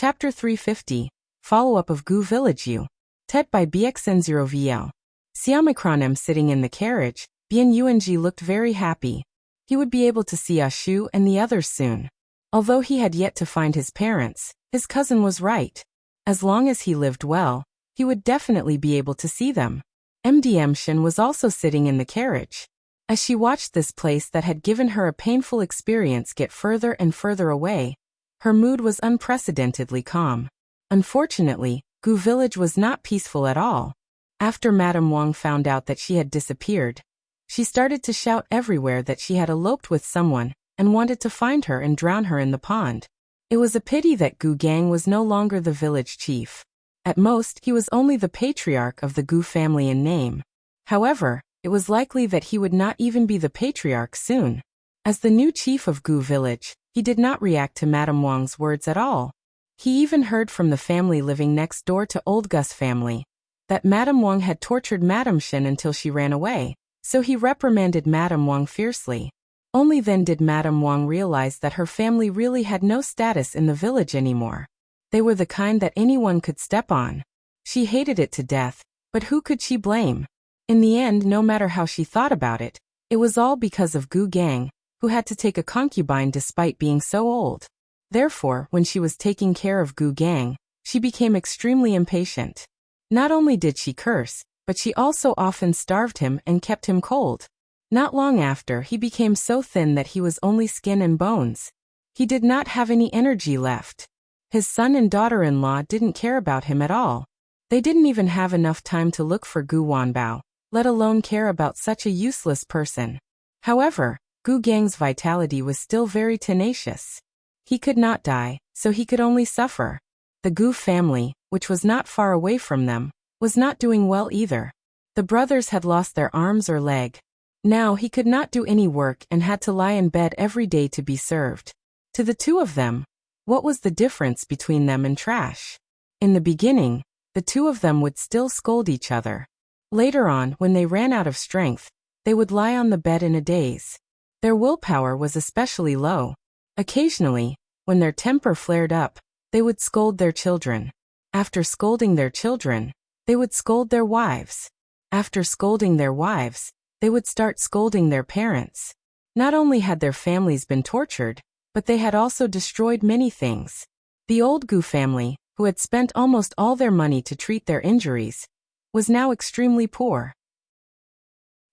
Chapter 350, Follow-up of Gu Village U. Tet by BXN0VL. Xiaomicronem sitting in the carriage, Bian Yuanji looked very happy. He would be able to see Ashu and the others soon. Although he had yet to find his parents, his cousin was right. As long as he lived well, he would definitely be able to see them. MDM Shin was also sitting in the carriage. As she watched this place that had given her a painful experience get further and further away, her mood was unprecedentedly calm. Unfortunately, Gu Village was not peaceful at all. After Madame Wang found out that she had disappeared, she started to shout everywhere that she had eloped with someone and wanted to find her and drown her in the pond. It was a pity that Gu Gang was no longer the village chief. At most, he was only the patriarch of the Gu family in name. However, it was likely that he would not even be the patriarch soon. As the new chief of Gu Village, he did not react to Madame Wang's words at all. He even heard from the family living next door to Old Gus family that Madame Wang had tortured Madame Shin until she ran away, so he reprimanded Madame Wang fiercely. Only then did Madame Wang realize that her family really had no status in the village anymore. They were the kind that anyone could step on. She hated it to death, but who could she blame? In the end, no matter how she thought about it, it was all because of Gu Gang, who had to take a concubine despite being so old. Therefore, when she was taking care of Gu Gang, she became extremely impatient. Not only did she curse, but she also often starved him and kept him cold. Not long after, he became so thin that he was only skin and bones. He did not have any energy left. His son and daughter-in-law didn't care about him at all. They didn't even have enough time to look for Gu Wanbao, let alone care about such a useless person. However, Gu Gang's vitality was still very tenacious. He could not die, so he could only suffer. The Gu family, which was not far away from them, was not doing well either. The brothers had lost their arms or leg. Now he could not do any work and had to lie in bed every day to be served. To the two of them, what was the difference between them and trash? In the beginning, the two of them would still scold each other. Later on, when they ran out of strength, they would lie on the bed in a daze. Their willpower was especially low. Occasionally, when their temper flared up, they would scold their children. After scolding their children, they would scold their wives. After scolding their wives, they would start scolding their parents. Not only had their families been tortured, but they had also destroyed many things. The old Gu family, who had spent almost all their money to treat their injuries, was now extremely poor.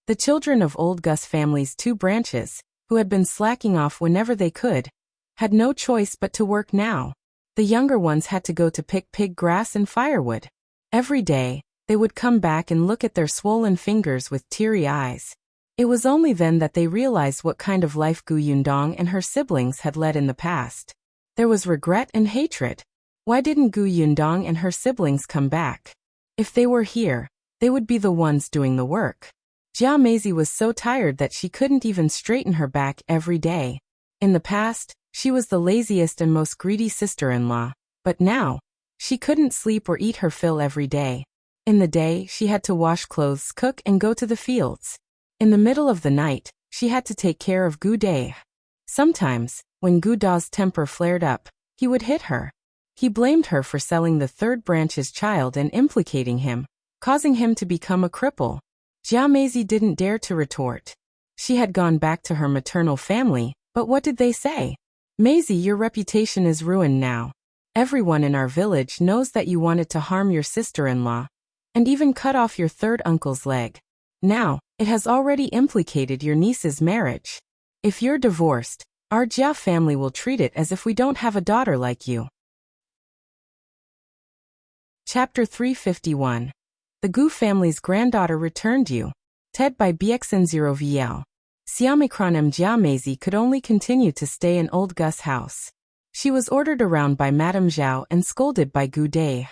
The children of Old Gus family's two branches, who had been slacking off whenever they could, had no choice but to work now. The younger ones had to go to pick pig grass and firewood. Every day, they would come back and look at their swollen fingers with teary eyes. It was only then that they realized what kind of life Gu Yundong and her siblings had led in the past. There was regret and hatred. Why didn't Gu Yundong and her siblings come back? If they were here, they would be the ones doing the work. Jia Meizi was so tired that she couldn't even straighten her back every day. In the past, she was the laziest and most greedy sister-in-law, but now, she couldn't sleep or eat her fill every day. In the day, she had to wash clothes, cook, and go to the fields. In the middle of the night, she had to take care of Gu Dai. Sometimes, when Gu Da's temper flared up, he would hit her. He blamed her for selling the third branch's child and implicating him, causing him to become a cripple. Jia Meizi didn't dare to retort. She had gone back to her maternal family, but what did they say? Meizi, your reputation is ruined now. Everyone in our village knows that you wanted to harm your sister-in-law, and even cut off your third uncle's leg. Now, it has already implicated your niece's marriage. If you're divorced, our Jia family will treat it as if we don't have a daughter like you. Chapter 351. The Gu family's granddaughter returned you. Ted by BXN0VL. Xiaomicronem Jia Meizi could only continue to stay in Old Gus' house. She was ordered around by Madame Zhao and scolded by Gu Dai.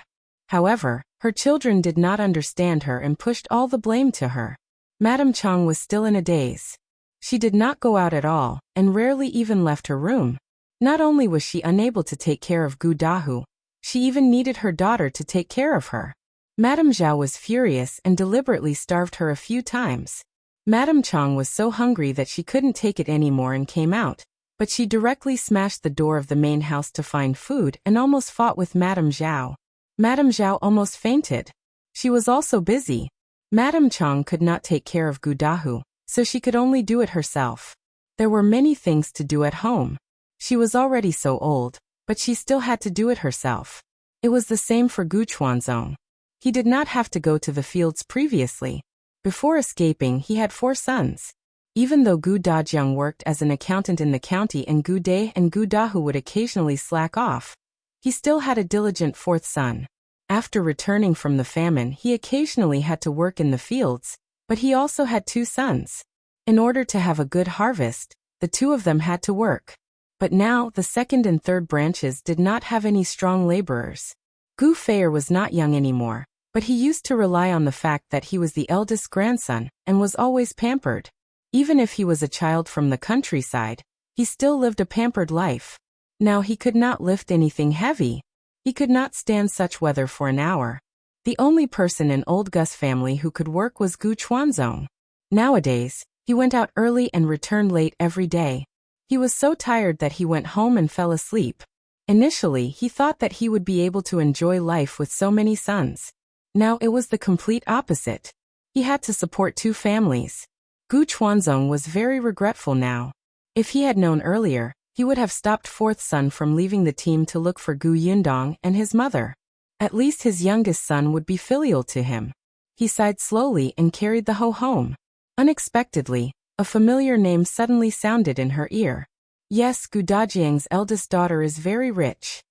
However, her children did not understand her and pushed all the blame to her. Madame Chang was still in a daze. She did not go out at all, and rarely even left her room. Not only was she unable to take care of Gu Dahu, she even needed her daughter to take care of her. Madame Zhao was furious and deliberately starved her a few times. Madame Chang was so hungry that she couldn't take it anymore and came out, But she directly smashed the door of the main house to find food and almost fought with Madame Zhao. Madame Zhao almost fainted. She was also busy. Madame Chang could not take care of Gudahu, so she could only do it herself. There were many things to do at home. She was already so old, but she still had to do it herself. It was the same for Gu Chuanzong. He did not have to go to the fields previously. Before escaping, he had 4 sons. Even though Gu Dajiang worked as an accountant in the county and Gu Dai and Gu Dahu would occasionally slack off, he still had a diligent 4th son. After returning from the famine, he occasionally had to work in the fields, but he also had 2 sons. In order to have a good harvest, the 2 of them had to work. But now, the 2nd and 3rd branches did not have any strong laborers. Gu Feier was not young anymore, but he used to rely on the fact that he was the eldest grandson and was always pampered. Even if he was a child from the countryside, he still lived a pampered life. Now he could not lift anything heavy. He could not stand such weather for an hour. The only person in old Gus family who could work was Gu Chuanzong. Nowadays, he went out early and returned late every day. He was so tired that he went home and fell asleep. Initially, he thought that he would be able to enjoy life with so many sons. Now it was the complete opposite. He had to support 2 families. Gu Chuanzong was very regretful now. If he had known earlier, he would have stopped 4th son from leaving the team to look for Gu Yundong and his mother. At least his youngest son would be filial to him. He sighed slowly and carried the hoe home. Unexpectedly, a familiar name suddenly sounded in her ear. Yes, Gu Dajiang's eldest daughter is very rich.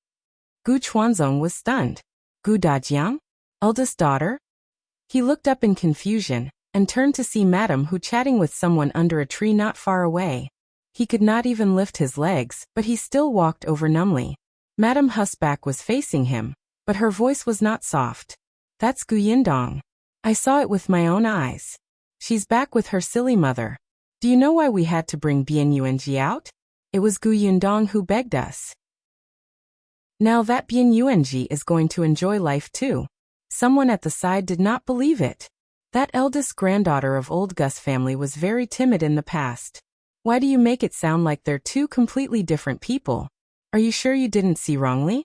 Gu Chuanzong was stunned. Gu Dajiang? Eldest daughter? He looked up in confusion and turned to see Madame Hu chatting with someone under a tree not far away. He could not even lift his legs, but he still walked over numbly. Madame Hu's back was facing him, but her voice was not soft. That's Gu Yundong. I saw it with my own eyes. She's back with her silly mother. Do you know why we had to bring Bian Yuanji out? It was Gu Yundong who begged us. Now that Bian Yuanji is going to enjoy life too. Someone at the side did not believe it. That eldest granddaughter of old Gus family was very timid in the past. Why do you make it sound like they're 2 completely different people? Are you sure you didn't see wrongly?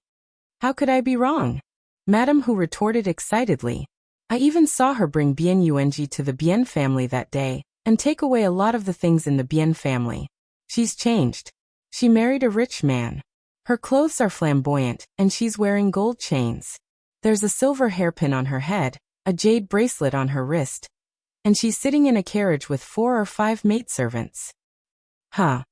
How could I be wrong? Madame Hu retorted excitedly. I even saw her bring Bian Yuanji to the Bian family that day, and take away a lot of the things in the Bian family. She's changed. She married a rich man. Her clothes are flamboyant, and she's wearing gold chains. There's a silver hairpin on her head, a jade bracelet on her wrist, and she's sitting in a carriage with 4 or 5 maidservants. Huh.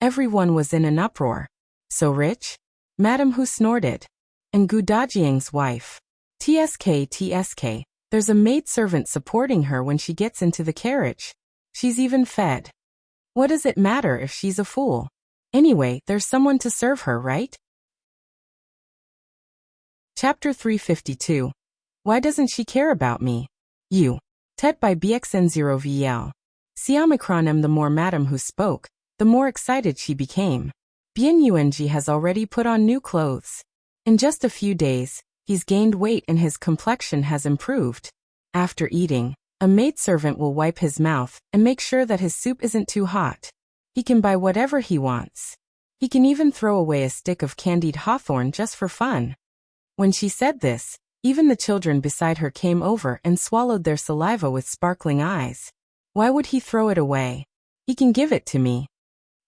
Everyone was in an uproar. So rich? Madame Hu snorted. And Gu Dajiang's wife. TSK, there's a maidservant supporting her when she gets into the carriage. She's even fed. What does it matter if she's a fool? Anyway, there's someone to serve her, right? Chapter 352. Why doesn't she care about me? You. Tet by BXN0VL. Siamikronem. The more Madame Hu spoke, the more excited she became. Bian Yuanji has already put on new clothes. In just a few days, he's gained weight and his complexion has improved. After eating, a maidservant will wipe his mouth and make sure that his soup isn't too hot. He can buy whatever he wants. He can even throw away a stick of candied hawthorn just for fun. When she said this, even the children beside her came over and swallowed their saliva with sparkling eyes. Why would he throw it away? He can give it to me.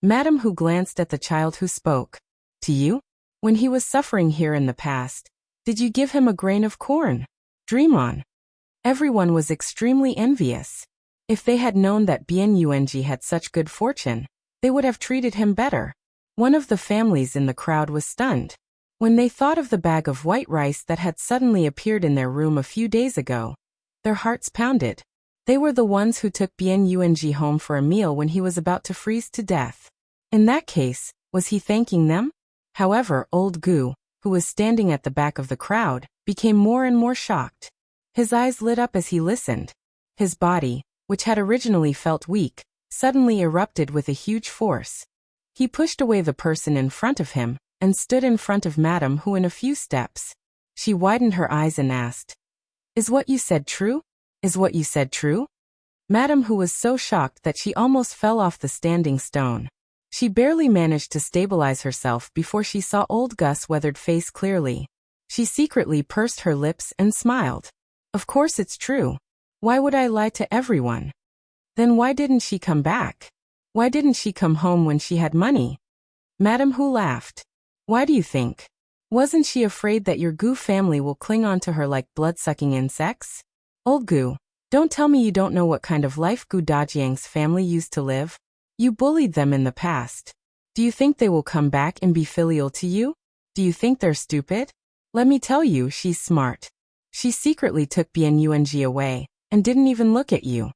Madame Hu glanced at the child who spoke. To you? When he was suffering here in the past, did you give him a grain of corn? Dream on. Everyone was extremely envious. If they had known that Bian Yuanji had such good fortune, they would have treated him better. One of the families in the crowd was stunned. When they thought of the bag of white rice that had suddenly appeared in their room a few days ago, their hearts pounded. They were the ones who took Bian Yuanji home for a meal when he was about to freeze to death. In that case, was he thanking them? However, old Gu, who was standing at the back of the crowd, became more and more shocked. His eyes lit up as he listened. His body, which had originally felt weak, suddenly erupted with a huge force. He pushed away the person in front of him and stood in front of Madame Hu in a few steps. She widened her eyes and asked, "Is what you said true? Is what you said true?" Madame Hu was so shocked that she almost fell off the standing stone. She barely managed to stabilize herself before she saw old Gus' weathered face clearly. She secretly pursed her lips and smiled. Of course it's true. Why would I lie to everyone? Then why didn't she come back? Why didn't she come home when she had money? Madame Hu laughed. Why do you think? Wasn't she afraid that your Gu family will cling on to her like blood-sucking insects? Old Gu, don't tell me you don't know what kind of life Gu Dajiang's family used to live. You bullied them in the past. Do you think they will come back and be filial to you? Do you think they're stupid? Let me tell you, she's smart. She secretly took Bian Yuanji away, and didn't even look at you.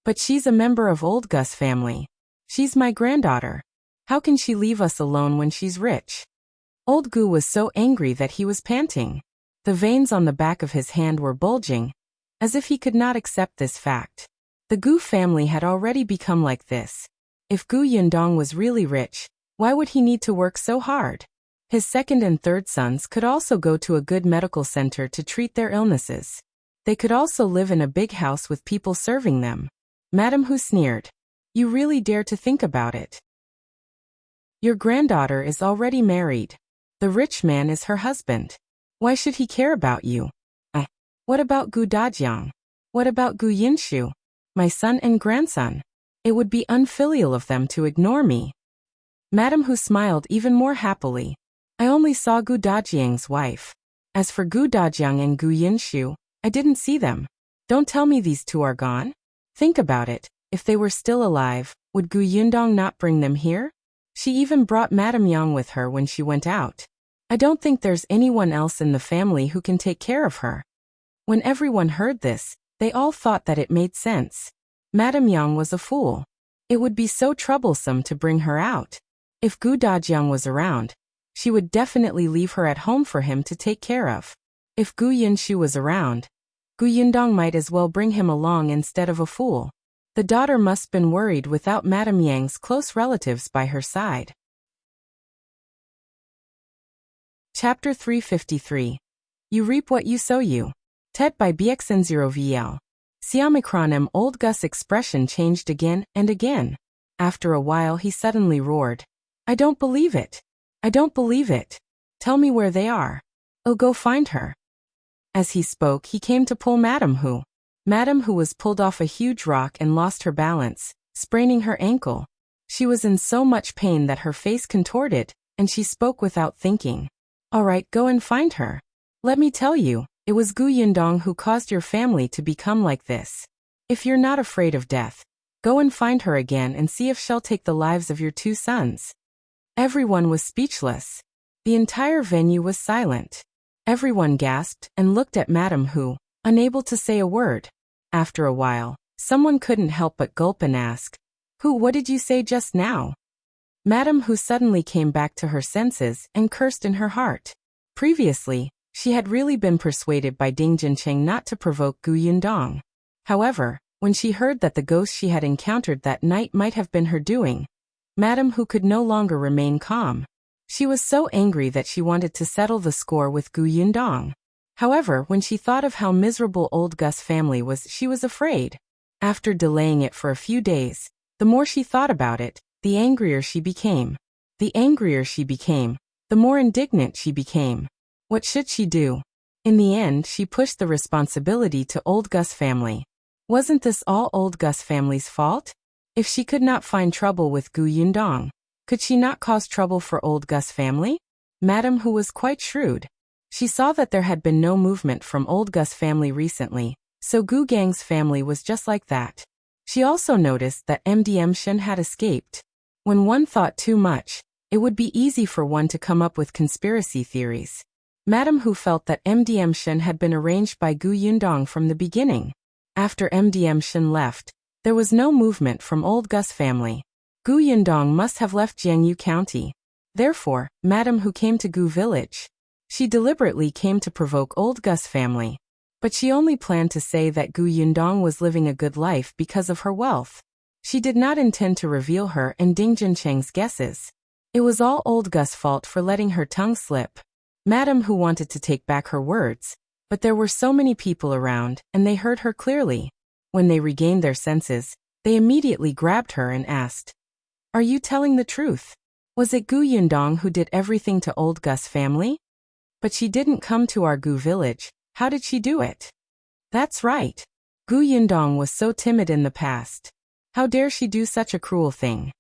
But she's a member of old Gus' family. She's my granddaughter. How can she leave us alone when she's rich? Old Gu was so angry that he was panting. The veins on the back of his hand were bulging, as if he could not accept this fact. The Gu family had already become like this. If Gu Yundong was really rich, why would he need to work so hard? His second and third sons could also go to a good medical center to treat their illnesses. They could also live in a big house with people serving them. Madame Hu sneered. You really dare to think about it. Your granddaughter is already married. The rich man is her husband. Why should he care about you? What about Gu Dajiang? What about Gu Yunshu? My son and grandson? It would be unfilial of them to ignore me. Madame Hu smiled even more happily. I only saw Gu Dajiang's wife. As for Gu Dajiang and Gu Yunshu, I didn't see them. Don't tell me these two are gone. Think about it. If they were still alive, would Gu Yundong not bring them here? She even brought Madame Yang with her when she went out. I don't think there's anyone else in the family who can take care of her. When everyone heard this, they all thought that it made sense. Madame Yang was a fool. It would be so troublesome to bring her out. If Gu Dajiang was around, she would definitely leave her at home for him to take care of. If Gu Yunshu was around, Gu Yundong might as well bring him along instead of a fool. The daughter must been worried without Madame Yang's close relatives by her side. Chapter 353. You reap what you sow you. Tet by BXN0VL. Siamikronem old Gus' expression changed again and again. After a while he suddenly roared. I don't believe it. I don't believe it. Tell me where they are. Oh, go find her. As he spoke he came to pull Madame Hu. Madame Hu was pulled off a huge rock and lost her balance, spraining her ankle. She was in so much pain that her face contorted, and she spoke without thinking. All right, go and find her. Let me tell you, it was Gu Yundong who caused your family to become like this. If you're not afraid of death, go and find her again and see if she'll take the lives of your two sons. Everyone was speechless. The entire venue was silent. Everyone gasped and looked at Madame Hu, unable to say a word. After a while, someone couldn't help but gulp and ask, Who, what did you say just now? Madame Hu suddenly came back to her senses and cursed in her heart. Previously, she had really been persuaded by Ding Jincheng not to provoke Gu Yundong. However, when she heard that the ghost she had encountered that night might have been her doing, Madame Hu could no longer remain calm. She was so angry that she wanted to settle the score with Gu Yundong. However, when she thought of how miserable old Gus' family was, she was afraid. After delaying it for a few days, the more she thought about it, the angrier she became. The angrier she became, the more indignant she became. What should she do? In the end, she pushed the responsibility to old Gus' family. Wasn't this all old Gus' family's fault? If she could not find trouble with Gu Yundong, could she not cause trouble for old Gus' family? Madame Hu was quite shrewd. She saw that there had been no movement from old Gus' family recently, so Gu Gang's family was just like that. She also noticed that MDM Shen had escaped. When one thought too much, it would be easy for one to come up with conspiracy theories. Madame Hu felt that MDM Shen had been arranged by Gu Yundong from the beginning. After MDM Shen left, there was no movement from old Gus' family. Gu Yundong must have left Jiangyu County. Therefore, Madame Hu came to Gu Village. She deliberately came to provoke old Gus' family. But she only planned to say that Gu Yundong was living a good life because of her wealth. She did not intend to reveal her and Ding Jincheng's guesses. It was all old Gus' fault for letting her tongue slip. Madame Hu wanted to take back her words, but there were so many people around, and they heard her clearly. When they regained their senses, they immediately grabbed her and asked, Are you telling the truth? Was it Gu Yundong who did everything to old Gus family? But she didn't come to our Gu village. How did she do it? That's right. Gu Yundong was so timid in the past. How dare she do such a cruel thing?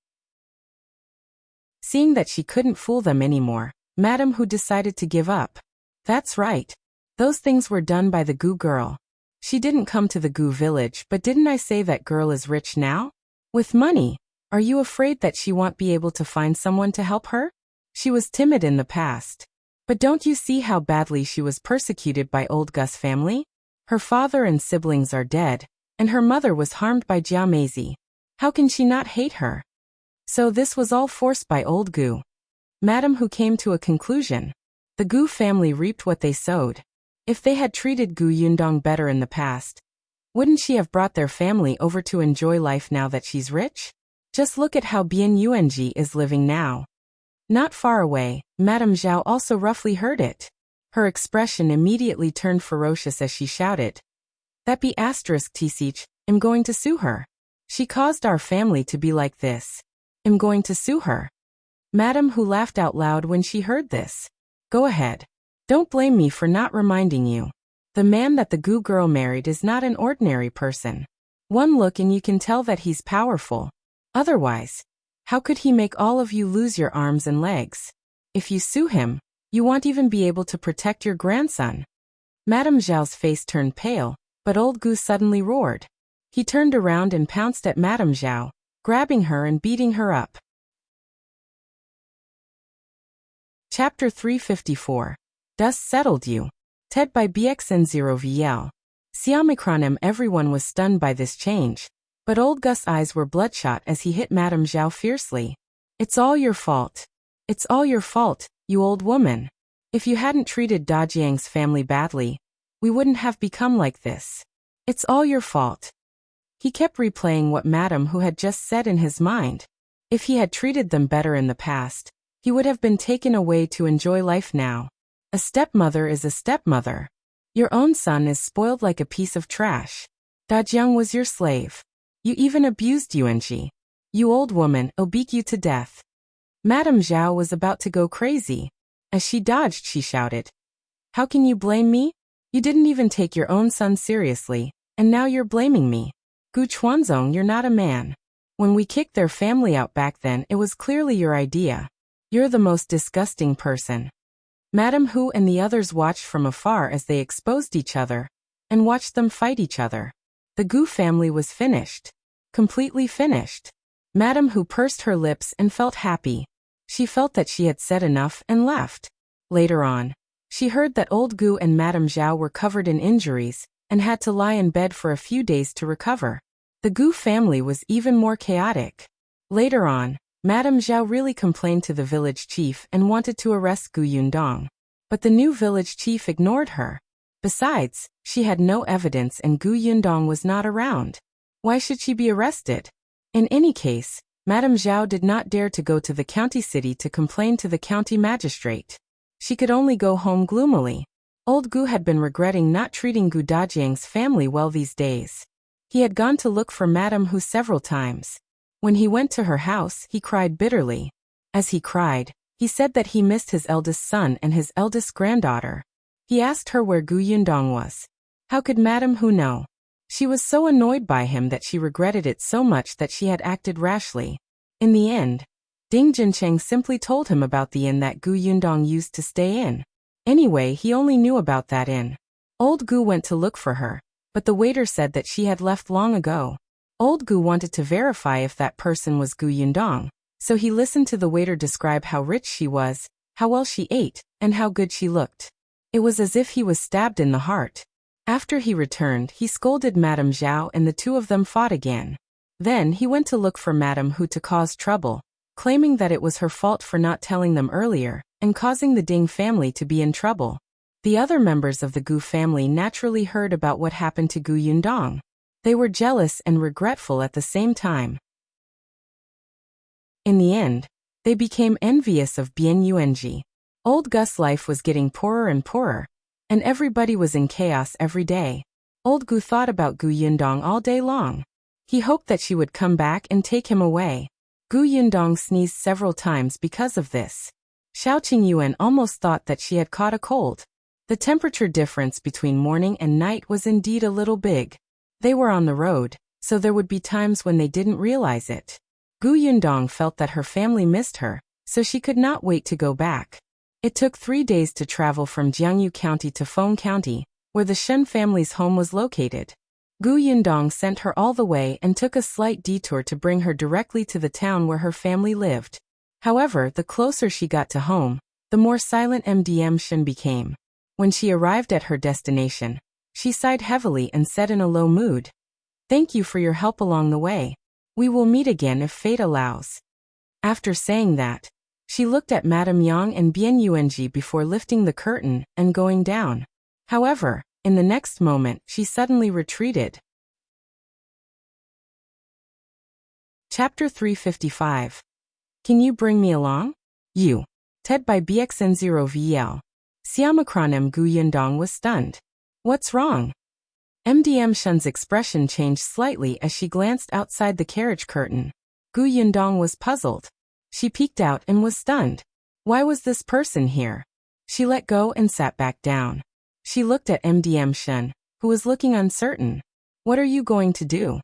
Seeing that she couldn't fool them anymore, Madame Hu decided to give up. That's right. Those things were done by the Gu girl. She didn't come to the Gu village, but didn't I say that girl is rich now? With money. Are you afraid that she won't be able to find someone to help her? She was timid in the past. But don't you see how badly she was persecuted by old Gus family? Her father and siblings are dead, and her mother was harmed by Jiang. How can she not hate her? So this was all forced by old Gu. Madame Hu came to a conclusion. The Gu family reaped what they sowed. If they had treated Gu Yundong better in the past, wouldn't she have brought their family over to enjoy life now that she's rich? Just look at how Bian Yuanji is living now. Not far away, Madame Zhao also roughly heard it. Her expression immediately turned ferocious as she shouted. That be *TCH, I'm going to sue her. She caused our family to be like this. I'm going to sue her. Madame Hu laughed out loud when she heard this. Go ahead. Don't blame me for not reminding you. The man that the Gu girl married is not an ordinary person. One look and you can tell that he's powerful. Otherwise, how could he make all of you lose your arms and legs? If you sue him, you won't even be able to protect your grandson. Madame Zhao's face turned pale, but old Gu suddenly roared. He turned around and pounced at Madame Zhao, grabbing her and beating her up. Chapter 354. Dust settled you. TED by BXN0VL. Xiaomicronem. Everyone was stunned by this change, but old Gus' eyes were bloodshot as he hit Madame Zhao fiercely. It's all your fault. It's all your fault, you old woman. If you hadn't treated Da Jiang's family badly, we wouldn't have become like this. It's all your fault. He kept replaying what Madame Hu had just said in his mind. If he had treated them better in the past, he would have been taken away to enjoy life now. A stepmother is a stepmother. Your own son is spoiled like a piece of trash. Da Jiang was your slave. You even abused Yuanji. You old woman, I'll beat you to death. Madame Zhao was about to go crazy. As she dodged, she shouted. How can you blame me? You didn't even take your own son seriously, and now you're blaming me. Gu Chuanzong, you're not a man. When we kicked their family out back then, it was clearly your idea. You're the most disgusting person. Madame Hu and the others watched from afar as they exposed each other, and watched them fight each other. The Gu family was finished. Completely finished. Madame Hu pursed her lips and felt happy. She felt that she had said enough and left. Later on, she heard that old Gu and Madame Zhao were covered in injuries, and had to lie in bed for a few days to recover. The Gu family was even more chaotic. Later on, Madame Zhao really complained to the village chief and wanted to arrest Gu Yundong. But the new village chief ignored her. Besides, she had no evidence and Gu Yundong was not around. Why should she be arrested? In any case, Madame Zhao did not dare to go to the county city to complain to the county magistrate. She could only go home gloomily. Old Gu had been regretting not treating Gu Dajiang's family well these days. He had gone to look for Madame Hu several times. When he went to her house, he cried bitterly. As he cried, he said that he missed his eldest son and his eldest granddaughter. He asked her where Gu Yundong was. How could Madame Hu know? She was so annoyed by him that she regretted it so much that she had acted rashly. In the end, Ding Jincheng simply told him about the inn that Gu Yundong used to stay in. Anyway, he only knew about that inn. Old Gu went to look for her, but the waiter said that she had left long ago. Old Gu wanted to verify if that person was Gu Yundong, so he listened to the waiter describe how rich she was, how well she ate, and how good she looked. It was as if he was stabbed in the heart. After he returned, he scolded Madame Zhao and the two of them fought again. Then he went to look for Madame Hu to cause trouble, claiming that it was her fault for not telling them earlier, and causing the Ding family to be in trouble. The other members of the Gu family naturally heard about what happened to Gu Yundong. They were jealous and regretful at the same time. In the end, they became envious of Bian Yuanji. Old Gus' life was getting poorer and poorer, and everybody was in chaos every day. Old Gu thought about Gu Yundong all day long. He hoped that she would come back and take him away. Gu Yundong sneezed several times because of this. Shao Qingyuan almost thought that she had caught a cold. The temperature difference between morning and night was indeed a little big. They were on the road, so there would be times when they didn't realize it. Gu Yundong felt that her family missed her, so she could not wait to go back. It took 3 days to travel from Jiangyu County to Feng County, where the Shen family's home was located. Gu Yundong sent her all the way and took a slight detour to bring her directly to the town where her family lived. However, the closer she got to home, the more silent MDM Shen became. When she arrived at her destination, she sighed heavily and said in a low mood, "Thank you for your help along the way. We will meet again if fate allows." After saying that, she looked at Madame Yang and Bian Yuanji before lifting the curtain and going down. However, in the next moment, she suddenly retreated. Chapter 355. Can you bring me along? You. Ted by BXN0VL. Siamacronym Gu Yundong was stunned. What's wrong? MDM Shen's expression changed slightly as she glanced outside the carriage curtain. Gu Yundong was puzzled. She peeked out and was stunned. Why was this person here? She let go and sat back down. She looked at MDM Shen, who was looking uncertain. What are you going to do?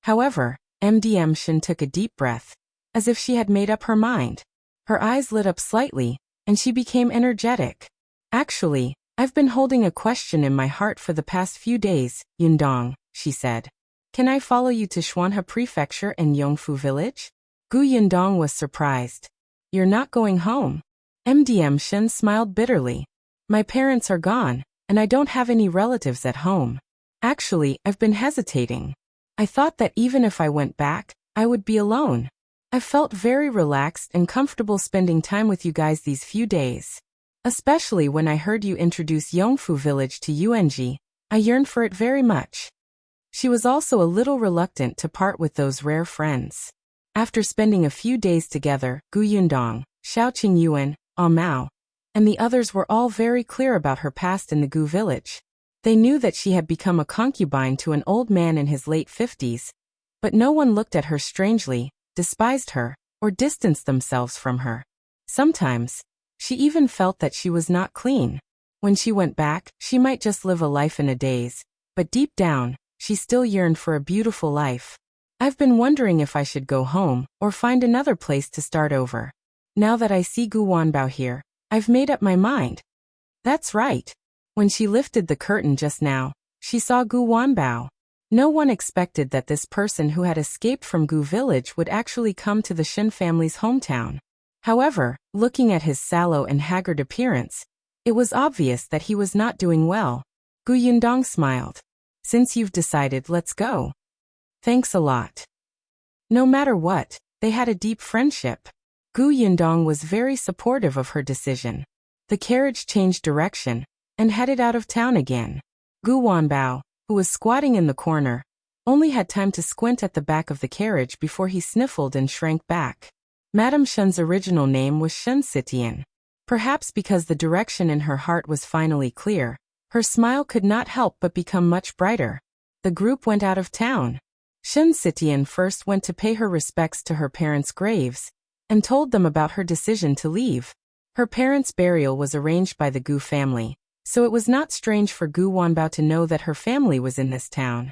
However, MDM Shen took a deep breath, as if she had made up her mind. Her eyes lit up slightly, and she became energetic. Actually, I've been holding a question in my heart for the past few days, Yundong, she said. Can I follow you to Xuanhe Prefecture and Yongfu Village? Gu Yundong was surprised. You're not going home? MDM Shen smiled bitterly. My parents are gone, and I don't have any relatives at home. Actually, I've been hesitating. I thought that even if I went back, I would be alone. I felt very relaxed and comfortable spending time with you guys these few days. Especially when I heard you introduce Yongfu Village to Yuanji, I yearned for it very much. She was also a little reluctant to part with those rare friends. After spending a few days together, Gu Yundong, Shao Qingyuan, Mao, and the others were all very clear about her past in the Gu village. They knew that she had become a concubine to an old man in his late 50s, but no one looked at her strangely, despised her, or distanced themselves from her. Sometimes, she even felt that she was not clean. When she went back, she might just live a life in a daze, but deep down, she still yearned for a beautiful life. I've been wondering if I should go home, or find another place to start over. Now that I see Gu Wanbao here, I've made up my mind. That's right. When she lifted the curtain just now, she saw Gu Wanbao. No one expected that this person who had escaped from Gu village would actually come to the Shen family's hometown. However, looking at his sallow and haggard appearance, it was obvious that he was not doing well. Gu Yundong smiled. Since you've decided, let's go. Thanks a lot. No matter what, they had a deep friendship. Gu Yundong was very supportive of her decision. The carriage changed direction and headed out of town again. Gu Wanbao, who was squatting in the corner, only had time to squint at the back of the carriage before he sniffled and shrank back. Madame Shen's original name was Shen Sitian. Perhaps because the direction in her heart was finally clear, her smile could not help but become much brighter. The group went out of town. Shen Sitian first went to pay her respects to her parents' graves, and told them about her decision to leave. Her parents' burial was arranged by the Gu family, so it was not strange for Gu Wanbao to know that her family was in this town.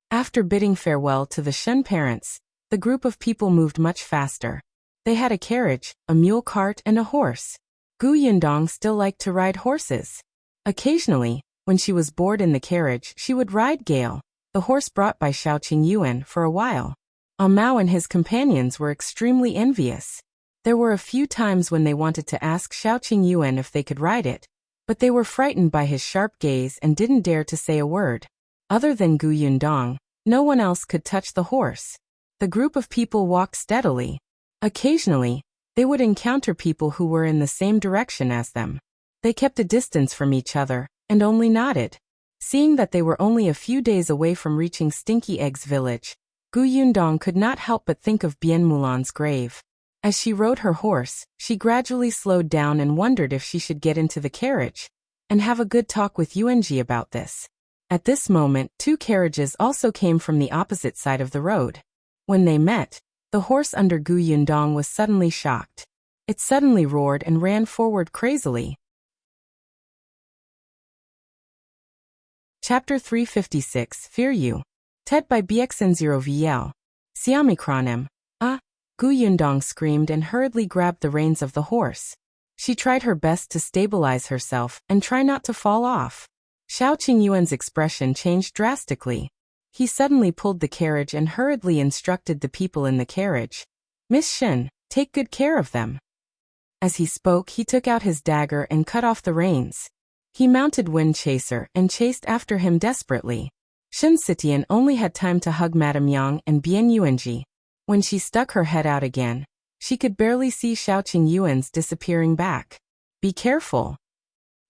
After bidding farewell to the Shen parents, the group of people moved much faster. They had a carriage, a mule cart, and a horse. Gu Yundong still liked to ride horses. Occasionally, when she was bored in the carriage, she would ride Gale, the horse brought by Shao Qingyuan, for a while. Mao and his companions were extremely envious. There were a few times when they wanted to ask Shao Qingyuan if they could ride it, but they were frightened by his sharp gaze and didn't dare to say a word. Other than Gu Yundong, no one else could touch the horse. The group of people walked steadily. Occasionally, they would encounter people who were in the same direction as them. They kept a distance from each other, and only nodded. Seeing that they were only a few days away from reaching Stinky Egg's village, Gu Yundong could not help but think of Bian Mulan's grave. As she rode her horse, she gradually slowed down and wondered if she should get into the carriage and have a good talk with Yuanji about this. At this moment, 2 carriages also came from the opposite side of the road. When they met, the horse under Gu Yundong was suddenly shocked. It suddenly roared and ran forward crazily. Chapter 356 Fear You. Ted by BXN0VL. Siamikronim. Gu Yundong screamed and hurriedly grabbed the reins of the horse. She tried her best to stabilize herself and try not to fall off. Shao Qingyuan's expression changed drastically. He suddenly pulled the carriage and hurriedly instructed the people in the carriage. Miss Shen, take good care of them. As he spoke, he took out his dagger and cut off the reins. He mounted Wind Chaser and chased after him desperately. Shen Sitian only had time to hug Madame Yang and Bian Yuanji. When she stuck her head out again, she could barely see Shao Qingyuan's disappearing back. Be careful.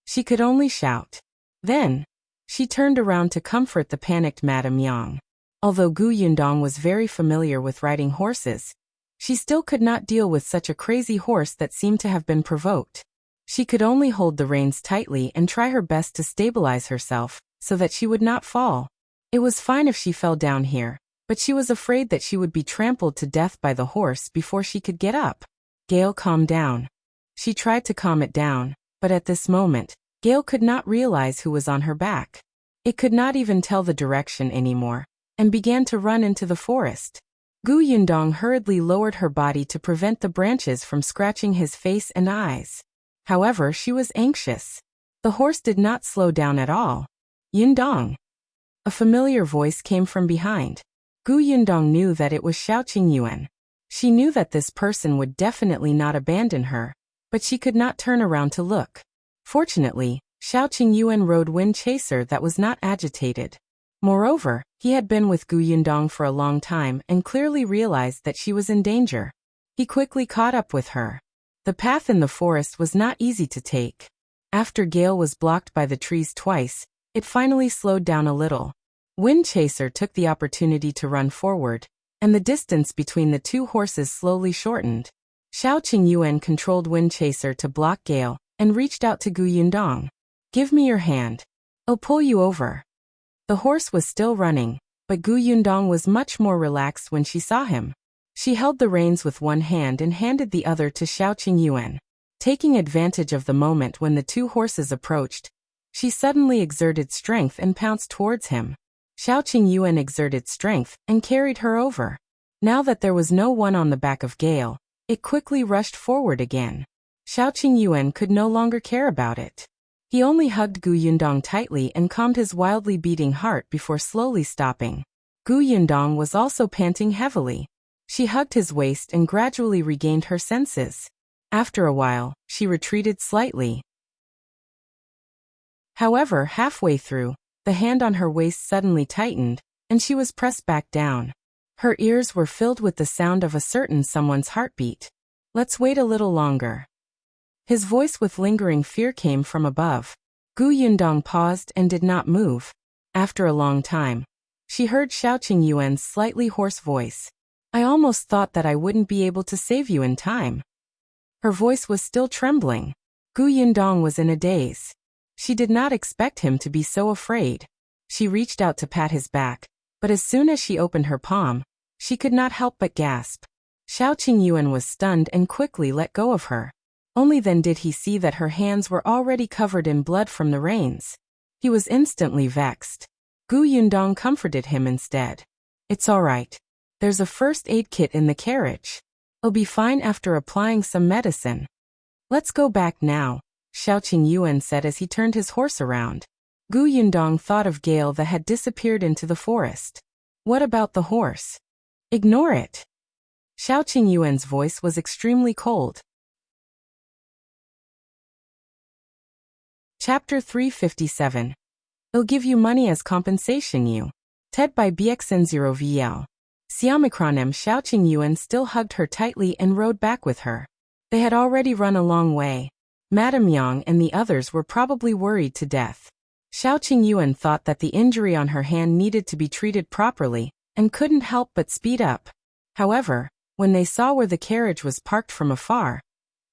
She could only shout. Then, she turned around to comfort the panicked Madame Yang. Although Gu Yundong was very familiar with riding horses, she still could not deal with such a crazy horse that seemed to have been provoked. She could only hold the reins tightly and try her best to stabilize herself, so that she would not fall. It was fine if she fell down here, but she was afraid that she would be trampled to death by the horse before she could get up. Gale, calm down. She tried to calm it down, but at this moment, Gale could not realize who was on her back. It could not even tell the direction anymore, and began to run into the forest. Gu Yundong hurriedly lowered her body to prevent the branches from scratching his face and eyes. However, she was anxious. The horse did not slow down at all. Yundong. A familiar voice came from behind. Gu Yundong knew that it was Shao Qingyuan. She knew that this person would definitely not abandon her, but she could not turn around to look. Fortunately, Shao Qingyuan rode Wind Chaser that was not agitated. Moreover, he had been with Gu Yundong for a long time and clearly realized that she was in danger. He quickly caught up with her. The path in the forest was not easy to take. After Gale was blocked by the trees twice, it finally slowed down a little. Wind Chaser took the opportunity to run forward, and the distance between the two horses slowly shortened. Shao Qingyuan controlled Wind Chaser to block Gale, and reached out to Gu Yundong. Give me your hand. I'll pull you over. The horse was still running, but Gu Yundong was much more relaxed when she saw him. She held the reins with one hand and handed the other to Shao Qingyuan. Taking advantage of the moment when the two horses approached, she suddenly exerted strength and pounced towards him. Shao Qingyuan exerted strength and carried her over. Now that there was no one on the back of Gale, it quickly rushed forward again. Shao Qingyuan could no longer care about it. He only hugged Gu Yundong tightly and calmed his wildly beating heart before slowly stopping. Gu Yundong was also panting heavily. She hugged his waist and gradually regained her senses. After a while, she retreated slightly. However, halfway through, the hand on her waist suddenly tightened, and she was pressed back down. Her ears were filled with the sound of a certain someone's heartbeat. Let's wait a little longer. His voice with lingering fear came from above. Gu Yundong paused and did not move. After a long time, she heard Shao Qingyuan's slightly hoarse voice. I almost thought that I wouldn't be able to save you in time. Her voice was still trembling. Gu Yundong was in a daze. She did not expect him to be so afraid. She reached out to pat his back, but as soon as she opened her palm, she could not help but gasp. Shao Qingyuan was stunned and quickly let go of her. Only then did he see that her hands were already covered in blood from the reins. He was instantly vexed. Gu Yundong comforted him instead. It's all right. There's a first aid kit in the carriage. I'll be fine after applying some medicine. Let's go back now, Shao Qingyuan said as he turned his horse around. Gu Yundong thought of Gale that had disappeared into the forest. What about the horse? Ignore it. Shao Qingyuan's voice was extremely cold. Chapter 357. I'll give you money as compensation you. Ted by BXN0VL. Siamikronim. Shao Qingyuan still hugged her tightly and rode back with her. They had already run a long way. Madame Yang and the others were probably worried to death. Shao Qingyuan thought that the injury on her hand needed to be treated properly, and couldn't help but speed up. However, when they saw where the carriage was parked from afar,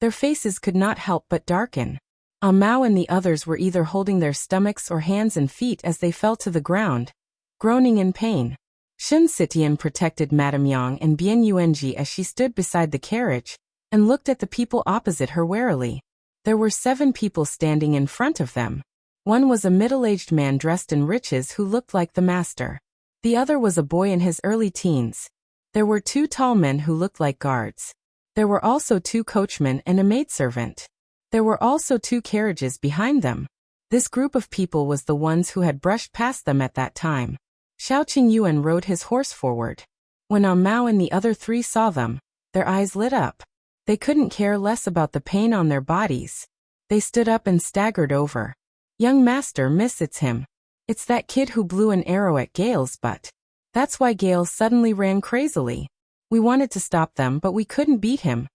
their faces could not help but darken. Mao and the others were either holding their stomachs or hands and feet as they fell to the ground, groaning in pain. Shun Sitian protected Madame Yang and Bien Yuanji as she stood beside the carriage and looked at the people opposite her warily. There were 7 people standing in front of them. One was a middle-aged man dressed in riches who looked like the master. The other was a boy in his early teens. There were 2 tall men who looked like guards. There were also 2 coachmen and a maidservant. There were also 2 carriages behind them. This group of people was the ones who had brushed past them at that time. Shao Qingyuan rode his horse forward. When Mao and the other 3 saw them, their eyes lit up. They couldn't care less about the pain on their bodies. They stood up and staggered over. Young master, miss, it's him. It's that kid who blew an arrow at Gale's butt. That's why Gale suddenly ran crazily. We wanted to stop them but we couldn't beat him.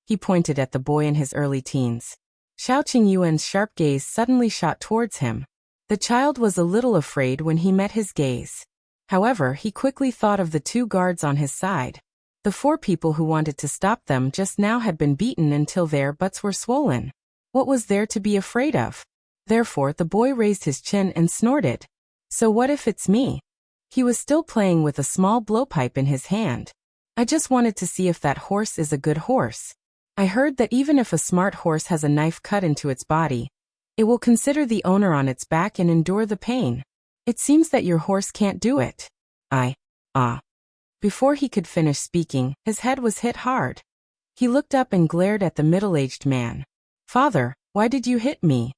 He pointed at the boy in his early teens. Shao Qingyuan's sharp gaze suddenly shot towards him. The child was a little afraid when he met his gaze. However, he quickly thought of the 2 guards on his side. The 4 people who wanted to stop them just now had been beaten until their butts were swollen. What was there to be afraid of? Therefore, the boy raised his chin and snorted. So what if it's me? He was still playing with a small blowpipe in his hand. I just wanted to see if that horse is a good horse. I heard that even if a smart horse has a knife cut into its body, it will consider the owner on its back and endure the pain. It seems that your horse can't do it. Before he could finish speaking, his head was hit hard. He looked up and glared at the middle-aged man. Father, why did you hit me?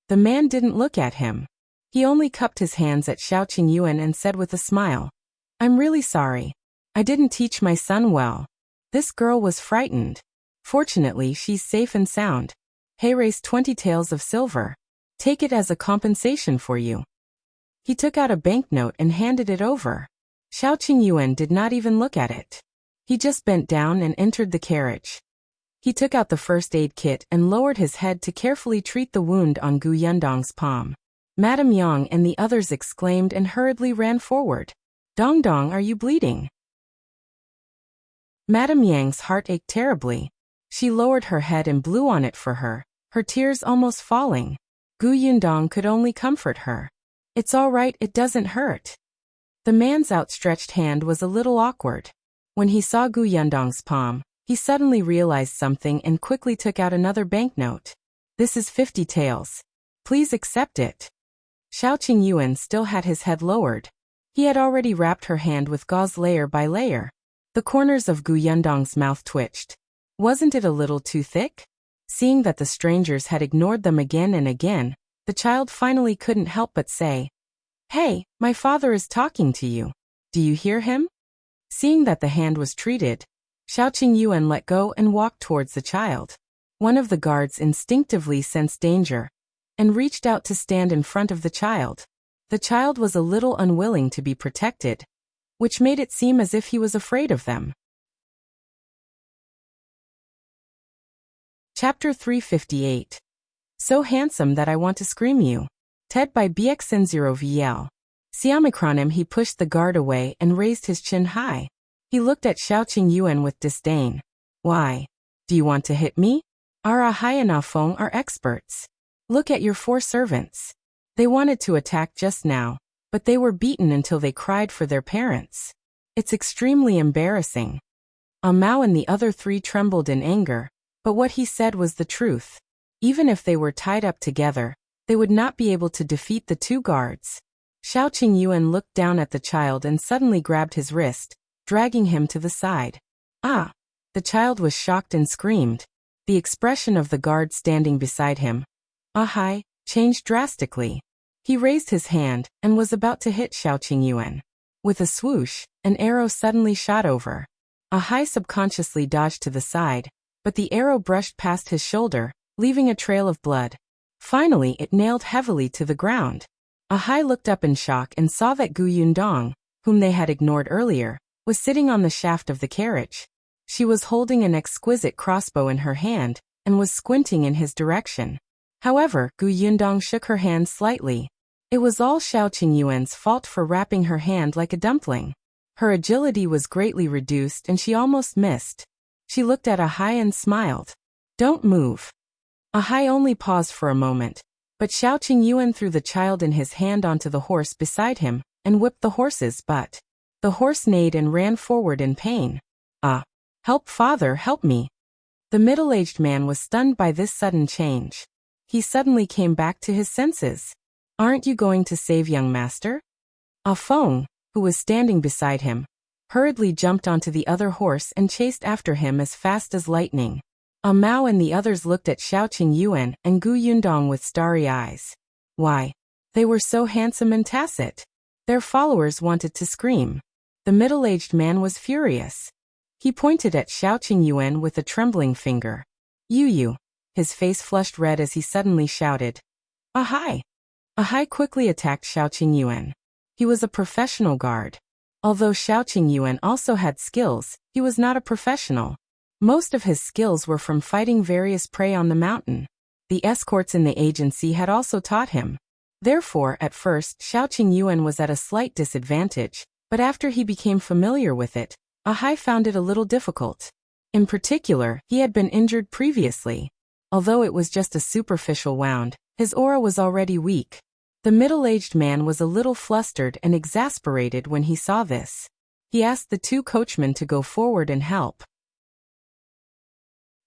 The man didn't look at him. He only cupped his hands at Shao Qingyuan and said with a smile, I'm really sorry. I didn't teach my son well. This girl was frightened. Fortunately, she's safe and sound. Hey, raise 20 taels of silver. Take it as a compensation for you. He took out a banknote and handed it over. Shao Qingyuan did not even look at it. He just bent down and entered the carriage. He took out the first aid kit and lowered his head to carefully treat the wound on Gu Yundong's palm. Madame Yang and the others exclaimed and hurriedly ran forward. Dong Dong, are you bleeding? Madame Yang's heart ached terribly. She lowered her head and blew on it for her tears almost falling. Gu Yundong could only comfort her. It's all right, it doesn't hurt. The man's outstretched hand was a little awkward. When he saw Gu Yundong's palm, he suddenly realized something and quickly took out another banknote. This is 50 taels. Please accept it. Shao Qingyuan still had his head lowered. He had already wrapped her hand with gauze layer by layer. The corners of Gu Yundong's mouth twitched. Wasn't it a little too thick? Seeing that the strangers had ignored them again and again, the child finally couldn't help but say, Hey, my father is talking to you. Do you hear him? Seeing that the hand was treated, Shao Qingyuan let go and walked towards the child. One of the guards instinctively sensed danger and reached out to stand in front of the child. The child was a little unwilling to be protected, which made it seem as if he was afraid of them. Chapter 358. So handsome that I want to scream you. TED by BXN0VL. Sroname he pushed the guard away and raised his chin high. He looked at Shao Qingyuan with disdain. Why? Do you want to hit me? Our Ahai and Afeng are experts. Look at your 4 servants. They wanted to attack just now, but they were beaten until they cried for their parents. It's extremely embarrassing. Mao and the other 3 trembled in anger, but what he said was the truth. Even if they were tied up together, they would not be able to defeat the 2 guards. Shao Qingyuan looked down at the child and suddenly grabbed his wrist, dragging him to the side. Ah! The child was shocked and screamed. The expression of the guard standing beside him, Ahai, changed drastically. He raised his hand and was about to hit Shao Qingyuan. With a swoosh, an arrow suddenly shot over. Ahai subconsciously dodged to the side, but the arrow brushed past his shoulder, leaving a trail of blood. Finally, it nailed heavily to the ground. Ahai looked up in shock and saw that Gu Yundong, whom they had ignored earlier, was sitting on the shaft of the carriage. She was holding an exquisite crossbow in her hand and was squinting in his direction. However, Gu Yundong shook her hand slightly. It was all Shao Qingyuan's fault for wrapping her hand like a dumpling. Her agility was greatly reduced and she almost missed. She looked at Ahai and smiled. Don't move. Ahai only paused for a moment, but Shao Qingyuan threw the child and his hand onto the horse beside him and whipped the horse's butt. The horse neighed and ran forward in pain. Help, father, help me. The middle-aged man was stunned by this sudden change. He suddenly came back to his senses. Aren't you going to save young master? Feng, who was standing beside him, hurriedly jumped onto the other horse and chased after him as fast as lightning. Mao and the others looked at Shao Qingyuan and Gu Yundong with starry eyes. Why? They were so handsome and tacit. Their followers wanted to scream. The middle-aged man was furious. He pointed at Shao Qingyuan with a trembling finger. You. His face flushed red as he suddenly shouted. Ahai! Ahai quickly attacked Shao Qingyuan. He was a professional guard. Although Shao Qingyuan also had skills, he was not a professional. Most of his skills were from fighting various prey on the mountain. The escorts in the agency had also taught him. Therefore, at first, Shao Qingyuan was at a slight disadvantage, but after he became familiar with it, Ahai found it a little difficult. In particular, he had been injured previously. Although it was just a superficial wound, his aura was already weak. The middle-aged man was a little flustered and exasperated when he saw this. He asked the two coachmen to go forward and help.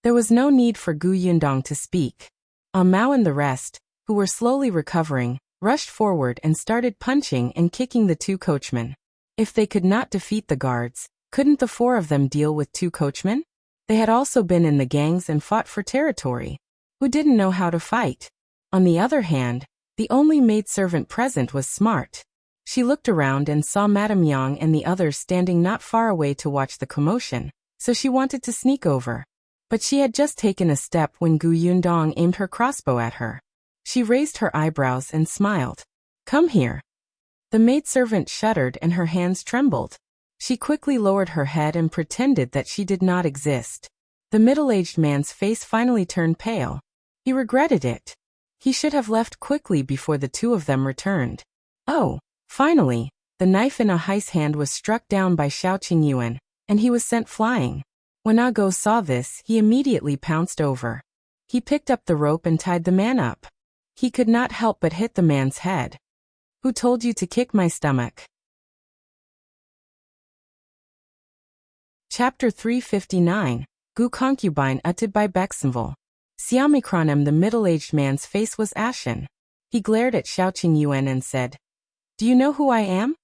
There was no need for Gu Yundong to speak. Mao and the rest, who were slowly recovering, rushed forward and started punching and kicking the two coachmen. If they could not defeat the guards, couldn't the four of them deal with two coachmen? They had also been in the gangs and fought for territory. Who didn't know how to fight? On the other hand, the only maidservant present was smart. She looked around and saw Madame Yang and the others standing not far away to watch the commotion, so she wanted to sneak over. But she had just taken a step when Gu Yundong aimed her crossbow at her. She raised her eyebrows and smiled. Come here. The maidservant shuddered and her hands trembled. She quickly lowered her head and pretended that she did not exist. The middle-aged man's face finally turned pale. He regretted it. He should have left quickly before the two of them returned. Finally, the knife in Ahai's hand was struck down by Shao Qingyuan, and he was sent flying. When Go saw this, he immediately pounced over. He picked up the rope and tied the man up. He could not help but hit the man's head. Who told you to kick my stomach? Chapter 359, Gu Concubine uttered by Bexenville. Surname. The middle-aged man's face was ashen. He glared at Shao Qingyuan and said, Do you know who I am?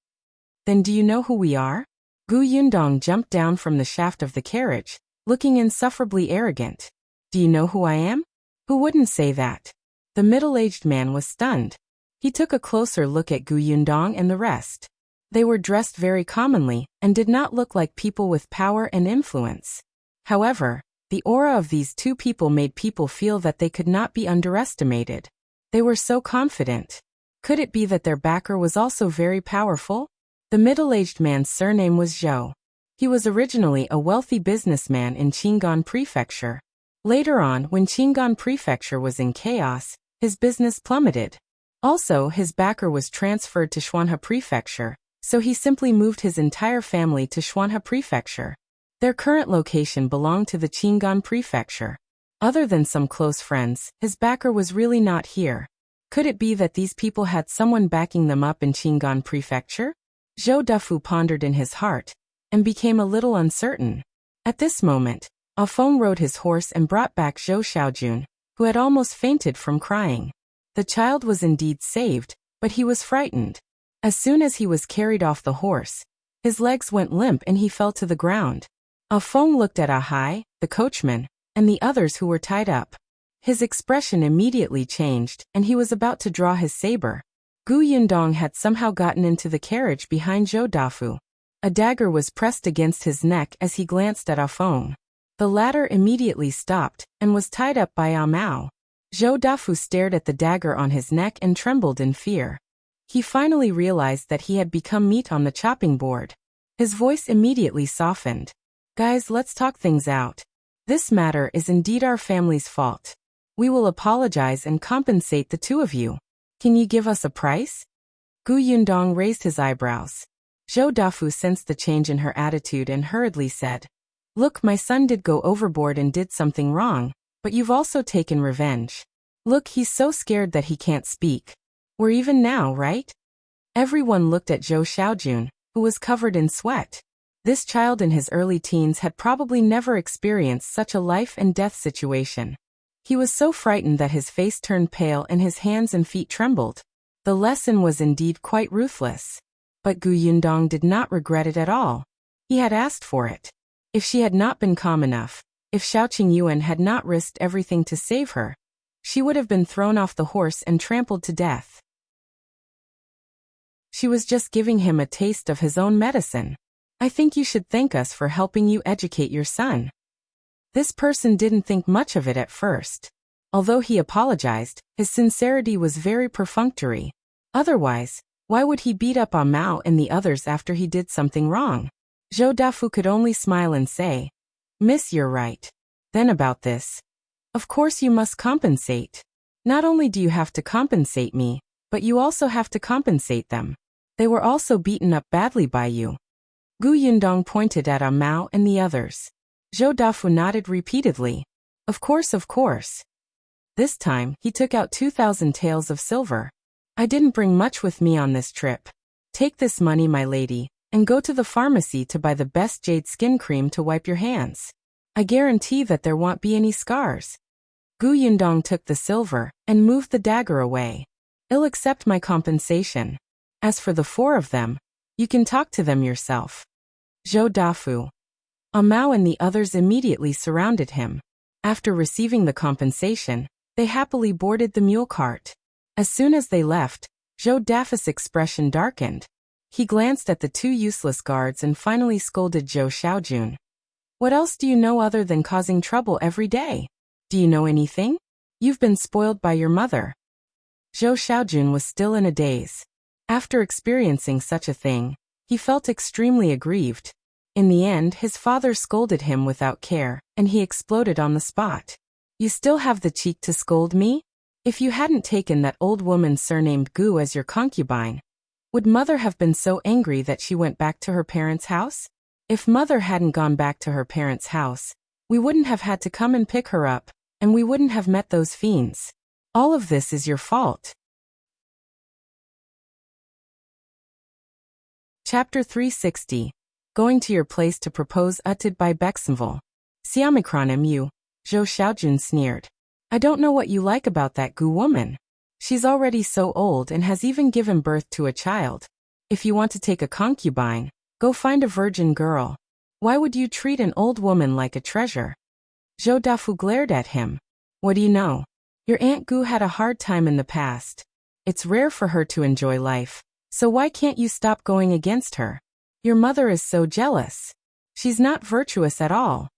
Then do you know who we are? Gu Yundong jumped down from the shaft of the carriage, looking insufferably arrogant. Do you know who I am? Who wouldn't say that? The middle-aged man was stunned. He took a closer look at Gu Yundong and the rest. They were dressed very commonly, and did not look like people with power and influence. However, the aura of these two people made people feel that they could not be underestimated. They were so confident. Could it be that their backer was also very powerful? The middle-aged man's surname was Zhou. He was originally a wealthy businessman in Qingyuan Prefecture. Later on, when Qingyuan Prefecture was in chaos, his business plummeted. Also, his backer was transferred to Xuanhe Prefecture, so he simply moved his entire family to Xuanhe Prefecture. Their current location belonged to the Qingyuan Prefecture. Other than some close friends, his backer was really not here. Could it be that these people had someone backing them up in Qingyuan Prefecture? Zhou Dufu pondered in his heart, and became a little uncertain. At this moment, Feng rode his horse and brought back Zhou Xiaojun, who had almost fainted from crying. The child was indeed saved, but he was frightened. As soon as he was carried off the horse, his legs went limp and he fell to the ground. Feng looked at Ahai, the coachman, and the others who were tied up. His expression immediately changed, and he was about to draw his saber. Gu Yundong had somehow gotten into the carriage behind Zhou Dufu. A dagger was pressed against his neck as he glanced at Feng. The latter immediately stopped, and was tied up by Mao. Zhou Dufu stared at the dagger on his neck and trembled in fear. He finally realized that he had become meat on the chopping board. His voice immediately softened. Guys, let's talk things out. This matter is indeed our family's fault. We will apologize and compensate the two of you. Can you give us a price? Gu Yundong raised his eyebrows. Zhou Dufu sensed the change in her attitude and hurriedly said, Look, my son did go overboard and did something wrong, but you've also taken revenge. Look, he's so scared that he can't speak. We're even now, right? Everyone looked at Zhou Xiaojun, who was covered in sweat. This child in his early teens had probably never experienced such a life and death situation. He was so frightened that his face turned pale and his hands and feet trembled. The lesson was indeed quite ruthless. But Yundong did not regret it at all. He had asked for it. If she had not been calm enough, if Shao Qingyuan had not risked everything to save her, she would have been thrown off the horse and trampled to death. She was just giving him a taste of his own medicine. I think you should thank us for helping you educate your son. This person didn't think much of it at first. Although he apologized, his sincerity was very perfunctory. Otherwise, why would he beat up on Mao and the others after he did something wrong? Zhou Dafu could only smile and say, "Miss, you're right. Then about this. Of course you must compensate. Not only do you have to compensate me, but you also have to compensate them. They were also beaten up badly by you." Yundong pointed at Mao and the others. Zhou Dafu nodded repeatedly. Of course, of course. This time, he took out 2,000 taels of silver. I didn't bring much with me on this trip. Take this money, my lady, and go to the pharmacy to buy the best jade skin cream to wipe your hands. I guarantee that there won't be any scars. Yundong took the silver and moved the dagger away. I'll accept my compensation. As for the four of them, you can talk to them yourself. Zhou Dafu. Mao and the others immediately surrounded him. After receiving the compensation, they happily boarded the mule cart. As soon as they left, Zhou Dafu's expression darkened. He glanced at the two useless guards and finally scolded Zhou Xiaojun. What else do you know other than causing trouble every day? Do you know anything? You've been spoiled by your mother. Zhou Xiaojun was still in a daze. After experiencing such a thing, he felt extremely aggrieved. In the end, his father scolded him without care, and he exploded on the spot. You still have the cheek to scold me? If you hadn't taken that old woman surnamed Gu as your concubine, would mother have been so angry that she went back to her parents' house? If mother hadn't gone back to her parents' house, we wouldn't have had to come and pick her up, and we wouldn't have met those fiends. All of this is your fault. Chapter 360. Going to your place to propose uttered by Bexenville. Siamikronim you, Zhou Xiaojun sneered. I don't know what you like about that Gu woman. She's already so old and has even given birth to a child. If you want to take a concubine, go find a virgin girl. Why would you treat an old woman like a treasure? Zhou Dafu glared at him. What do you know? Your Aunt Gu had a hard time in the past. It's rare for her to enjoy life, so why can't you stop going against her? Your mother is so jealous. She's not virtuous at all.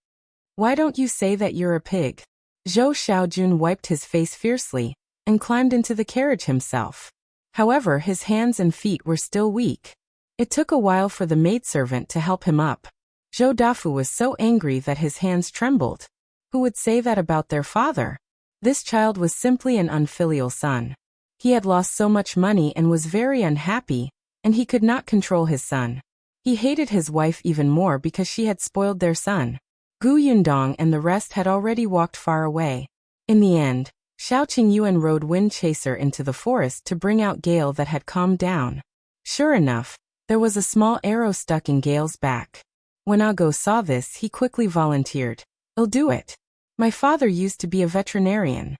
Why don't you say that you're a pig? Zhou Xiaojun wiped his face fiercely and climbed into the carriage himself. However, his hands and feet were still weak. It took a while for the maidservant to help him up. Zhou Dafu was so angry that his hands trembled. Who would say that about their father? This child was simply an unfilial son. He had lost so much money and was very unhappy, and he could not control his son. He hated his wife even more because she had spoiled their son. Yundong and the rest had already walked far away. In the end, Shao Qingyuan rode Wind Chaser into the forest to bring out Gale that had calmed down. Sure enough, there was a small arrow stuck in Gale's back. When Ago saw this, he quickly volunteered. I'll do it. My father used to be a veterinarian.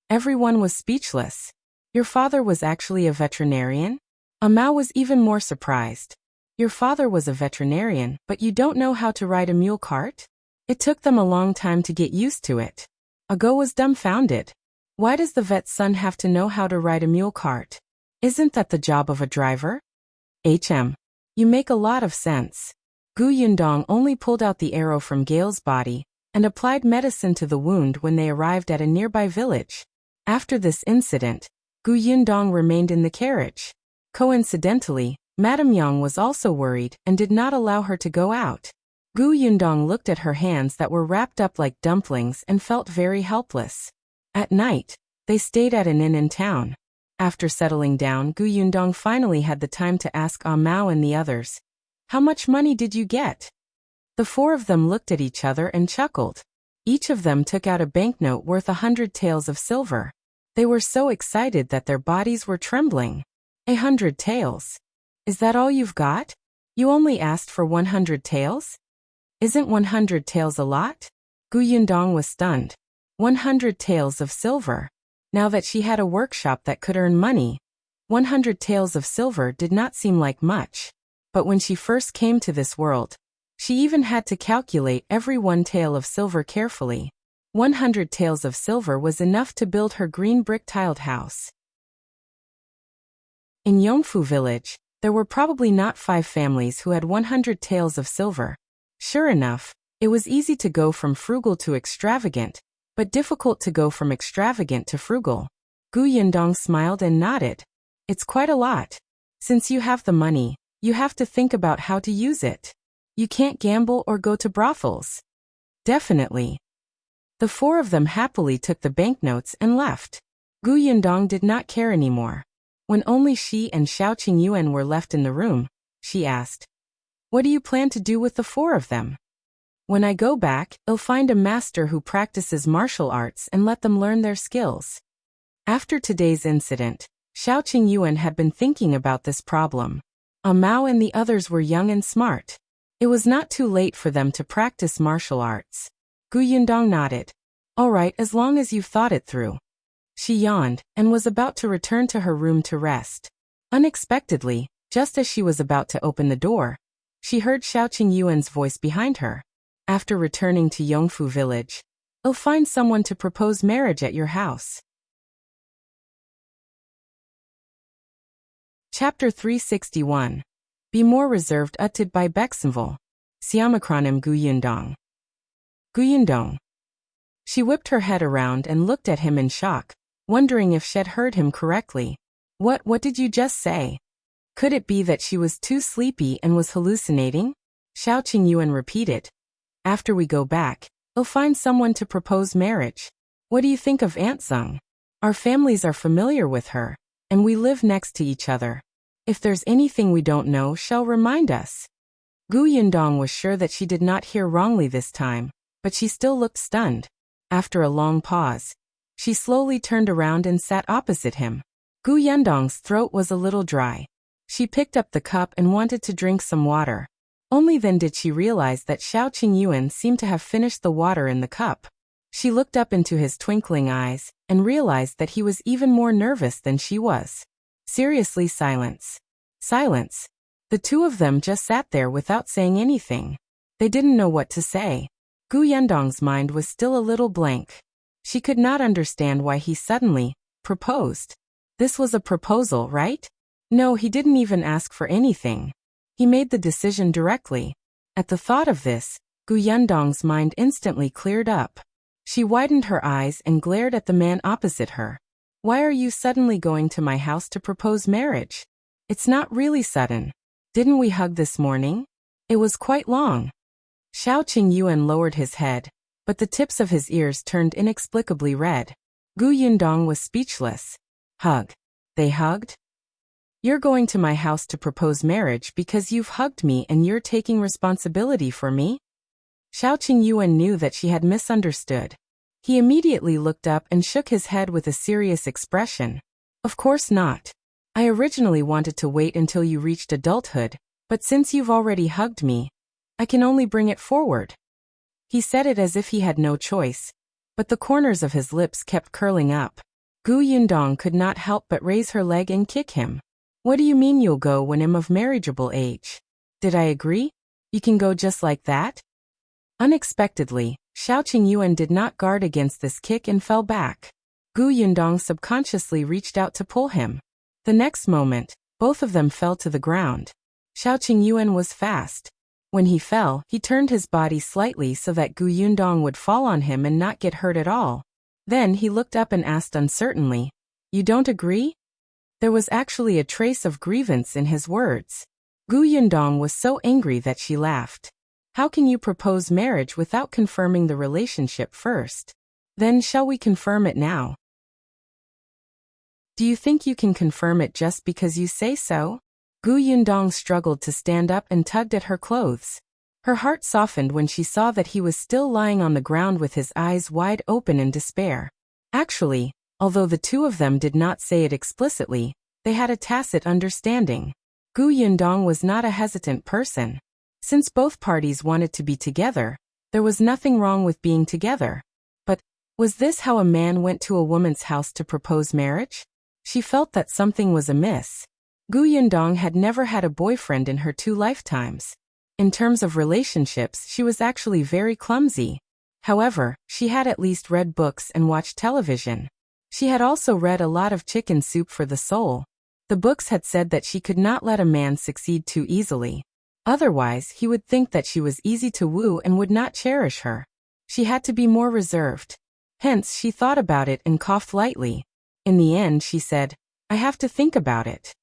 Everyone was speechless. Your father was actually a veterinarian? Mao was even more surprised. Your father was a veterinarian, but you don't know how to ride a mule cart? It took them a long time to get used to it. Ago was dumbfounded. Why does the vet's son have to know how to ride a mule cart? Isn't that the job of a driver? You make a lot of sense. Yundong only pulled out the arrow from Gale's body and applied medicine to the wound when they arrived at a nearby village. After this incident, Yundong remained in the carriage. Coincidentally, Madame Yang was also worried and did not allow her to go out. Yundong looked at her hands that were wrapped up like dumplings and felt very helpless. At night, they stayed at an inn in town. After settling down, Yundong finally had the time to ask Mao and the others, "How much money did you get?" The four of them looked at each other and chuckled. Each of them took out a banknote worth 100 taels of silver. They were so excited that their bodies were trembling. 100 taels. Is that all you've got? You only asked for 100 taels? Isn't 100 taels a lot? Gu Yundong was stunned. 100 taels of silver. Now that she had a workshop that could earn money, 100 taels of silver did not seem like much. But when she first came to this world, she even had to calculate every 1 tael of silver carefully. 100 taels of silver was enough to build her green brick-tiled house. In Yongfu village, there were probably not 5 families who had 100 taels of silver. Sure enough, it was easy to go from frugal to extravagant, but difficult to go from extravagant to frugal. Gu Yundong smiled and nodded. It's quite a lot. Since you have the money, you have to think about how to use it. You can't gamble or go to brothels. Definitely. The 4 of them happily took the banknotes and left. Gu Yundong did not care anymore. When only she and Shao Qingyuan were left in the room, she asked, "What do you plan to do with the 4 of them?" "When I go back, I'll find a master who practices martial arts and let them learn their skills." After today's incident, Shao Qingyuan had been thinking about this problem. Mao and the others were young and smart. It was not too late for them to practice martial arts. Gu Yundong nodded. "All right, as long as you've thought it through." She yawned and was about to return to her room to rest. Unexpectedly, just as she was about to open the door, she heard Shao Qingyuan's voice behind her. "After returning to Yongfu village, I'll find someone to propose marriage at your house." Chapter 361. Be more reserved. Uttered by Bexenville. Siamacronym Gu Yundong. Gu Yundong. She whipped her head around and looked at him in shock, wondering if she'd heard him correctly. What did you just say? Could it be that she was too sleepy and was hallucinating? Shao Qingyuan repeated. "After we go back, I'll find someone to propose marriage. What do you think of Aunt Zeng? Our families are familiar with her, and we live next to each other. If there's anything we don't know, she'll remind us." Gu Yundong was sure that she did not hear wrongly this time, but she still looked stunned. After a long pause, she slowly turned around and sat opposite him. Gu Yundong's throat was a little dry. She picked up the cup and wanted to drink some water. Only then did she realize that Shao Qingyuan seemed to have finished the water in the cup. She looked up into his twinkling eyes and realized that he was even more nervous than she was. Seriously, silence. Silence. The 2 of them just sat there without saying anything. They didn't know what to say. Gu Yundong's mind was still a little blank. She could not understand why he suddenly proposed. This was a proposal, right? No, he didn't even ask for anything. He made the decision directly. At the thought of this, Gu Yundong's mind instantly cleared up. She widened her eyes and glared at the man opposite her. "Why are you suddenly going to my house to propose marriage? It's not really sudden. Didn't we hug this morning? It was quite long." Shao Qingyuan lowered his head, but the tips of his ears turned inexplicably red. Gu Yundong was speechless. Hug. They hugged? "You're going to my house to propose marriage because you've hugged me and you're taking responsibility for me?" Shao Qingyuan knew that she had misunderstood. He immediately looked up and shook his head with a serious expression. "Of course not. I originally wanted to wait until you reached adulthood, but since you've already hugged me, I can only bring it forward." He said it as if he had no choice, but the corners of his lips kept curling up. Gu Yundong could not help but raise her leg and kick him. "What do you mean you'll go when I'm of marriageable age? Did I agree? You can go just like that?" Unexpectedly, Shao Qingyuan did not guard against this kick and fell back. Gu Yundong subconsciously reached out to pull him. The next moment, both of them fell to the ground. Shao Qingyuan was fast. When he fell, he turned his body slightly so that Gu Yundong would fall on him and not get hurt at all. Then he looked up and asked uncertainly, "You don't agree?" There was actually a trace of grievance in his words. Gu Yundong was so angry that she laughed. "How can you propose marriage without confirming the relationship first? Then shall we confirm it now?" "Do you think you can confirm it just because you say so?" Gu Yundong struggled to stand up and tugged at her clothes. Her heart softened when she saw that he was still lying on the ground with his eyes wide open in despair. Actually, although the 2 of them did not say it explicitly, they had a tacit understanding. Gu Yundong was not a hesitant person. Since both parties wanted to be together, there was nothing wrong with being together. But, was this how a man went to a woman's house to propose marriage? She felt that something was amiss. Gu Yundong had never had a boyfriend in her 2 lifetimes. In terms of relationships, she was actually very clumsy. However, she had at least read books and watched television. She had also read a lot of Chicken Soup for the Soul. The books had said that she could not let a man succeed too easily. Otherwise, he would think that she was easy to woo and would not cherish her. She had to be more reserved. Hence, she thought about it and coughed lightly. In the end, she said, "I have to think about it."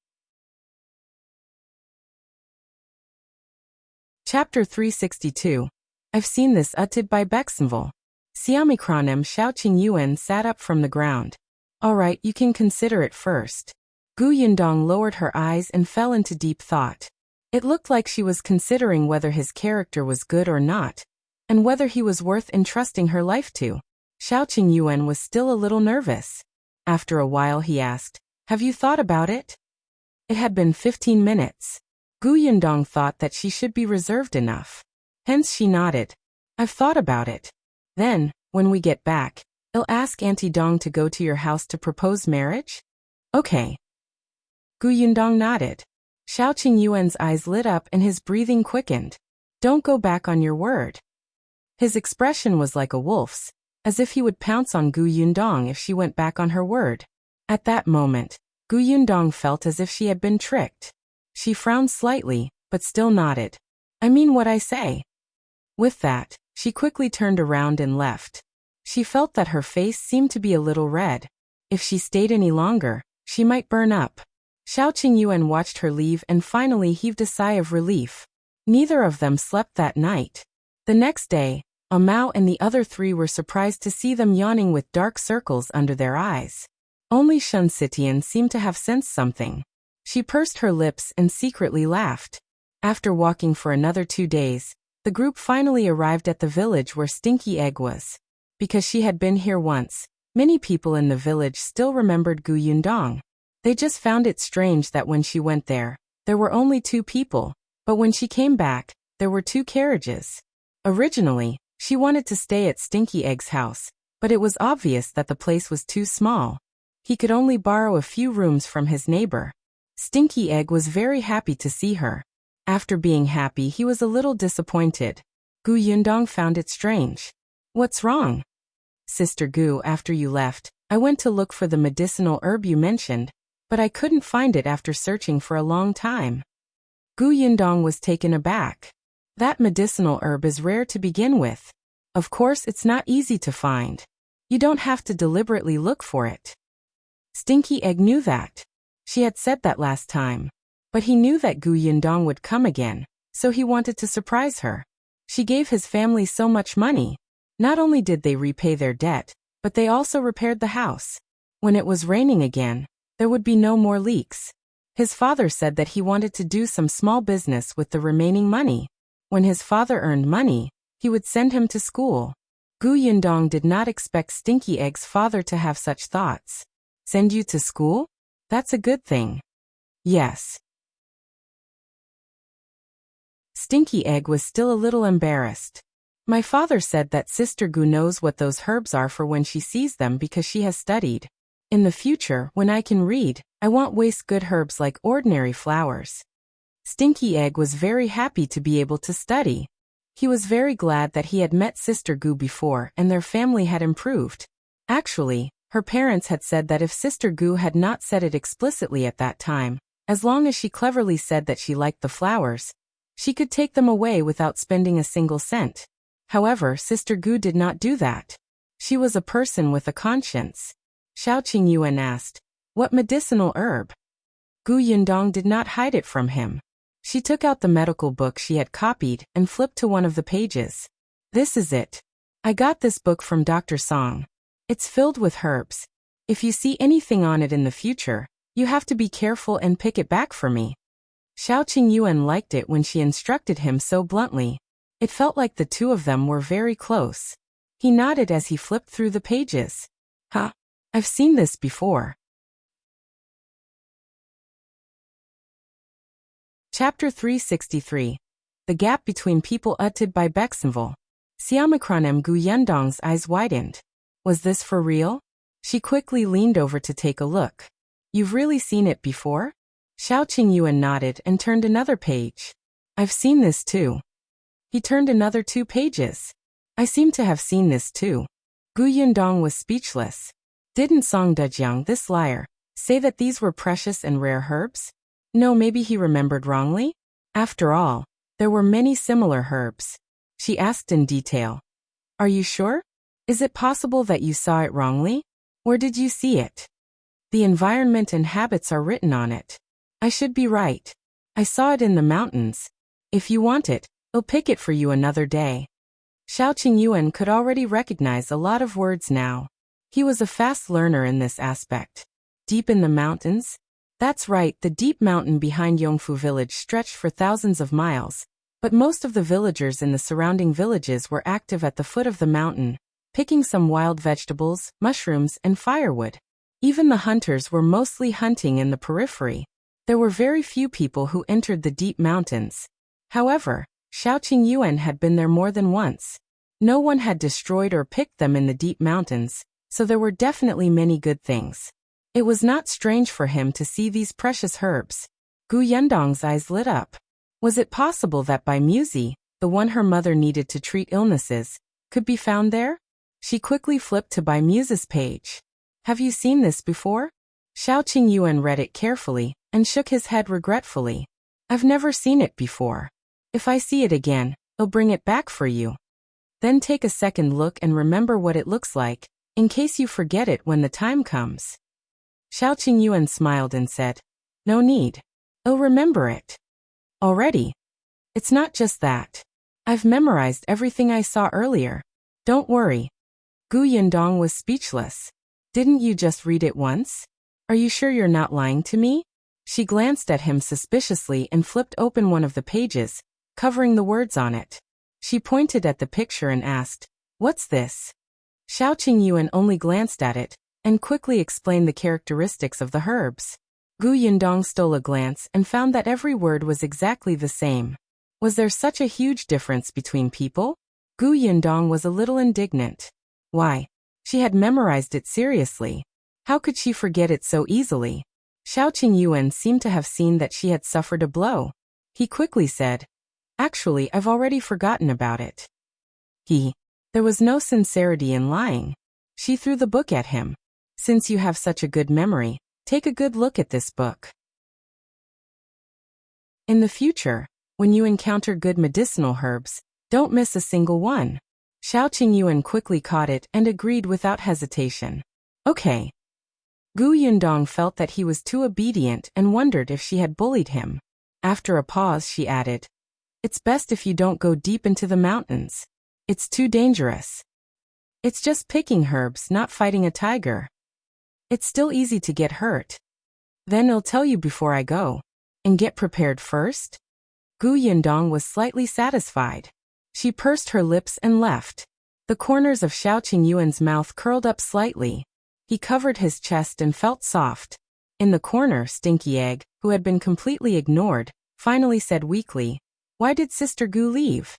Chapter 362. I've seen this uttered by Bexenville. Surname Shao Qingyuan sat up from the ground. All right, you can consider it first. Gu Yundong lowered her eyes and fell into deep thought. It looked like she was considering whether his character was good or not, and whether he was worth entrusting her life to. Shao Qingyuan was still a little nervous. After a while he asked, "Have you thought about it?" It had been 15 minutes. Gu Yundong thought that she should be reserved enough. Hence she nodded. "I've thought about it. Then, when we get back, I'll ask Auntie Dong to go to your house to propose marriage?" "Okay." Gu Yundong nodded. Shao Qingyuan's eyes lit up and his breathing quickened. "Don't go back on your word." His expression was like a wolf's, as if he would pounce on Gu Yundong if she went back on her word. At that moment, Gu Yundong felt as if she had been tricked. She frowned slightly, but still nodded. "I mean what I say." With that, she quickly turned around and left. She felt that her face seemed to be a little red. If she stayed any longer, she might burn up. Shao Qingyuan watched her leave and finally heaved a sigh of relief. Neither of them slept that night. The next day, Mao and the other 3 were surprised to see them yawning with dark circles under their eyes. Only Shun Sitian seemed to have sensed something. She pursed her lips and secretly laughed. After walking for another 2 days, the group finally arrived at the village where Stinky Egg was. Because she had been here once, many people in the village still remembered Gu Yundong. They just found it strange that when she went there were only 2 people, but when she came back, there were 2 carriages. Originally, she wanted to stay at Stinky Egg's house, but it was obvious that the place was too small. He could only borrow a few rooms from his neighbor. Stinky Egg was very happy to see her. After being happy, he was a little disappointed. Gu Yundong found it strange. "What's wrong?" "Sister Gu, after you left, I went to look for the medicinal herb you mentioned, but I couldn't find it after searching for a long time." Gu Yundong was taken aback. That medicinal herb is rare to begin with. Of course, it's not easy to find. You don't have to deliberately look for it. Stinky Egg knew that. She had said that last time. But he knew that Gu Yundong would come again, so he wanted to surprise her. She gave his family so much money. Not only did they repay their debt, but they also repaired the house. When it was raining again, there would be no more leaks. His father said that he wanted to do some small business with the remaining money. When his father earned money, he would send him to school. Gu Yundong did not expect Stinky Egg's father to have such thoughts. "Send you to school? That's a good thing." "Yes." Stinky Egg was still a little embarrassed. "My father said that Sister Gu knows what those herbs are for when she sees them because she has studied. In the future, when I can read, I won't waste good herbs like ordinary flowers." Stinky Egg was very happy to be able to study. He was very glad that he had met Sister Gu before and their family had improved. Actually, her parents had said that if Sister Gu had not said it explicitly at that time, as long as she cleverly said that she liked the flowers, she could take them away without spending a single cent. However, Sister Gu did not do that. She was a person with a conscience. Shao Qingyuan asked, "What medicinal herb?" Gu Yundong did not hide it from him. She took out the medical book she had copied and flipped to one of the pages. "This is it. I got this book from Dr. Song. It's filled with herbs. If you see anything on it in the future, you have to be careful and pick it back for me." Shao Qingyuan liked it when she instructed him so bluntly. It felt like the 2 of them were very close. He nodded as he flipped through the pages. "Huh? I've seen this before." Chapter 363. The Gap Between People Utted by Bexenville. Xiaomicronem Gu Yundong's eyes widened. Was this for real? She quickly leaned over to take a look. You've really seen it before? Shao Qingyuan nodded and turned another page. I've seen this too. He turned another 2 pages. I seem to have seen this too. Gu Yundong was speechless. Didn't Song Dejiang, this liar, say that these were precious and rare herbs? No, maybe he remembered wrongly? After all, there were many similar herbs. She asked in detail. Are you sure? Is it possible that you saw it wrongly? Where did you see it? The environment and habits are written on it. I should be right. I saw it in the mountains. If you want it, I'll pick it for you another day. Shao Qingyuan could already recognize a lot of words now. He was a fast learner in this aspect. Deep in the mountains? That's right, the deep mountain behind Yongfu village stretched for thousands of miles, but most of the villagers in the surrounding villages were active at the foot of the mountain, picking some wild vegetables, mushrooms, and firewood. Even the hunters were mostly hunting in the periphery. There were very few people who entered the deep mountains. However, Shao Qingyuan had been there more than once. No one had destroyed or picked them in the deep mountains, so there were definitely many good things. It was not strange for him to see these precious herbs. Gu Yundong's eyes lit up. Was it possible that Bai Muzi, the one her mother needed to treat illnesses, could be found there? She quickly flipped to Bai Muzi's page. Have you seen this before? Shao Qingyuan read it carefully and shook his head regretfully. I've never seen it before. If I see it again, I'll bring it back for you. Then take a second look and remember what it looks like, in case you forget it when the time comes. Shao Qingyuan smiled and said, No need. I'll remember it. Already? It's not just that. I've memorized everything I saw earlier. Don't worry. Gu Yundong was speechless. Didn't you just read it once? Are you sure you're not lying to me? She glanced at him suspiciously and flipped open one of the pages, covering the words on it. She pointed at the picture and asked, What's this? Shao Qingyuan only glanced at it, and quickly explained the characteristics of the herbs. Gu Yundong stole a glance and found that every word was exactly the same. Was there such a huge difference between people? Gu Yundong was a little indignant. Why? She had memorized it seriously. How could she forget it so easily? Shao Qingyuan seemed to have seen that she had suffered a blow. He quickly said, Actually, I've already forgotten about it. There was no sincerity in lying. She threw the book at him. Since you have such a good memory, take a good look at this book. In the future, when you encounter good medicinal herbs, don't miss a single one. Shao Qingyuan quickly caught it and agreed without hesitation. Okay. Gu Yundong felt that he was too obedient and wondered if she had bullied him. After a pause, she added, It's best if you don't go deep into the mountains. It's too dangerous. It's just picking herbs, not fighting a tiger. It's still easy to get hurt. Then I'll tell you before I go. And get prepared first? Gu Yundong was slightly satisfied. She pursed her lips and left. The corners of Shao Qingyuan's mouth curled up slightly. He covered his chest and felt soft. In the corner, Stinky Egg, who had been completely ignored, finally said weakly, Why did Sister Gu leave?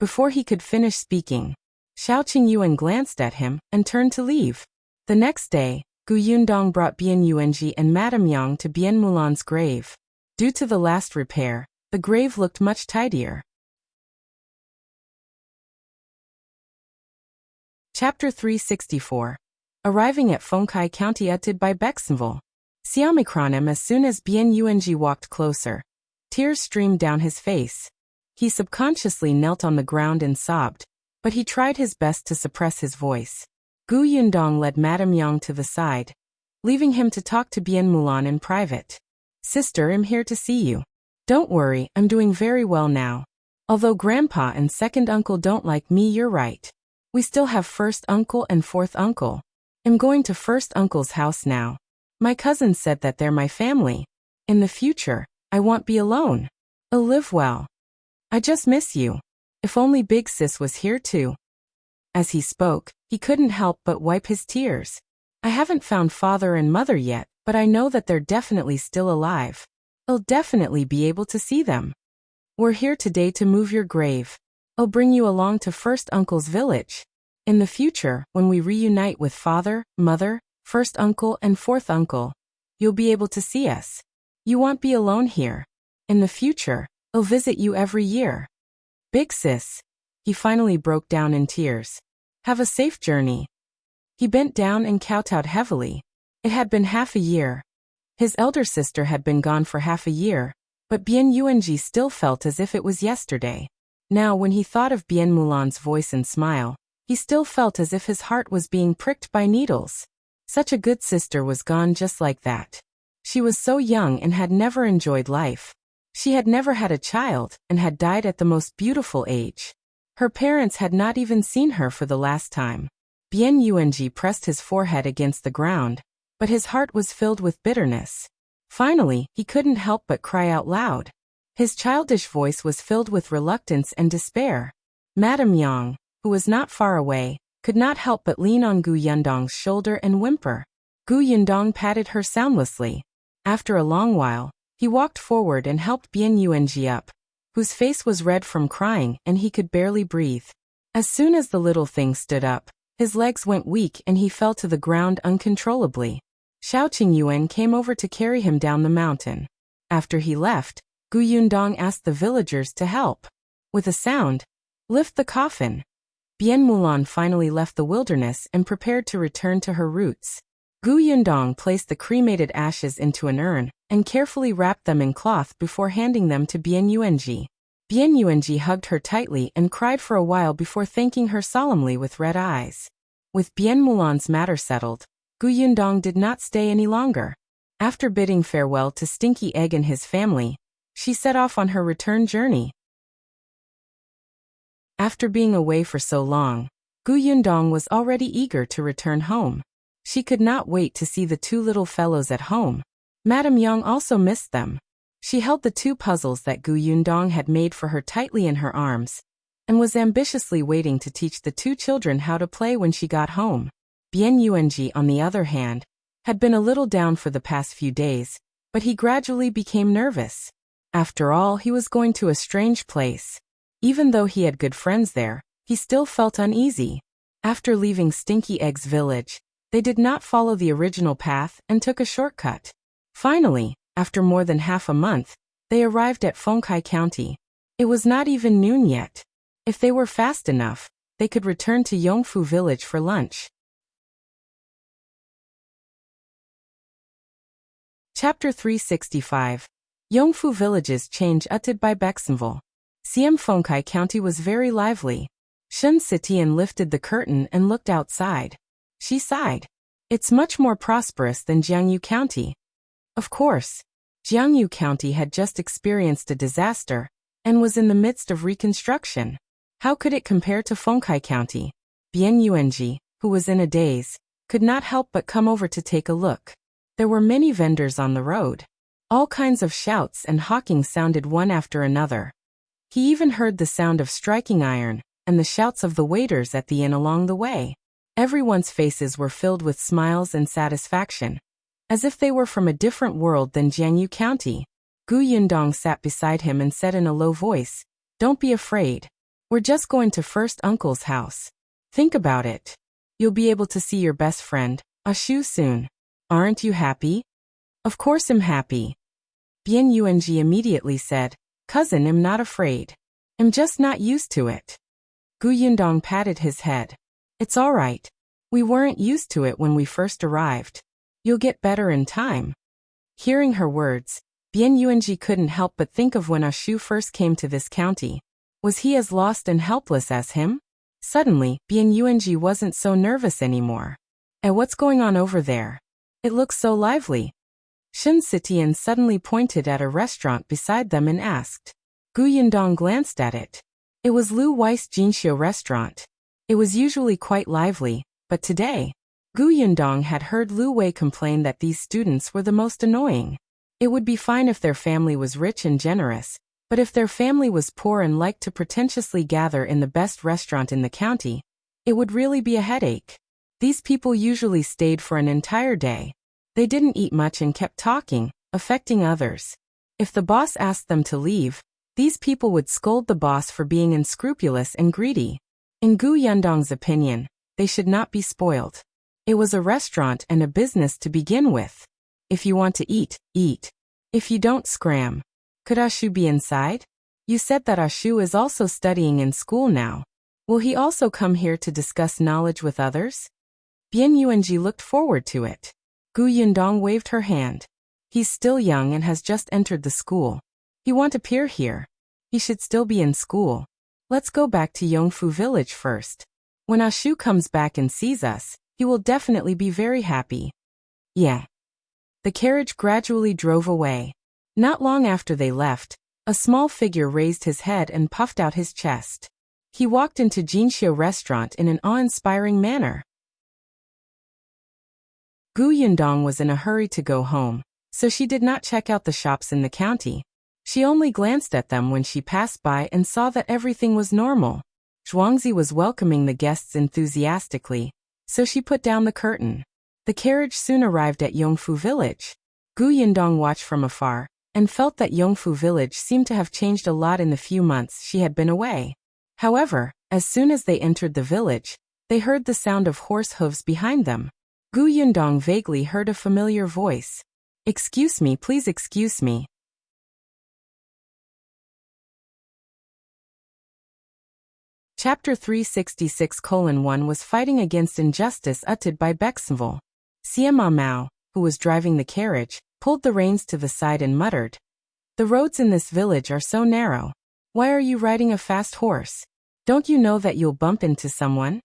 Before he could finish speaking, Shao Qingyuan glanced at him and turned to leave. The next day, Gu Yundong brought Bian Yuanji and Madame Yang to Bian Mulan's grave. Due to the last repair, the grave looked much tidier. Chapter 364. Arriving at Fengkai County utted by Bexenville. Xiaomicronem as soon as Bian Yuanji walked closer. Tears streamed down his face. He subconsciously knelt on the ground and sobbed, but he tried his best to suppress his voice. Gu Yundong led Madame Yang to the side, leaving him to talk to Bian Mulan in private. Sister, I'm here to see you. Don't worry, I'm doing very well now. Although Grandpa and second uncle don't like me, you're right. We still have first uncle and fourth uncle. I'm going to first uncle's house now. My cousins said that they're my family. In the future, I won't be alone. I'll live well. I just miss you. If only Big Sis was here too. As he spoke, he couldn't help but wipe his tears. I haven't found father and mother yet, but I know that they're definitely still alive. I'll definitely be able to see them. We're here today to move your grave. I'll bring you along to first uncle's village. In the future, when we reunite with father, mother, first uncle and fourth uncle, you'll be able to see us. You won't be alone here. In the future, I'll visit you every year. Big sis. He finally broke down in tears. Have a safe journey. He bent down and kowtowed heavily. It had been half a year. His elder sister had been gone for half a year, but Bian Yuanji still felt as if it was yesterday. Now when he thought of Bian Mulan's voice and smile, he still felt as if his heart was being pricked by needles. Such a good sister was gone just like that. She was so young and had never enjoyed life. She had never had a child and had died at the most beautiful age. Her parents had not even seen her for the last time. Bian Yuanji pressed his forehead against the ground, but his heart was filled with bitterness. Finally, he couldn't help but cry out loud. His childish voice was filled with reluctance and despair. Madame Yang, who was not far away, could not help but lean on Gu Yundong's shoulder and whimper. Gu Yundong patted her soundlessly. After a long while, he walked forward and helped Bian Yuanji up, whose face was red from crying and he could barely breathe. As soon as the little thing stood up, his legs went weak and he fell to the ground uncontrollably. Shao Qingyuan came over to carry him down the mountain. After he left, Gu Yundong asked the villagers to help. With a sound, lift the coffin. Bian Mulan finally left the wilderness and prepared to return to her roots. Gu Yundong placed the cremated ashes into an urn and carefully wrapped them in cloth before handing them to Bian Yuanji. Bian Yuanji hugged her tightly and cried for a while before thanking her solemnly with red eyes. With Bian Mulan's matter settled, Gu Yundong did not stay any longer. After bidding farewell to Stinky Egg and his family, she set off on her return journey. After being away for so long, Gu Yundong was already eager to return home. She could not wait to see the two little fellows at home. Madame Yang also missed them. She held the two puzzles that Gu Yundong had made for her tightly in her arms, and was ambitiously waiting to teach the two children how to play when she got home. Bian Yuanji, on the other hand, had been a little down for the past few days, but he gradually became nervous. After all, he was going to a strange place. Even though he had good friends there, he still felt uneasy. After leaving Stinky Egg's village, they did not follow the original path and took a shortcut. Finally, after more than half a month, they arrived at Fengkai County. It was not even noon yet. If they were fast enough, they could return to Yongfu village for lunch. Chapter 365. Yongfu villages change uttered by Bexenville. Fengkai County was very lively. Shun Sitian lifted the curtain and looked outside. She sighed. It's much more prosperous than Jiangyu County. Of course, Jiangyu County had just experienced a disaster and was in the midst of reconstruction. How could it compare to Fengkai County? Bian Yuanji, who was in a daze, could not help but come over to take a look. There were many vendors on the road. All kinds of shouts and hawking sounded one after another. He even heard the sound of striking iron and the shouts of the waiters at the inn along the way. Everyone's faces were filled with smiles and satisfaction, as if they were from a different world than Jiangyu County. Gu Yundong sat beside him and said in a low voice, "Don't be afraid. We're just going to first uncle's house. Think about it. You'll be able to see your best friend, Ashu, soon. Aren't you happy?" "Of course I'm happy." Bian Yuanji immediately said, "Cousin, I'm not afraid. I'm just not used to it." Gu Yundong patted his head. "It's all right. We weren't used to it when we first arrived. You'll get better in time." Hearing her words, Bian Yuanji couldn't help but think of when Ashu first came to this county. Was he as lost and helpless as him? Suddenly, Bian Yuanji wasn't so nervous anymore. What's going on over there? It looks so lively." Shun Sitian suddenly pointed at a restaurant beside them and asked. Gu Yundong glanced at it. It was Lu Weiss Jinxiu restaurant. It was usually quite lively, but today, Gu Yundong had heard Lu Wei complain that these students were the most annoying. It would be fine if their family was rich and generous, but if their family was poor and liked to pretentiously gather in the best restaurant in the county, it would really be a headache. These people usually stayed for an entire day. They didn't eat much and kept talking, affecting others. If the boss asked them to leave, these people would scold the boss for being unscrupulous and greedy. In Yundong's opinion, they should not be spoiled. It was a restaurant and a business to begin with. If you want to eat, eat. If you don't, scram. Could Ashu be inside? You said that Ashu is also studying in school now. Will he also come here to discuss knowledge with others? Bian Yuanji looked forward to it. Yundong waved her hand. He's still young and has just entered the school. He won't appear here. He should still be in school. Let's go back to Yongfu village first. When Ashu comes back and sees us, he will definitely be very happy. Yeah. The carriage gradually drove away. Not long after they left, a small figure raised his head and puffed out his chest. He walked into Jinxiu restaurant in an awe-inspiring manner. Yundong was in a hurry to go home, so she did not check out the shops in the county. She only glanced at them when she passed by and saw that everything was normal. Zhuangzi was welcoming the guests enthusiastically, so she put down the curtain. The carriage soon arrived at Yongfu village. Yundong watched from afar, and felt that Yongfu village seemed to have changed a lot in the few months she had been away. However, as soon as they entered the village, they heard the sound of horse hooves behind them. Yundong vaguely heard a familiar voice. Excuse me, please excuse me. Chapter 366:1 was fighting against injustice uttered by Bexenville. Sima Mao, who was driving the carriage, pulled the reins to the side and muttered. The roads in this village are so narrow. Why are you riding a fast horse? Don't you know that you'll bump into someone?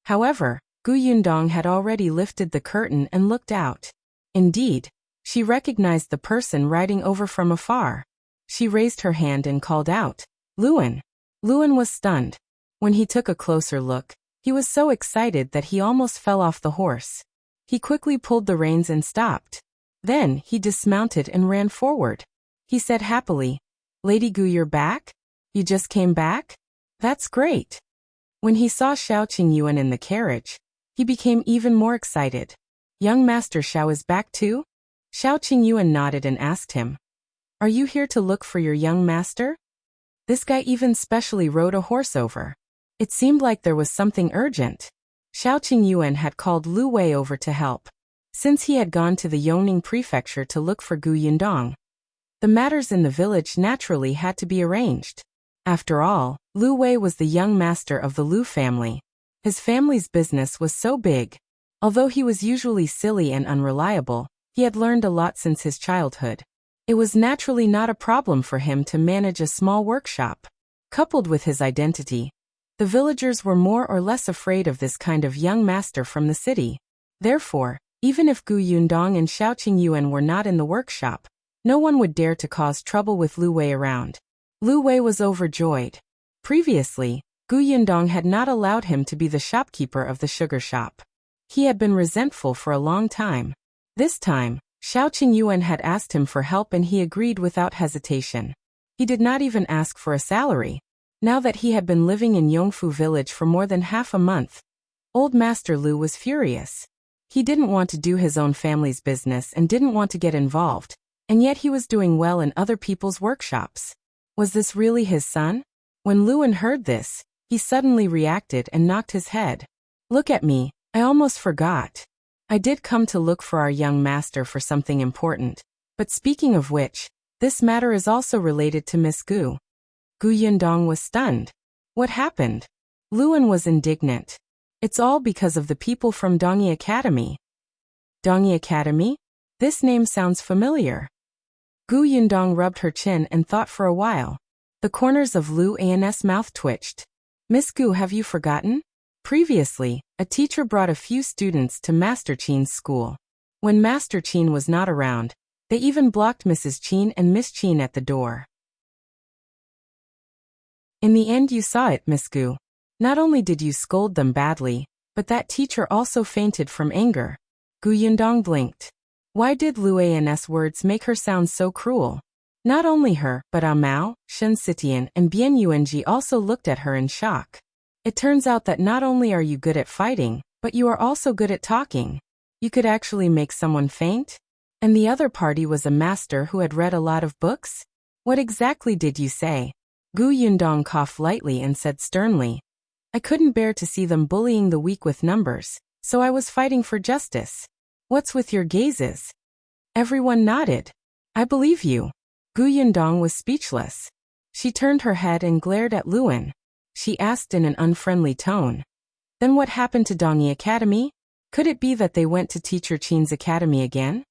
However, Yundong had already lifted the curtain and looked out. Indeed, she recognized the person riding over from afar. She raised her hand and called out, Luan. Luan was stunned. When he took a closer look, he was so excited that he almost fell off the horse. He quickly pulled the reins and stopped. Then, he dismounted and ran forward. He said happily, Lady Gu, you're back? You just came back? That's great. When he saw Shao Qingyuan in the carriage, he became even more excited. Young Master Shao is back too? Shao Qingyuan nodded and asked him, Are you here to look for your young master? This guy even specially rode a horse over. It seemed like there was something urgent. Shao Qingyuan had called Lu Wei over to help, since he had gone to the Yongning prefecture to look for Yundong. The matters in the village naturally had to be arranged. After all, Lu Wei was the young master of the Lu family. His family's business was so big. Although he was usually silly and unreliable, he had learned a lot since his childhood. It was naturally not a problem for him to manage a small workshop. Coupled with his identity, the villagers were more or less afraid of this kind of young master from the city. Therefore, even if Yundong and Shao Qingyuan were not in the workshop, no one would dare to cause trouble with Lu Wei around. Lu Wei was overjoyed. Previously, Yundong had not allowed him to be the shopkeeper of the sugar shop. He had been resentful for a long time. This time, Shao Qingyuan had asked him for help and he agreed without hesitation. He did not even ask for a salary. Now that he had been living in Yongfu village for more than half a month, old Master Lu was furious. He didn't want to do his own family's business and didn't want to get involved, and yet he was doing well in other people's workshops. Was this really his son? When Luan heard this, he suddenly reacted and knocked his head. Look at me, I almost forgot. I did come to look for our young master for something important, but speaking of which, this matter is also related to Miss Gu. Yundong was stunned. What happened? Luan was indignant. It's all because of the people from Dongyi Academy. Dongyi Academy? This name sounds familiar. Yundong rubbed her chin and thought for a while. The corners of Lu An's mouth twitched. Miss Gu, have you forgotten? Previously, a teacher brought a few students to Master Qin's school. When Master Qin was not around, they even blocked Mrs. Qin and Miss Qin at the door. In the end you saw it, Miss Gu. Not only did you scold them badly, but that teacher also fainted from anger. Yundong blinked. Why did Lu An's words make her sound so cruel? Not only her, but Mao, Shen Sitian and Bian Yuanji also looked at her in shock. It turns out that not only are you good at fighting, but you are also good at talking. You could actually make someone faint? And the other party was a master who had read a lot of books? What exactly did you say? Gu Yundong coughed lightly and said sternly. I couldn't bear to see them bullying the weak with numbers, so I was fighting for justice. What's with your gazes? Everyone nodded. I believe you. Gu Yundong was speechless. She turned her head and glared at Luan. She asked in an unfriendly tone. Then what happened to Dongyi Academy? Could it be that they went to Teacher Qin's academy again?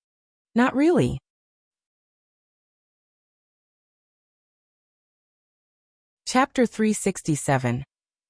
Not really. Chapter 367.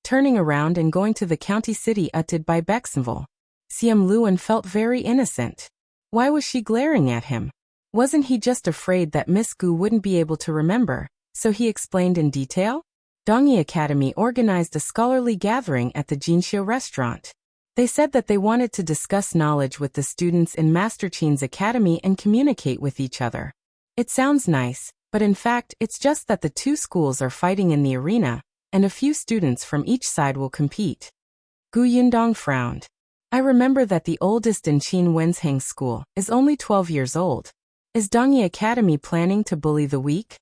Turning around and going to the county city uttered by Bexenville. Siam Luan felt very innocent. Why was she glaring at him? Wasn't he just afraid that Miss Gu wouldn't be able to remember, so he explained in detail? Dongyi Academy organized a scholarly gathering at the Jinshu restaurant. They said that they wanted to discuss knowledge with the students in Master Qin's academy and communicate with each other. It sounds nice, but in fact it's just that the two schools are fighting in the arena, and a few students from each side will compete. Gu Yundong frowned. I remember that the oldest in Qin Wenzheng school is only 12 years old. Is Dongyi Academy planning to bully the weak?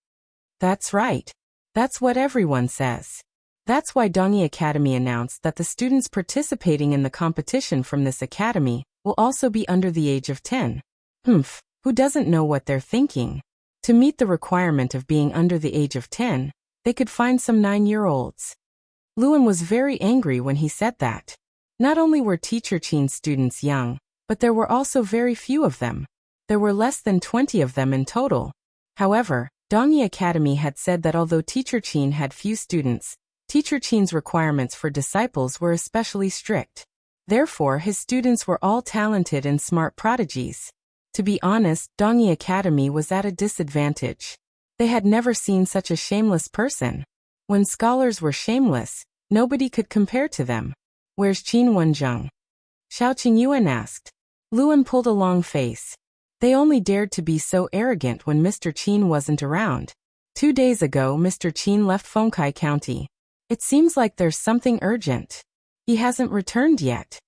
That's right. That's what everyone says. That's why Dongyi Academy announced that the students participating in the competition from this academy will also be under the age of 10. Who doesn't know what they're thinking? To meet the requirement of being under the age of 10, they could find some 9-year-olds. Luan was very angry when he said that. Not only were Teacher Qin's students young, but there were also very few of them. There were less than 20 of them in total. However, Dongyi Academy had said that although Teacher Qin had few students, Teacher Qin's requirements for disciples were especially strict. Therefore, his students were all talented and smart prodigies. To be honest, Dongyi Academy was at a disadvantage. They had never seen such a shameless person. When scholars were shameless, nobody could compare to them. Where's Qin Wenzheng? Shao Qingyuan asked. Luan pulled a long face. They only dared to be so arrogant when Mr. Qin wasn't around. 2 days ago, Mr. Qin left Fengkai County. It seems like there's something urgent. He hasn't returned yet.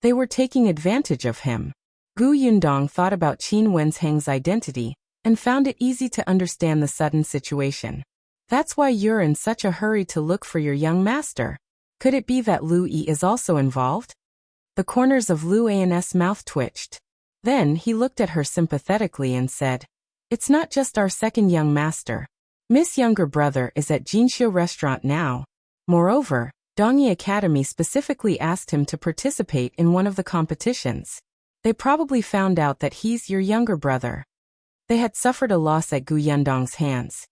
They were taking advantage of him. Gu Yundong thought about Qin Wenzheng's identity and found it easy to understand the sudden situation. That's why you're in such a hurry to look for your young master. Could it be that Lu Yi is also involved? The corners of Lu An's mouth twitched. Then he looked at her sympathetically and said, It's not just our second young master. Miss' younger brother is at Jinshu restaurant now. Moreover, Dongyi Academy specifically asked him to participate in one of the competitions. They probably found out that he's your younger brother. They had suffered a loss at Gu Yundong's hands.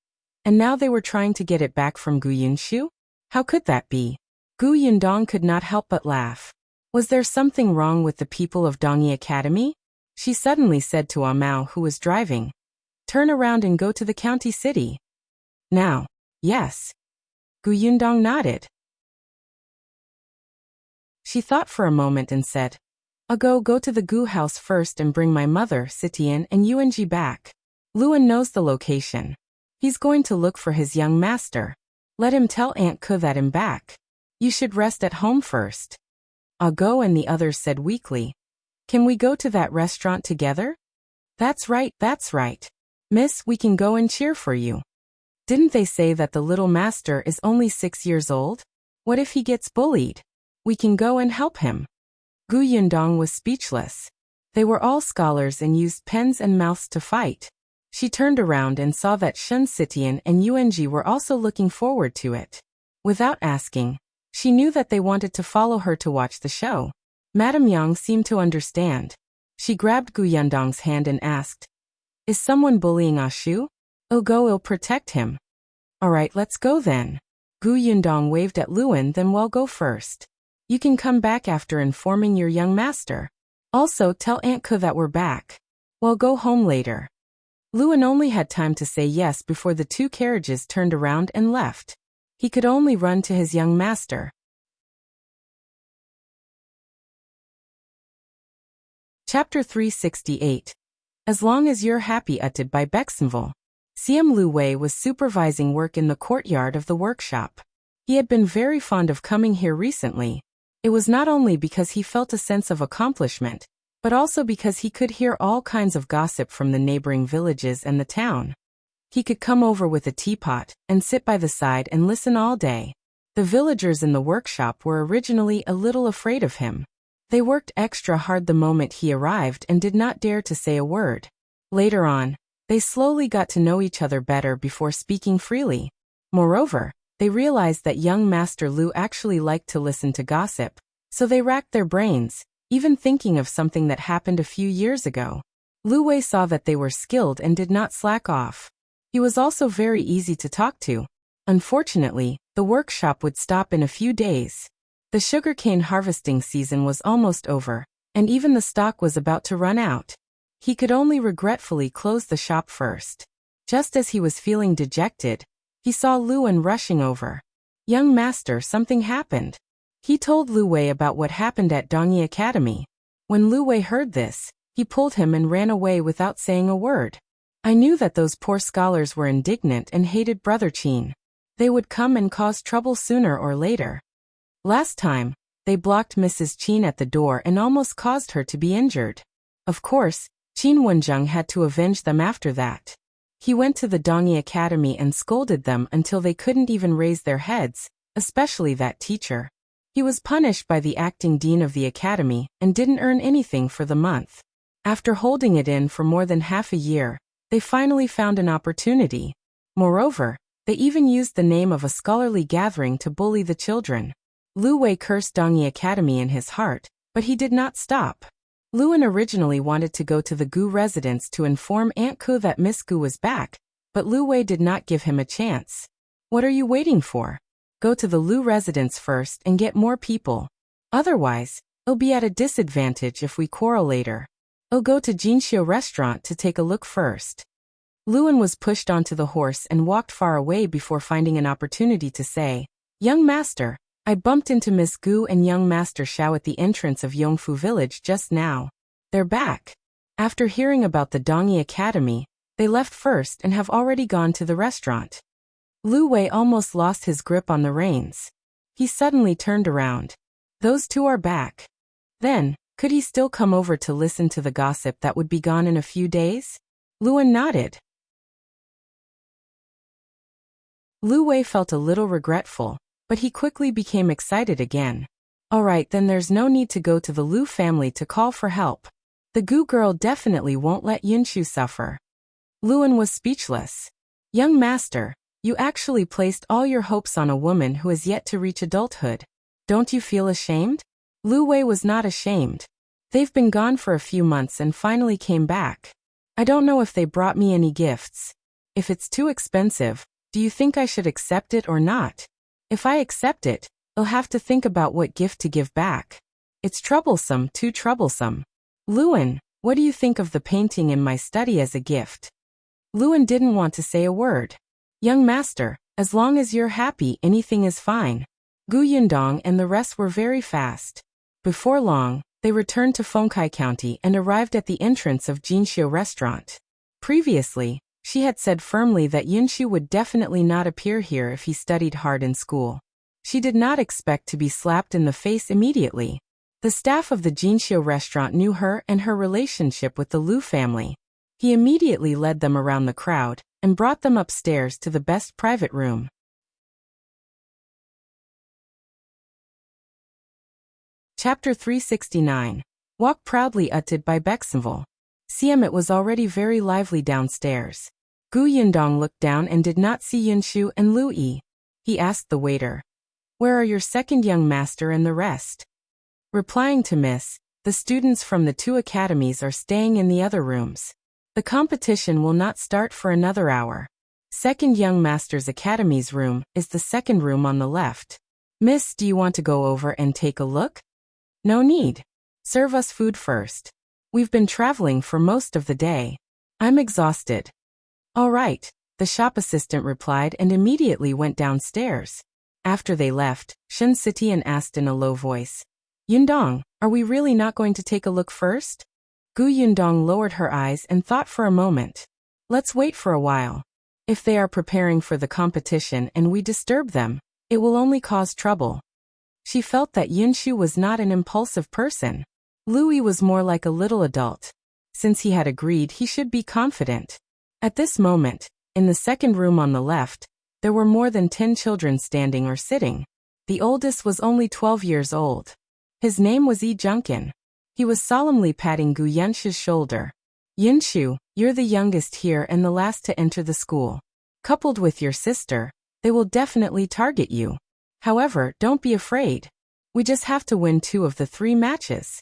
And now they were trying to get it back from Gu Yunshu? How could that be? Gu Yundong could not help but laugh. Was there something wrong with the people of Dongyi Academy? She suddenly said to Mao, who was driving. Turn around and go to the county city. Now. Yes. Gu Yundong nodded. She thought for a moment and said, I'll go to the Gu house first and bring my mother, Sitian, and Yuanji back. Luan knows the location. He's going to look for his young master. Let him tell Aunt Ke that I'm back. You should rest at home first. I'll go, and the others said weakly. Can we go to that restaurant together? That's right. Miss, we can go and cheer for you. Didn't they say that the little master is only 6 years old? What if he gets bullied? We can go and help him. Gu Yundong was speechless. They were all scholars and used pens and mouths to fight. She turned around and saw that Shun Sitian and Yuanji were also looking forward to it. Without asking, she knew that they wanted to follow her to watch the show. Madame Yang seemed to understand. She grabbed Gu Yundong's hand and asked, Is someone bullying Ashu? I'll protect him. All right, let's go then. Gu Yundong waved at Luan. Then we'll go first. You can come back after informing your young master. Also, tell Aunt Ke that we're back. We'll go home later. Luan only had time to say yes before the 2 carriages turned around and left. He could only run to his young master. Chapter 368. As long as you're happy, uttered by Bexenville. Siam Lu Wei was supervising work in the courtyard of the workshop. He had been very fond of coming here recently. It was not only because he felt a sense of accomplishment, but also because he could hear all kinds of gossip from the neighboring villages and the town. He could come over with a teapot and sit by the side and listen all day. The villagers in the workshop were originally a little afraid of him. They worked extra hard the moment he arrived and did not dare to say a word. Later on, they slowly got to know each other better before speaking freely. Moreover, they realized that young Master Lu actually liked to listen to gossip, so they racked their brains, even thinking of something that happened a few years ago. Lu Wei saw that they were skilled and did not slack off. He was also very easy to talk to. Unfortunately, the workshop would stop in a few days. The sugarcane harvesting season was almost over, and even the stock was about to run out. He could only regretfully close the shop first. Just as he was feeling dejected, he saw Luan rushing over. "Young master, something happened." He told Lu Wei about what happened at Dongyi Academy. When Lu Wei heard this, he pulled him and ran away without saying a word. "I knew that those poor scholars were indignant and hated Brother Qin. They would come and cause trouble sooner or later. Last time, they blocked Mrs. Qin at the door and almost caused her to be injured. Of course, Qin Wenzheng had to avenge them after that. He went to the Dongyi Academy and scolded them until they couldn't even raise their heads, especially that teacher. He was punished by the acting dean of the academy and didn't earn anything for the month. After holding it in for more than half a year, they finally found an opportunity. Moreover, they even used the name of a scholarly gathering to bully the children. Lu Wei cursed Dongyi Academy in his heart, but he did not stop. Luan originally wanted to go to the Gu residence to inform Aunt Ku that Miss Gu was back, but Lu Wei did not give him a chance. "What are you waiting for? Go to the Lu residence first and get more people. Otherwise, it'll be at a disadvantage if we quarrel later. I'll go to Jinshu restaurant to take a look first." Luan was pushed onto the horse and walked far away before finding an opportunity to say, "Young master, I bumped into Miss Gu and young Master Shao at the entrance of Yongfu village just now. They're back." After hearing about the Dongyi Academy, they left first and have already gone to the restaurant. Lu Wei almost lost his grip on the reins. He suddenly turned around. Those two are back. Then, could he still come over to listen to the gossip that would be gone in a few days? Luan nodded. Lu Wei felt a little regretful, but he quickly became excited again. All right, then there's no need to go to the Lu family to call for help. The Gu girl definitely won't let Yunshu suffer. Luan was speechless. "Young master, you actually placed all your hopes on a woman who has yet to reach adulthood. Don't you feel ashamed?" Lu Wei was not ashamed. "They've been gone for a few months and finally came back. I don't know if they brought me any gifts. If it's too expensive, do you think I should accept it or not? If I accept it, I'll have to think about what gift to give back. It's troublesome, too troublesome. Luan, what do you think of the painting in my study as a gift?" Luan didn't want to say a word. "Young master, as long as you're happy, anything is fine." Gu Yundong and the rest were very fast. Before long, they returned to Fengkai County and arrived at the entrance of Jinshu restaurant. Previously, she had said firmly that Yunshu would definitely not appear here if he studied hard in school. She did not expect to be slapped in the face immediately. The staff of the Jinshu restaurant knew her and her relationship with the Lu family. He immediately led them around the crowd and brought them upstairs to the best private room. Chapter 369. Walk proudly uttered by Bexenville. Siam, it was already very lively downstairs. Gu Yundong looked down and did not see Yunshu and Lu Yi. He asked the waiter, "Where are your second young master and the rest?" Replying to Miss, "The students from the two academies are staying in the other rooms. The competition will not start for another hour. Second young master's academy's room is the second room on the left. Miss, do you want to go over and take a look?" "No need. Serve us food first. We've been traveling for most of the day. I'm exhausted." "All right," the shop assistant replied and immediately went downstairs. After they left, Shen Sitian asked in a low voice, "Yundong, are we really not going to take a look first?" Gu Yundong lowered her eyes and thought for a moment. "Let's wait for a while. If they are preparing for the competition and we disturb them, it will only cause trouble." She felt that Yunshu was not an impulsive person. Louis was more like a little adult. Since he had agreed, he should be confident. At this moment, in the second room on the left, there were more than 10 children standing or sitting. The oldest was only 12 years old. His name was Junkin. He was solemnly patting Gu Yunshu's shoulder. Yunshu, you're the youngest here and the last to enter the school. Coupled with your sister, they will definitely target you. However, don't be afraid. We just have to win 2 of the 3 matches.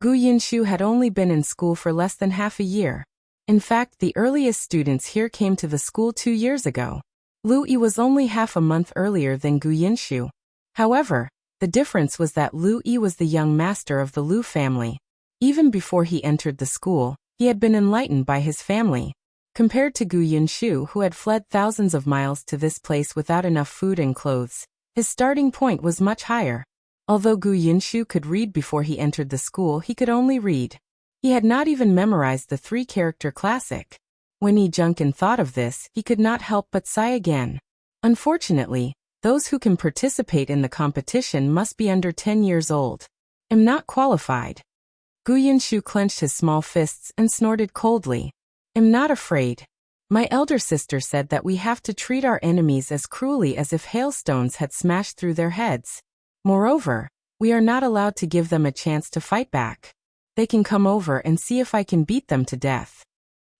Gu Yunshu had only been in school for less than half a year. In fact, the earliest students here came to the school 2 years ago. Louis was only half a month earlier than Gu Yunshu. However, the difference was that Louis was the young master of the Liu family. Even before he entered the school, he had been enlightened by his family. Compared to Gu Yunshu, who had fled thousands of miles to this place without enough food and clothes, his starting point was much higher. Although Gu Yunshu could read before he entered the school, he could only read. He had not even memorized the 3-character classic. When Junkin thought of this, he could not help but sigh again. Unfortunately, those who can participate in the competition must be under 10 years old. Am not qualified. Gu Yunshu clenched his small fists and snorted coldly. Am not afraid. My elder sister said that we have to treat our enemies as cruelly as if hailstones had smashed through their heads. Moreover, we are not allowed to give them a chance to fight back. They can come over and see if I can beat them to death.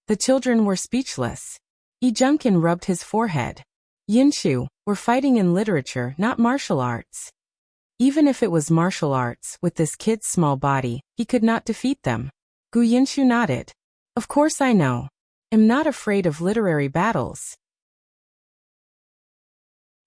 The children were speechless. Junkin rubbed his forehead. Yunshu, we're fighting in literature, not martial arts. Even if it was martial arts, with this kid's small body, he could not defeat them. Gu Yunshu nodded. Of course I know. Am not afraid of literary battles.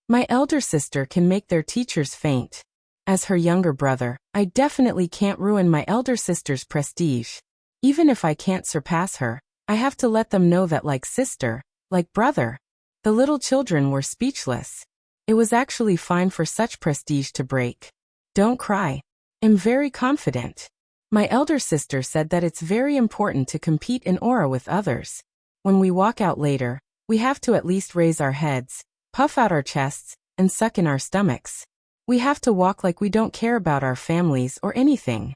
My elder sister can make their teachers faint. As her younger brother, I definitely can't ruin my elder sister's prestige. Even if I can't surpass her, I have to let them know that like sister, like brother. The little children were speechless. It was actually fine for such prestige to break. Don't cry. I'm very confident. My elder sister said that it's very important to compete in aura with others. When we walk out later, we have to at least raise our heads, puff out our chests, and suck in our stomachs. We have to walk like we don't care about our families or anything.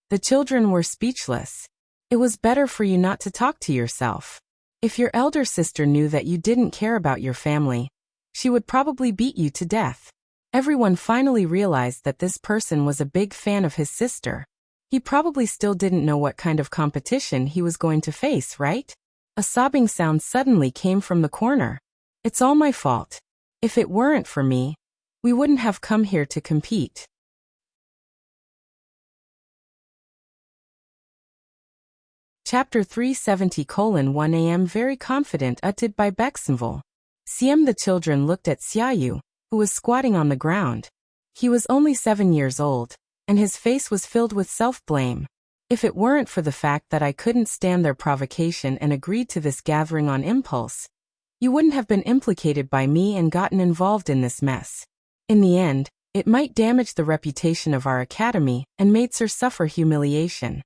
The children were speechless. It was better for you not to talk to yourself. If your elder sister knew that you didn't care about your family, she would probably beat you to death. Everyone finally realized that this person was a big fan of his sister. He probably still didn't know what kind of competition he was going to face, right? A sobbing sound suddenly came from the corner. It's all my fault. If it weren't for me, we wouldn't have come here to compete. Chapter 370:1 am very confident uttered by Bexenville. The children looked at Xiaoyu, who was squatting on the ground. He was only 7 years old, and his face was filled with self-blame. If it weren't for the fact that I couldn't stand their provocation and agreed to this gathering on impulse, you wouldn't have been implicated by me and gotten involved in this mess. In the end, it might damage the reputation of our academy and made Sir suffer humiliation.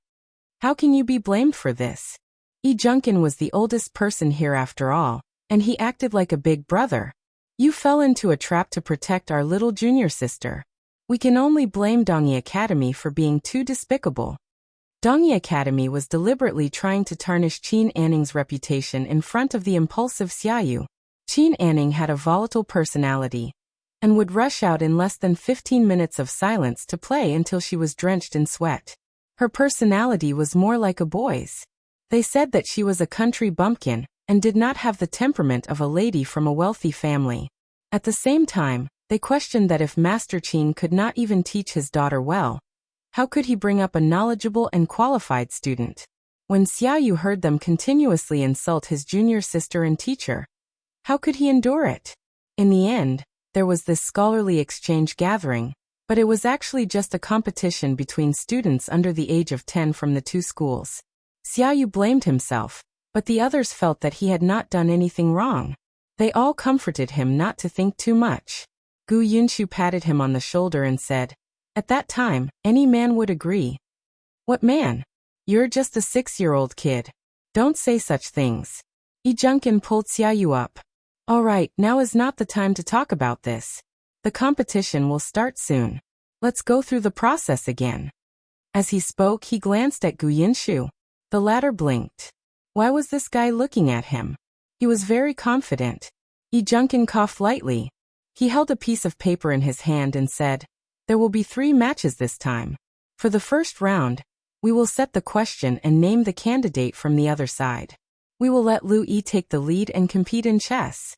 How can you be blamed for this? Junkin was the oldest person here after all, and he acted like a big brother. You fell into a trap to protect our little junior sister. We can only blame Dongyi Academy for being too despicable. Dongyi Academy was deliberately trying to tarnish Qin Anning's reputation in front of the impulsive Xiaoyu. Qin Anning had a volatile personality and would rush out in less than 15 minutes of silence to play until she was drenched in sweat. Her personality was more like a boy's. They said that she was a country bumpkin and did not have the temperament of a lady from a wealthy family. At the same time, they questioned that if Master Qin could not even teach his daughter well, how could he bring up a knowledgeable and qualified student? When Xiaoyu heard them continuously insult his junior sister and teacher, how could he endure it? In the end, there was this scholarly exchange gathering, but it was actually just a competition between students under the age of 10 from the 2 schools. Xiaoyu blamed himself, but the others felt that he had not done anything wrong. They all comforted him not to think too much. Gu Yunshu patted him on the shoulder and said, "At that time, any man would agree." "What man? You're just a 6-year-old kid. Don't say such things." Junkin pulled Xiaoyu up. "All right, now is not the time to talk about this. The competition will start soon. Let's go through the process again." As he spoke, he glanced at Yunshu. The latter blinked. Why was this guy looking at him? He was very confident. Jiang coughed lightly. He held a piece of paper in his hand and said, "There will be 3 matches this time. For the first round, we will set the question and name the candidate from the other side. We will let Lu Yi take the lead and compete in chess."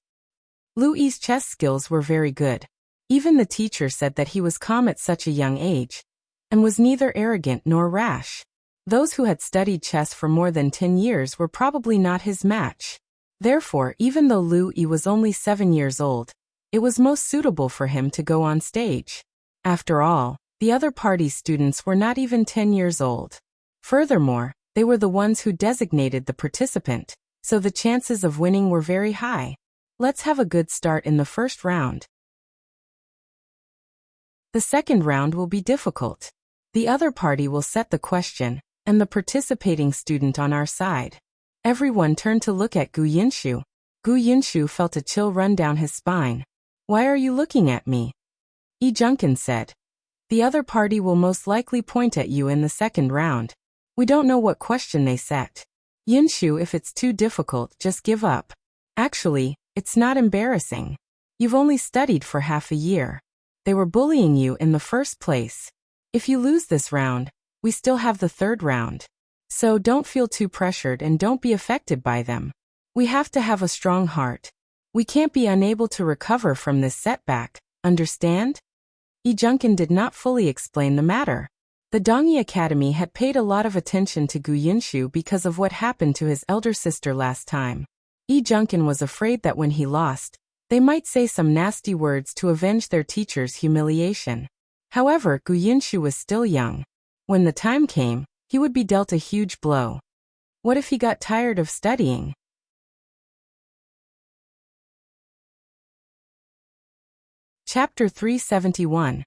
Lu Yi's chess skills were very good. Even the teacher said that he was calm at such a young age, and was neither arrogant nor rash. Those who had studied chess for more than 10 years were probably not his match. Therefore, even though Lu Yi was only 7 years old, it was most suitable for him to go on stage. After all, the other party's students were not even 10 years old. Furthermore, they were the ones who designated the participant, so the chances of winning were very high. Let's have a good start in the first round. The second round will be difficult. The other party will set the question, and the participating student on our side. Everyone turned to look at Yunshu. Yunshu felt a chill run down his spine. "Why are you looking at me?" Jiang said. "The other party will most likely point at you in the second round. We don't know what question they set. Yunshu, if it's too difficult, just give up. Actually, it's not embarrassing. You've only studied for half a year. They were bullying you in the first place. If you lose this round, we still have the third round. So don't feel too pressured and don't be affected by them. We have to have a strong heart. We can't be unable to recover from this setback, understand?" Jiang did not fully explain the matter. The Dongyi Academy had paid a lot of attention to Yunshu because of what happened to his elder sister last time. Jiang was afraid that when he lost, they might say some nasty words to avenge their teacher's humiliation. However, Yunshu was still young. When the time came, he would be dealt a huge blow. What if he got tired of studying? Chapter 371.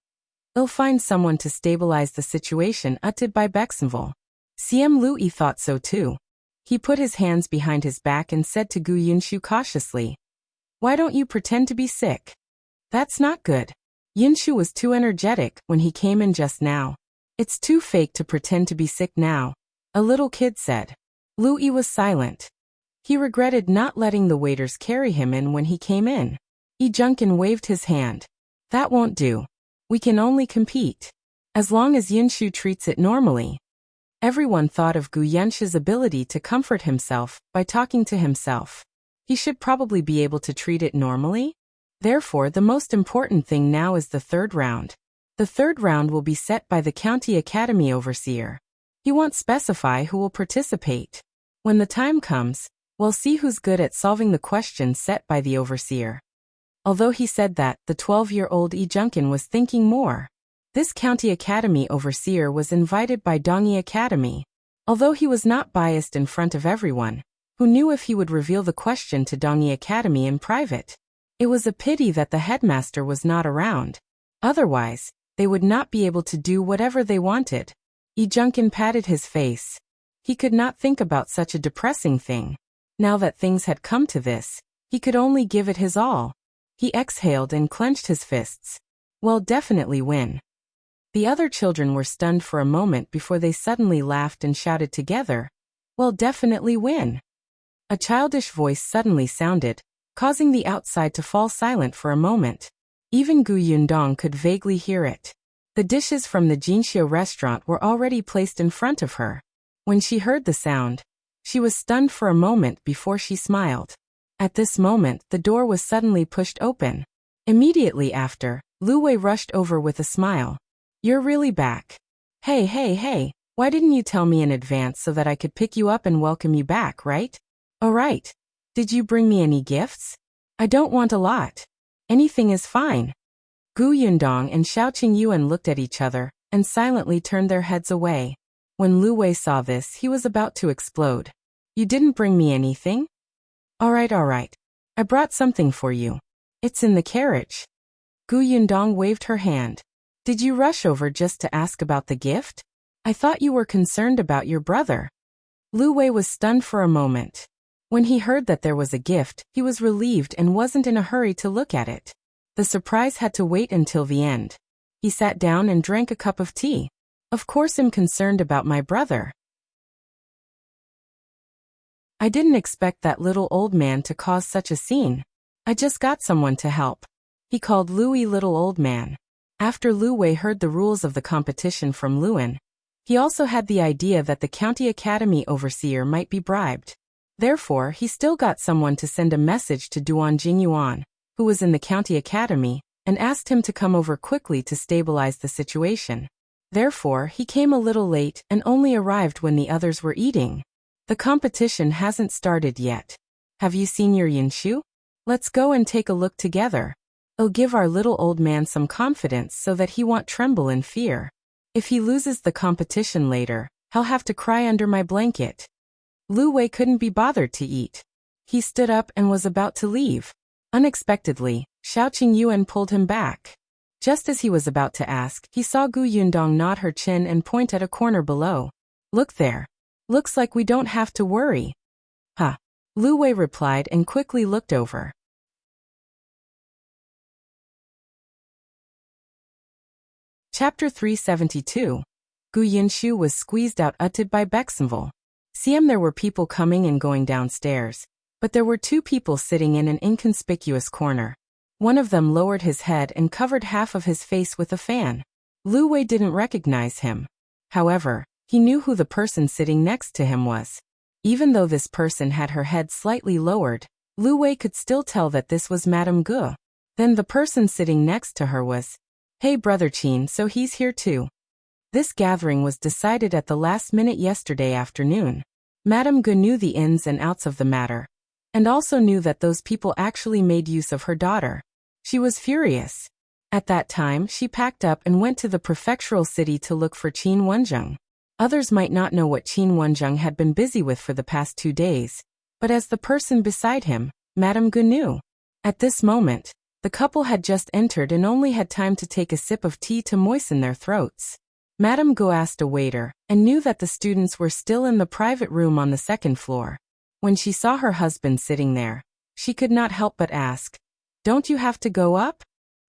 I'll find someone to stabilize the situation uttered by Bexenville. CM Lu Yi thought so too. He put his hands behind his back and said to Yunshu cautiously, "Why don't you pretend to be sick? That's not good." Yunshu was too energetic when he came in just now. "It's too fake to pretend to be sick now," a little kid said. Lu Yi was silent. He regretted not letting the waiters carry him in when he came in. Jiang waved his hand. "That won't do. We can only compete. As long as Yunshu treats it normally." Everyone thought of Yunshu's ability to comfort himself by talking to himself. He should probably be able to treat it normally. Therefore, the most important thing now is the third round. The third round will be set by the County Academy Overseer. He won't specify who will participate. When the time comes, we'll see who's good at solving the questions set by the Overseer. Although he said that, the 12-year-old Jiang was thinking more. This County Academy Overseer was invited by Dongyi Academy. Although he was not biased in front of everyone, who knew if he would reveal the question to Dongyi Academy in private. It was a pity that the headmaster was not around. Otherwise, they would not be able to do whatever they wanted. Jiang patted his face. He could not think about such a depressing thing. Now that things had come to this, he could only give it his all. He exhaled and clenched his fists. "Well, definitely win." The other children were stunned for a moment before they suddenly laughed and shouted together, "Well, definitely win." A childish voice suddenly sounded, causing the outside to fall silent for a moment. Even Yundong could vaguely hear it. The dishes from the Jinxiu restaurant were already placed in front of her. When she heard the sound, she was stunned for a moment before she smiled. At this moment, the door was suddenly pushed open. Immediately after, Lu Wei rushed over with a smile. "You're really back. Hey, why didn't you tell me in advance so that I could pick you up and welcome you back, right?" "Oh right. Did you bring me any gifts?" "I don't want a lot. Anything is fine." Yundong and Shao Qingyuan looked at each other, and silently turned their heads away. When Lu Wei saw this, he was about to explode. "You didn't bring me anything?" All right. I brought something for you. It's in the carriage." Yundong waved her hand. "Did you rush over just to ask about the gift? I thought you were concerned about your brother." Lu Wei was stunned for a moment. When he heard that there was a gift, he was relieved and wasn't in a hurry to look at it. The surprise had to wait until the end. He sat down and drank a cup of tea. Of course I'm concerned about my brother. I didn't expect that little old man to cause such a scene. I just got someone to help. He called Louis little old man. After Lu Wei heard the rules of the competition from Luan, he also had the idea that the county academy overseer might be bribed. Therefore, he still got someone to send a message to Duan Jingyuan, who was in the county academy, and asked him to come over quickly to stabilize the situation. Therefore, he came a little late and only arrived when the others were eating. The competition hasn't started yet. Have you seen your Yunshu? Let's go and take a look together. It'll give our little old man some confidence so that he won't tremble in fear. If he loses the competition later, he'll have to cry under my blanket. Lu Wei couldn't be bothered to eat. He stood up and was about to leave. Unexpectedly, Shao Qingyuan pulled him back. Just as he was about to ask, he saw Yundong nod her chin and point at a corner below. Look there. Looks like we don't have to worry. Huh. Lu Wei replied and quickly looked over. Chapter 372. Yunshu was squeezed out utted by Bexenville. There were people coming and going downstairs, but there were two people sitting in an inconspicuous corner. One of them lowered his head and covered half of his face with a fan. Lu Wei didn't recognize him. However, he knew who the person sitting next to him was. Even though this person had her head slightly lowered, Lu Wei could still tell that this was Madame Gu. Then the person sitting next to her was, "Hey brother Qin, so he's here too." This gathering was decided at the last minute yesterday afternoon. Madame Gu knew the ins and outs of the matter, and also knew that those people actually made use of her daughter. She was furious. At that time, she packed up and went to the prefectural city to look for Qin Wenzheng. Others might not know what Qin Wenzheng had been busy with for the past 2 days, but as the person beside him, Madame Gu knew. At this moment, the couple had just entered and only had time to take a sip of tea to moisten their throats. Madame Gu asked a waiter, and knew that the students were still in the private room on the second floor. When she saw her husband sitting there, she could not help but ask, "Don't you have to go up?"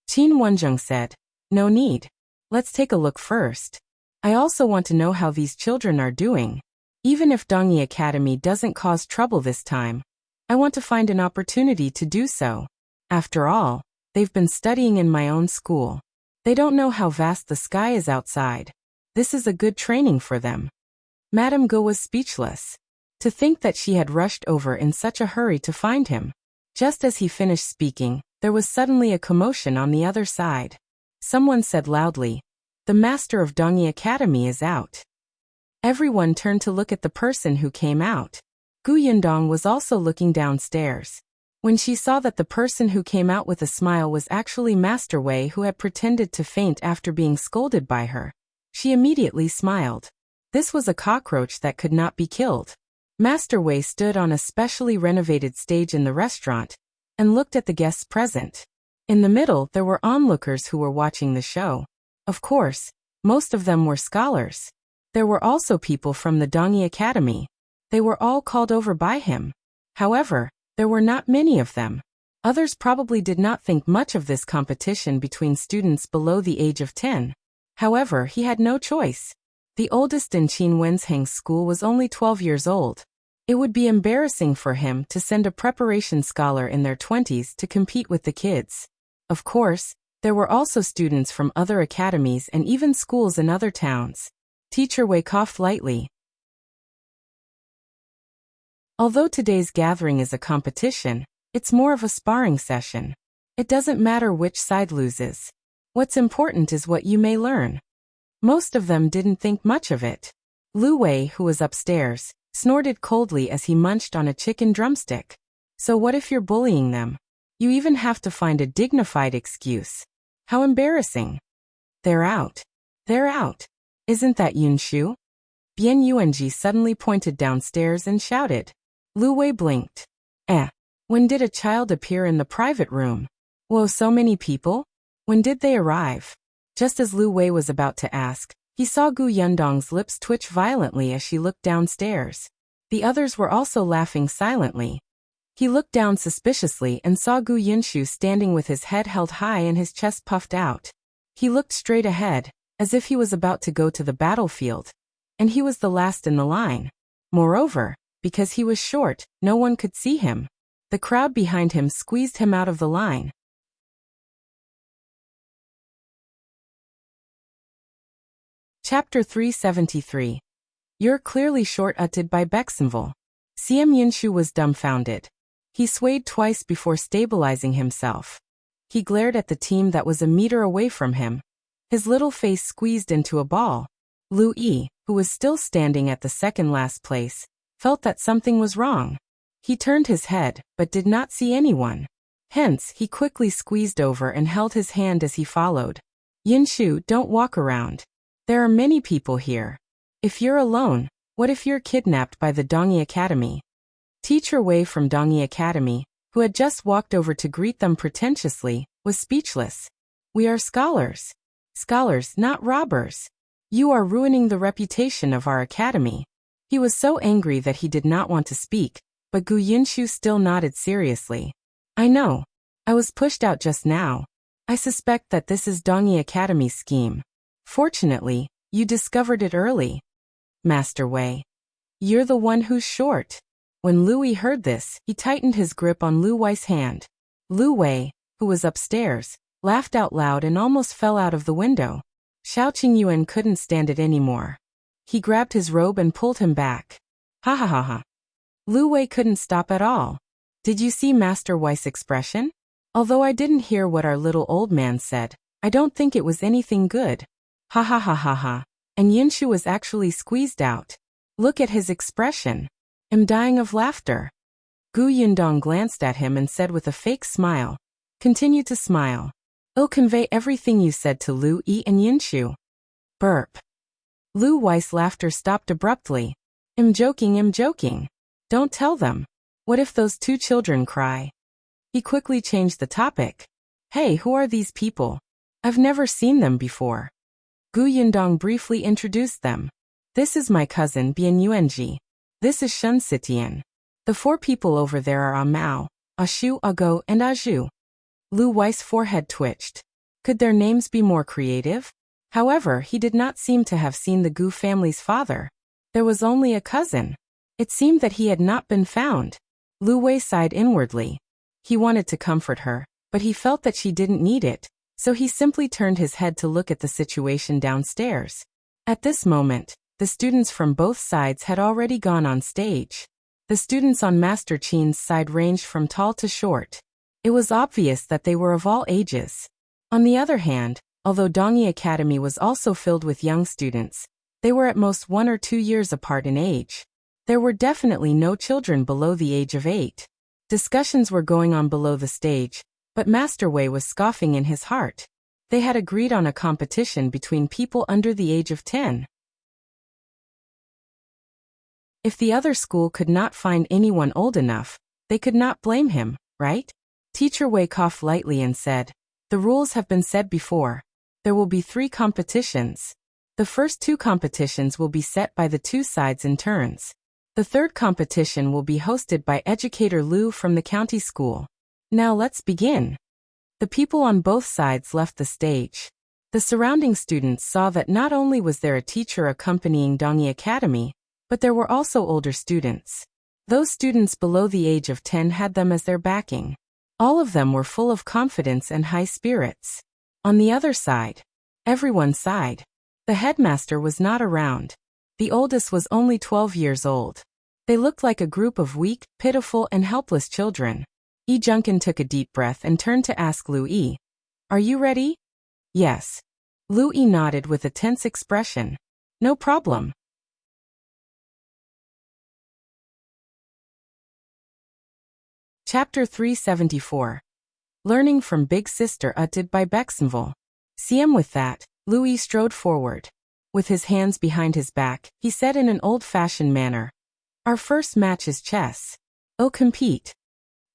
Qin Wenzheng said, "No need. Let's take a look first. I also want to know how these children are doing. Even if Dongyi Academy doesn't cause trouble this time, I want to find an opportunity to do so. After all, they've been studying in my own school. They don't know how vast the sky is outside. This is a good training for them." Madame Gu was speechless. To think that she had rushed over in such a hurry to find him. Just as he finished speaking, there was suddenly a commotion on the other side. Someone said loudly, "The master of Dongyi Academy is out." Everyone turned to look at the person who came out. Yundong was also looking downstairs. When she saw that the person who came out with a smile was actually Master Wei, who had pretended to faint after being scolded by her, she immediately smiled. This was a cockroach that could not be killed. Master Wei stood on a specially renovated stage in the restaurant and looked at the guests present. In the middle, there were onlookers who were watching the show. Of course, most of them were scholars. There were also people from the Dongyi Academy. They were all called over by him. However, there were not many of them. Others probably did not think much of this competition between students below the age of 10. However, he had no choice. The oldest in Qin Wenzheng's school was only 12 years old. It would be embarrassing for him to send a preparation scholar in their 20s to compete with the kids. Of course, there were also students from other academies and even schools in other towns. Teacher Wei coughed lightly. Although today's gathering is a competition, it's more of a sparring session. It doesn't matter which side loses. What's important is what you may learn. Most of them didn't think much of it. Lu Wei, who was upstairs, snorted coldly as he munched on a chicken drumstick. So what if you're bullying them? You even have to find a dignified excuse. How embarrassing. They're out. They're out. Isn't that Yunshu? Bian Yuanji suddenly pointed downstairs and shouted. Lu Wei blinked. When did a child appear in the private room? Whoa, so many people? When did they arrive? Just as Lu Wei was about to ask, he saw Yundong's lips twitch violently as she looked downstairs. The others were also laughing silently. He looked down suspiciously and saw Yunshu standing with his head held high and his chest puffed out. He looked straight ahead, as if he was about to go to the battlefield. And he was the last in the line. Moreover, because he was short, no one could see him. The crowd behind him squeezed him out of the line. Chapter 373. You're clearly short-utted by Bexenville. CM Yunshu was dumbfounded. He swayed twice before stabilizing himself. He glared at the team that was a meter away from him. His little face squeezed into a ball. Lu Yi, who was still standing at the second-last place, felt that something was wrong. He turned his head, but did not see anyone. Hence, he quickly squeezed over and held his hand as he followed. Yunshu, don't walk around. There are many people here. If you're alone, what if you're kidnapped by the Dongyi Academy? Teacher Wei from Dongyi Academy, who had just walked over to greet them pretentiously, was speechless. We are scholars. Scholars, not robbers. You are ruining the reputation of our academy. He was so angry that he did not want to speak, but Gu Yunshu still nodded seriously. I know. I was pushed out just now. I suspect that this is Dongyi Academy's scheme. Fortunately, you discovered it early. Master Wei. You're the one who's short. When Lu Yi heard this, he tightened his grip on Lu Wei's hand. Lu Wei, who was upstairs, laughed out loud and almost fell out of the window. Shao Qingyuan couldn't stand it anymore. He grabbed his robe and pulled him back. Ha ha ha ha. Lu Wei couldn't stop at all. Did you see Master Wei's expression? Although I didn't hear what our little old man said, I don't think it was anything good. Ha ha ha ha ha. And Yunshu was actually squeezed out. Look at his expression. I'm dying of laughter. Gu Yundong glanced at him and said with a fake smile. Continue to smile. I'll convey everything you said to Lu Yi and Yunshu. Burp. Lu Wei's laughter stopped abruptly. I'm joking. Don't tell them. What if those two children cry? He quickly changed the topic. Hey, who are these people? I've never seen them before. Gu Yundong briefly introduced them. This is my cousin Bian Yuanji. This is Shun Sitian. The four people over there are Mao, Shu, Go, and Zhu. Lu Wei's forehead twitched. Could their names be more creative? However, he did not seem to have seen the Gu family's father. There was only a cousin. It seemed that he had not been found. Lu Wei sighed inwardly. He wanted to comfort her, but he felt that she didn't need it, so he simply turned his head to look at the situation downstairs. At this moment, the students from both sides had already gone on stage. The students on Master Qin's side ranged from tall to short. It was obvious that they were of all ages. On the other hand, although Dongyi Academy was also filled with young students, they were at most 1 or 2 years apart in age. There were definitely no children below the age of 8. Discussions were going on below the stage, but Master Wei was scoffing in his heart. They had agreed on a competition between people under the age of 10. If the other school could not find anyone old enough, they could not blame him, right? Teacher Wei coughed lightly and said, the rules have been said before. There will be 3 competitions. The first 2 competitions will be set by the 2 sides in turns. The third competition will be hosted by Educator Lu from the county school. Now let's begin. The people on both sides left the stage. The surrounding students saw that not only was there a teacher accompanying Dongyi Academy, but there were also older students. Those students below the age of 10 had them as their backing. All of them were full of confidence and high spirits. On the other side, everyone sighed. The headmaster was not around. The oldest was only 12 years old. They looked like a group of weak, pitiful, and helpless children. Junkin took a deep breath and turned to ask Lu Yi, are you ready? Yes. Lu Yi nodded with a tense expression. No problem. Chapter 374. Learning from Big Sister Utted by Bexenville. CM with that, Lu Yi strode forward. With his hands behind his back, he said in an old-fashioned manner, our first match is chess. I'll compete.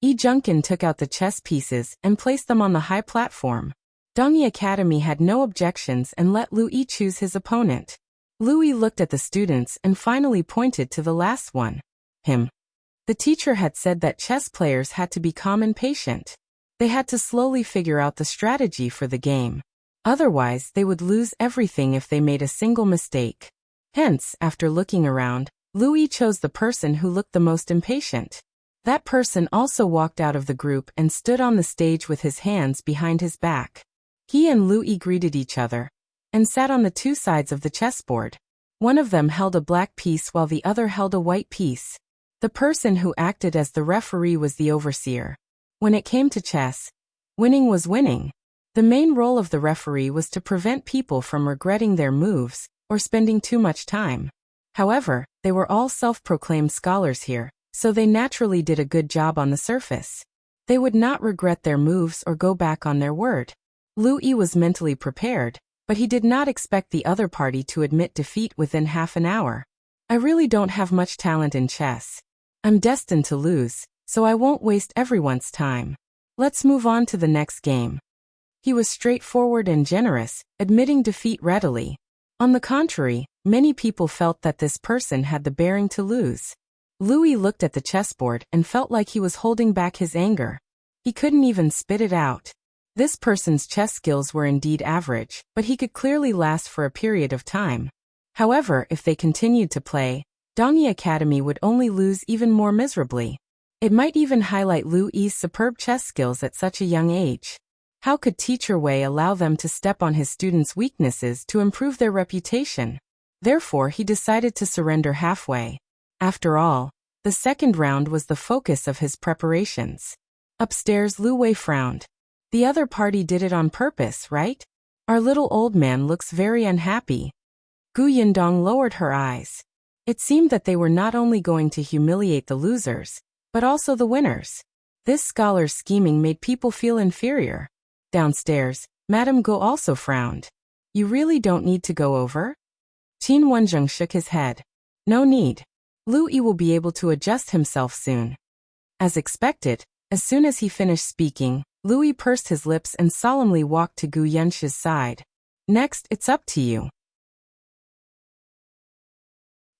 Junkin took out the chess pieces and placed them on the high platform. Dongyi Academy had no objections and let Lu Yi choose his opponent. Lu Yi looked at the students and finally pointed to the last one. Him. The teacher had said that chess players had to be calm and patient. They had to slowly figure out the strategy for the game. Otherwise, they would lose everything if they made a single mistake. Hence, after looking around, Louis chose the person who looked the most impatient. That person also walked out of the group and stood on the stage with his hands behind his back. He and Louis greeted each other and sat on the two sides of the chessboard. One of them held a black piece while the other held a white piece. The person who acted as the referee was the overseer. When it came to chess, winning was winning. The main role of the referee was to prevent people from regretting their moves or spending too much time. However, they were all self-proclaimed scholars here, so they naturally did a good job on the surface. They would not regret their moves or go back on their word. Louis was mentally prepared, but he did not expect the other party to admit defeat within half an hour. I really don't have much talent in chess. I'm destined to lose, so I won't waste everyone's time. Let's move on to the next game. He was straightforward and generous, admitting defeat readily. On the contrary, many people felt that this person had the bearing to lose. Louis looked at the chessboard and felt like he was holding back his anger. He couldn't even spit it out. This person's chess skills were indeed average, but he could clearly last for a period of time. However, if they continued to play, Dongyi Academy would only lose even more miserably. It might even highlight Louis' superb chess skills at such a young age. How could Teacher Wei allow them to step on his students' weaknesses to improve their reputation? Therefore, he decided to surrender halfway. After all, the second round was the focus of his preparations. Upstairs, Lu Wei frowned. The other party did it on purpose, right? Our little old man looks very unhappy. Gu Yundong lowered her eyes. It seemed that they were not only going to humiliate the losers, but also the winners. This scholar's scheming made people feel inferior. Downstairs, Madame Go also frowned. You really don't need to go over? Qin Wenzheng shook his head. No need. Louis will be able to adjust himself soon. As expected, as soon as he finished speaking, Louis pursed his lips and solemnly walked to Gu Yunshu's side. Next, it's up to you.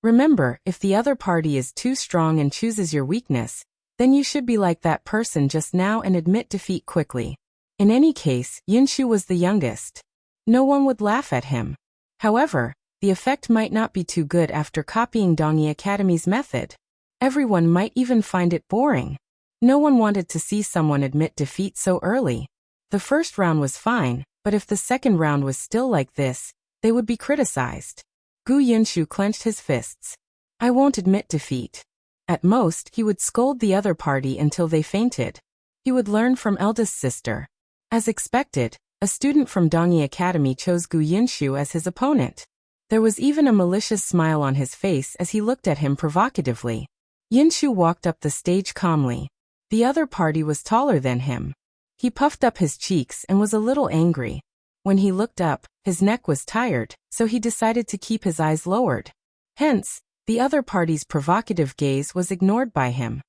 Remember, if the other party is too strong and chooses your weakness, then you should be like that person just now and admit defeat quickly. In any case, Yunshu was the youngest. No one would laugh at him. However, the effect might not be too good after copying Dongyi Academy's method. Everyone might even find it boring. No one wanted to see someone admit defeat so early. The first round was fine, but if the second round was still like this, they would be criticized. Gu Yunshu clenched his fists. I won't admit defeat. At most, he would scold the other party until they fainted. He would learn from Eldest's sister. As expected, a student from Dongyi Academy chose Gu Yunshu as his opponent. There was even a malicious smile on his face as he looked at him provocatively. Yunshu walked up the stage calmly. The other party was taller than him. He puffed up his cheeks and was a little angry. When he looked up, his neck was tired, so he decided to keep his eyes lowered. Hence, the other party's provocative gaze was ignored by him.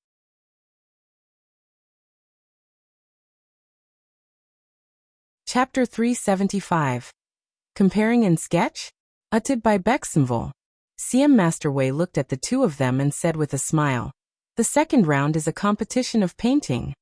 Chapter 375. Comparing in Sketch? Uttered by Bexenville. CM Master Wei looked at the two of them and said with a smile, the second round is a competition of painting.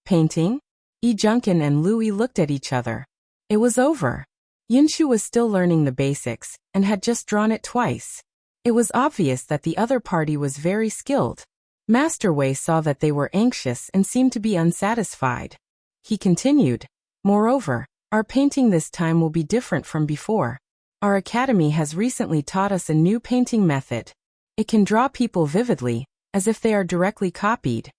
Painting? Yi Junkin and Louis looked at each other. It was over. Yunshu was still learning the basics, and had just drawn it twice. It was obvious that the other party was very skilled. Master Wei saw that they were anxious and seemed to be unsatisfied. He continued, moreover, our painting this time will be different from before. Our academy has recently taught us a new painting method. It can draw people vividly, as if they are directly copied.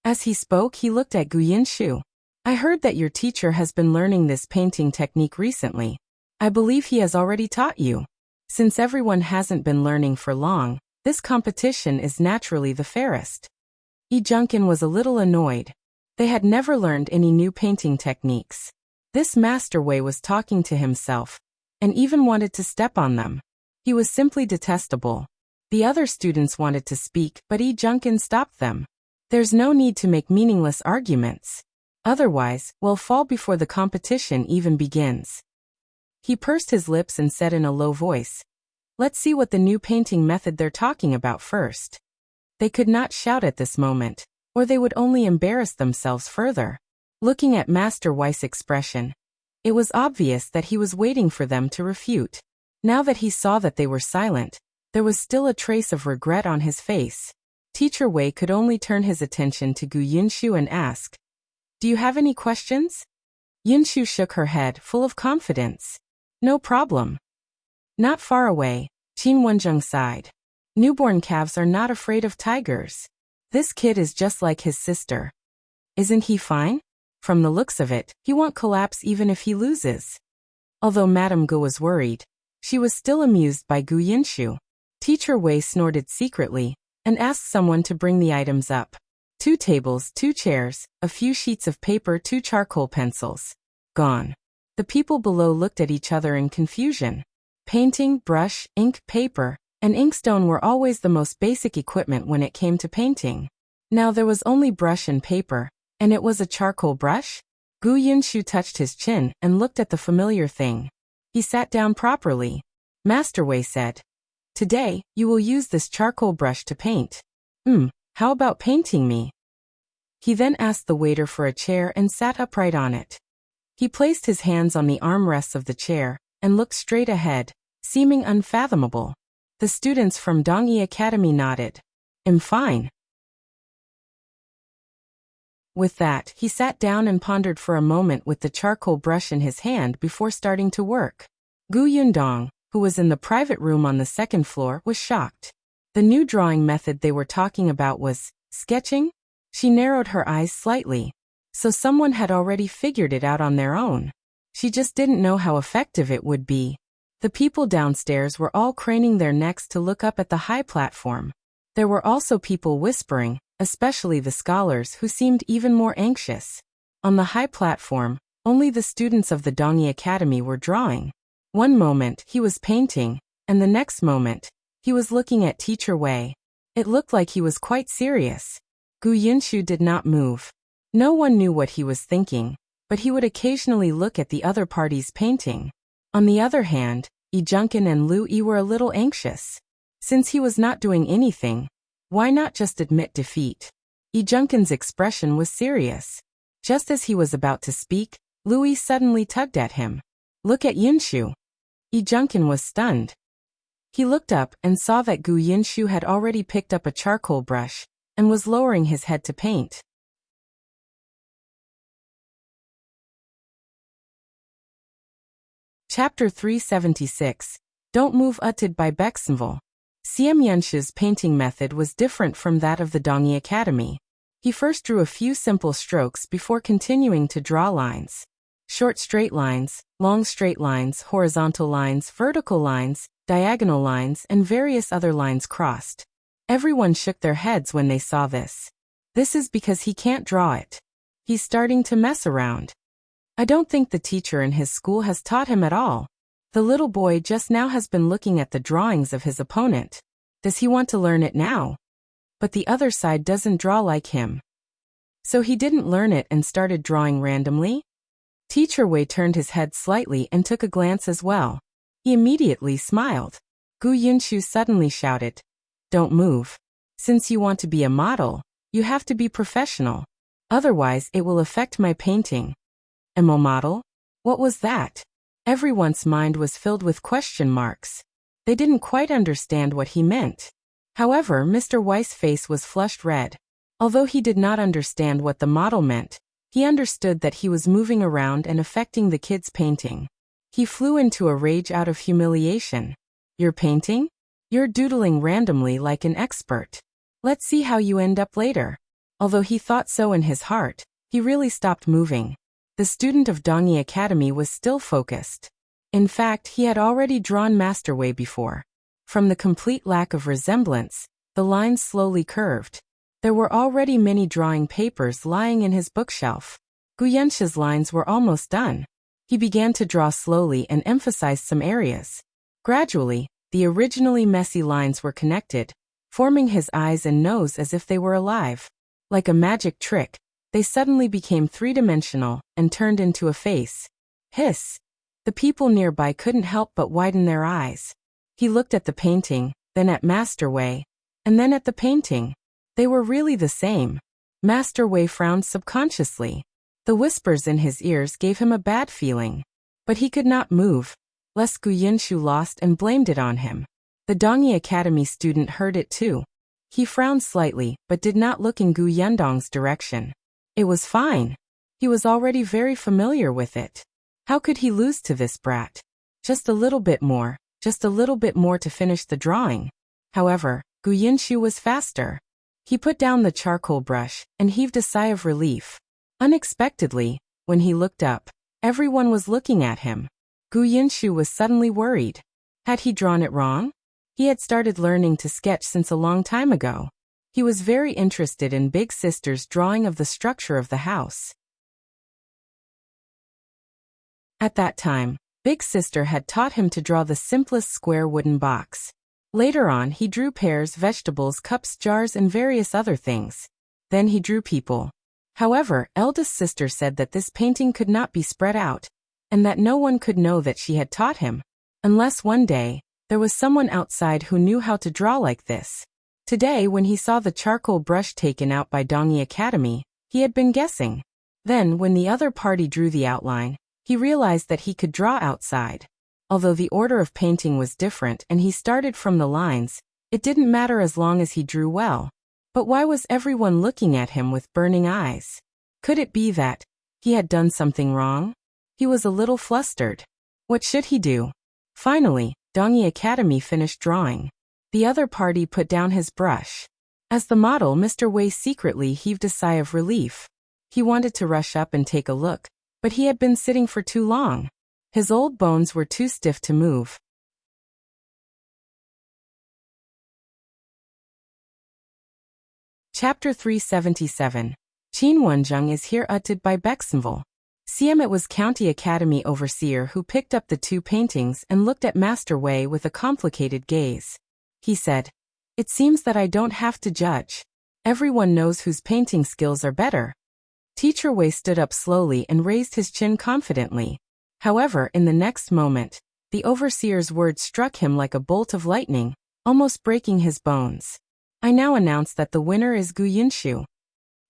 As he spoke, he looked at Gu Yunshu. I heard that your teacher has been learning this painting technique recently. I believe he has already taught you. Since everyone hasn't been learning for long, this competition is naturally the fairest. Yi Junkin was a little annoyed. They had never learned any new painting techniques. This Master Wei was talking to himself, and even wanted to step on them. He was simply detestable. The other students wanted to speak, but Yi Junkin stopped them. There's no need to make meaningless arguments. Otherwise, we'll fall before the competition even begins. He pursed his lips and said in a low voice, let's see what the new painting method they're talking about first. They could not shout at this moment, or they would only embarrass themselves further. Looking at Master Wei's expression, It was obvious that he was waiting for them to refute. Now that he saw that they were silent, there was still a trace of regret on his face. Teacher Wei could only turn his attention to Yunshu and ask, "Do you have any questions?" Yunshu shook her head, full of confidence. "No problem." Not far away, Wenzheng sighed. Newborn calves are not afraid of tigers. This kid is just like his sister. Isn't he fine? From the looks of it, he won't collapse even if he loses. Although Madame Gu was worried, she was still amused by Yunshu. Teacher Wei snorted secretly and asked someone to bring the items up. 2 tables, 2 chairs, a few sheets of paper, 2 charcoal pencils. Gone. The people below looked at each other in confusion. Painting, brush, ink, paper, and inkstone were always the most basic equipment when it came to painting. Now there was only brush and paper, and it was a charcoal brush? Yunshu touched his chin and looked at the familiar thing. He sat down properly. Master Wei said, "Today, you will use this charcoal brush to paint. How about painting me?" He then asked the waiter for a chair and sat upright on it. He placed his hands on the armrests of the chair and looked straight ahead, seeming unfathomable. The students from Dongyi Academy nodded. Fine." With that, he sat down and pondered for a moment with the charcoal brush in his hand before starting to work. Yundong, who was in the private room on the 2nd floor, was shocked. The new drawing method they were talking about was sketching? She narrowed her eyes slightly. So someone had already figured it out on their own. She just didn't know how effective it would be. The people downstairs were all craning their necks to look up at the high platform. There were also people whispering, especially the scholars who seemed even more anxious. On the high platform, only the students of the Dongyi Academy were drawing. One moment he was painting, and the next moment, he was looking at Teacher Wei. It looked like he was quite serious. Yunshu did not move. No one knew what he was thinking, but he would occasionally look at the other party's painting. On the other hand, Junkin and Lu Yi were a little anxious. Since he was not doing anything, why not just admit defeat? Junkin's expression was serious. Just as he was about to speak, Lu Yi suddenly tugged at him. "Look at Yunshu." Junkin was stunned. He looked up and saw that Yunshu had already picked up a charcoal brush and was lowering his head to paint. Chapter 376. Don't Move Utted by Bexenville. Yunshu's painting method was different from that of the Dongyi Academy. He first drew a few simple strokes before continuing to draw lines. Short straight lines, long straight lines, horizontal lines, vertical lines, diagonal lines, and various other lines crossed. Everyone shook their heads when they saw this. This is because he can't draw it. He's starting to mess around. I don't think the teacher in his school has taught him at all. The little boy just now has been looking at the drawings of his opponent. Does he want to learn it now? But the other side doesn't draw like him. So he didn't learn it and started drawing randomly? Teacher Wei turned his head slightly and took a glance as well. He immediately smiled. Yunshu suddenly shouted, "Don't move. Since you want to be a model, you have to be professional. Otherwise it will affect my painting." Am I a model? What was that? Everyone's mind was filled with question marks. They didn't quite understand what he meant. However, Mr. Weiss' face was flushed red. Although he did not understand what the model meant, he understood that he was moving around and affecting the kid's painting. He flew into a rage out of humiliation. "You're painting? You're doodling randomly like an expert. Let's see how you end up later." Although he thought so in his heart, he really stopped moving. The student of Dongyi Academy was still focused. In fact, he had already drawn Master Wei before. From the complete lack of resemblance, the lines slowly curved. There were already many drawing papers lying in his bookshelf. Yunshu's lines were almost done. He began to draw slowly and emphasized some areas. Gradually, the originally messy lines were connected, forming his eyes and nose as if they were alive. Like a magic trick, they suddenly became three-dimensional and turned into a face. Hiss! The people nearby couldn't help but widen their eyes. He looked at the painting, then at Master Wei, and then at the painting. They were really the same. Master Wei frowned subconsciously. The whispers in his ears gave him a bad feeling. But he could not move, lest Yunshu lost and blamed it on him. The Dongyi Academy student heard it too. He frowned slightly, but did not look in Yundong's direction. It was fine. He was already very familiar with it. How could he lose to this brat? Just a little bit more to finish the drawing. However, Yunshu was faster. He put down the charcoal brush and heaved a sigh of relief. Unexpectedly, when he looked up, everyone was looking at him. Yunshu was suddenly worried. Had he drawn it wrong? He had started learning to sketch since a long time ago. He was very interested in Big Sister's drawing of the structure of the house. At that time, Big Sister had taught him to draw the simplest square wooden box. Later on, he drew pears, vegetables, cups, jars, and various other things. Then he drew people. However, eldest sister said that this painting could not be spread out, and that no one could know that she had taught him, unless one day, there was someone outside who knew how to draw like this. Today, when he saw the charcoal brush taken out by Dongyi Academy, he had been guessing. Then, when the other party drew the outline, he realized that he could draw outside. Although the order of painting was different and he started from the lines, it didn't matter as long as he drew well. But why was everyone looking at him with burning eyes? Could it be that he had done something wrong? He was a little flustered. What should he do? Finally, Dongyi Academy finished drawing. The other party put down his brush. As the model, Mr. Wei secretly heaved a sigh of relief. He wanted to rush up and take a look, but he had been sitting for too long. His old bones were too stiff to move. Chapter 377. Wenzheng is here uttered by Bexenville. It was County Academy overseer who picked up the two paintings and looked at Master Wei with a complicated gaze. He said, "It seems that I don't have to judge. Everyone knows whose painting skills are better." Teacher Wei stood up slowly and raised his chin confidently. However, in the next moment, the overseer's words struck him like a bolt of lightning, almost breaking his bones. "I now announce that the winner is Yunshu."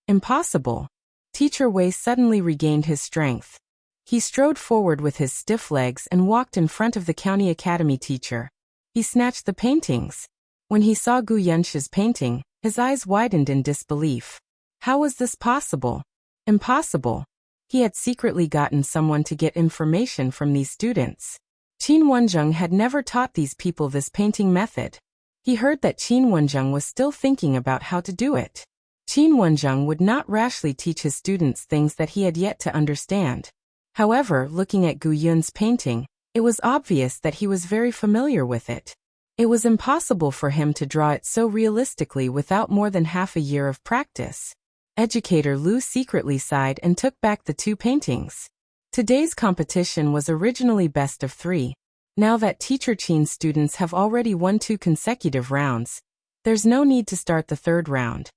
Impossible. Teacher Wei suddenly regained his strength. He strode forward with his stiff legs and walked in front of the County Academy teacher. He snatched the paintings. When he saw Yunshu's painting, his eyes widened in disbelief. How was this possible? Impossible. He had secretly gotten someone to get information from these students. Wenzheng had never taught these people this painting method. He heard that Wenzheng was still thinking about how to do it. Wenzheng would not rashly teach his students things that he had yet to understand. However, looking at Yun's painting, it was obvious that he was very familiar with it. It was impossible for him to draw it so realistically without more than half a year of practice. Educator Lu secretly sighed and took back the two paintings. Today's competition was originally best of 3. Now that Teacher Qin's students have already won 2 consecutive rounds, there's no need to start the 3rd round.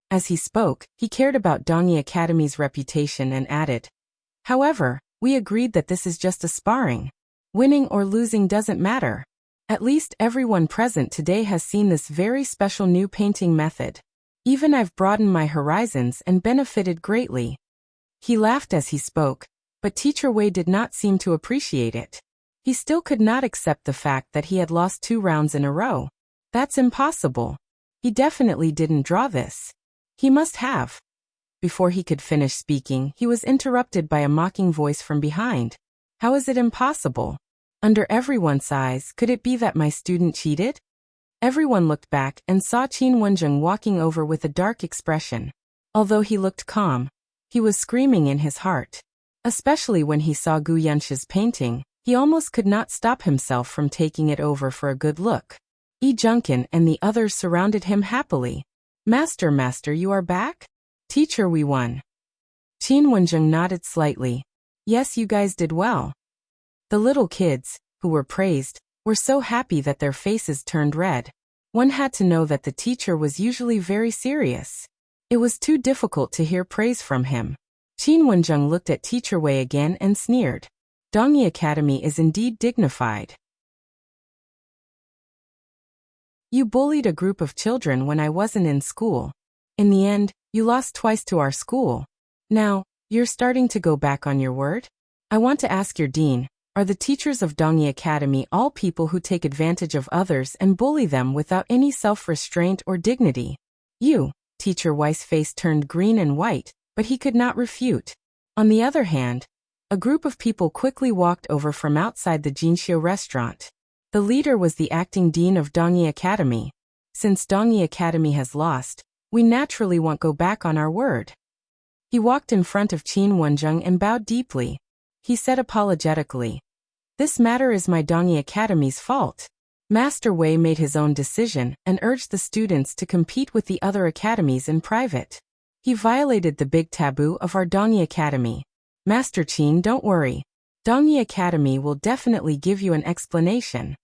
As he spoke, he cared about Dongyi Academy's reputation and added, "However, we agreed that this is just a sparring. Winning or losing doesn't matter. At least everyone present today has seen this very special new painting method. Even I've broadened my horizons and benefited greatly." He laughed as he spoke, but Teacher Wei did not seem to appreciate it. He still could not accept the fact that he had lost 2 rounds in a row. That's impossible. He definitely didn't draw this. He must have. Before he could finish speaking, he was interrupted by a mocking voice from behind. "How is it impossible? Under everyone's eyes, could it be that my student cheated?" Everyone looked back and saw Wenzheng walking over with a dark expression. Although he looked calm, he was screaming in his heart. Especially when he saw Yunshu's painting, he almost could not stop himself from taking it over for a good look. Junkin and the others surrounded him happily. Master, you are back? Teacher, we won." Wenzheng nodded slightly. "Yes, you guys did well." The little kids, who were praised, were so happy that their faces turned red. One had to know that the teacher was usually very serious. It was too difficult to hear praise from him. Wenzheng looked at Teacher Wei again and sneered. "Dongyi Academy is indeed dignified. You bullied a group of children when I wasn't in school. In the end, you lost twice to our school. Now, you're starting to go back on your word? I want to ask your dean, Are the teachers of Dongyi Academy all people who take advantage of others and bully them without any self-restraint or dignity? You, Teacher Wei's face turned green and white, but he could not refute. On the other hand, a group of people quickly walked over from outside the Jinxiu restaurant. The leader was the acting dean of Dongyi Academy. Since Dongyi Academy has lost, we naturally won't go back on our word. He walked in front of Qin Wenzheng and bowed deeply. He said apologetically, "This matter is my Dongyi Academy's fault." Master Wei made his own decision and urged the students to compete with the other academies in private. He violated the big taboo of our Dongyi Academy. Master Qin, don't worry. Dongyi Academy will definitely give you an explanation.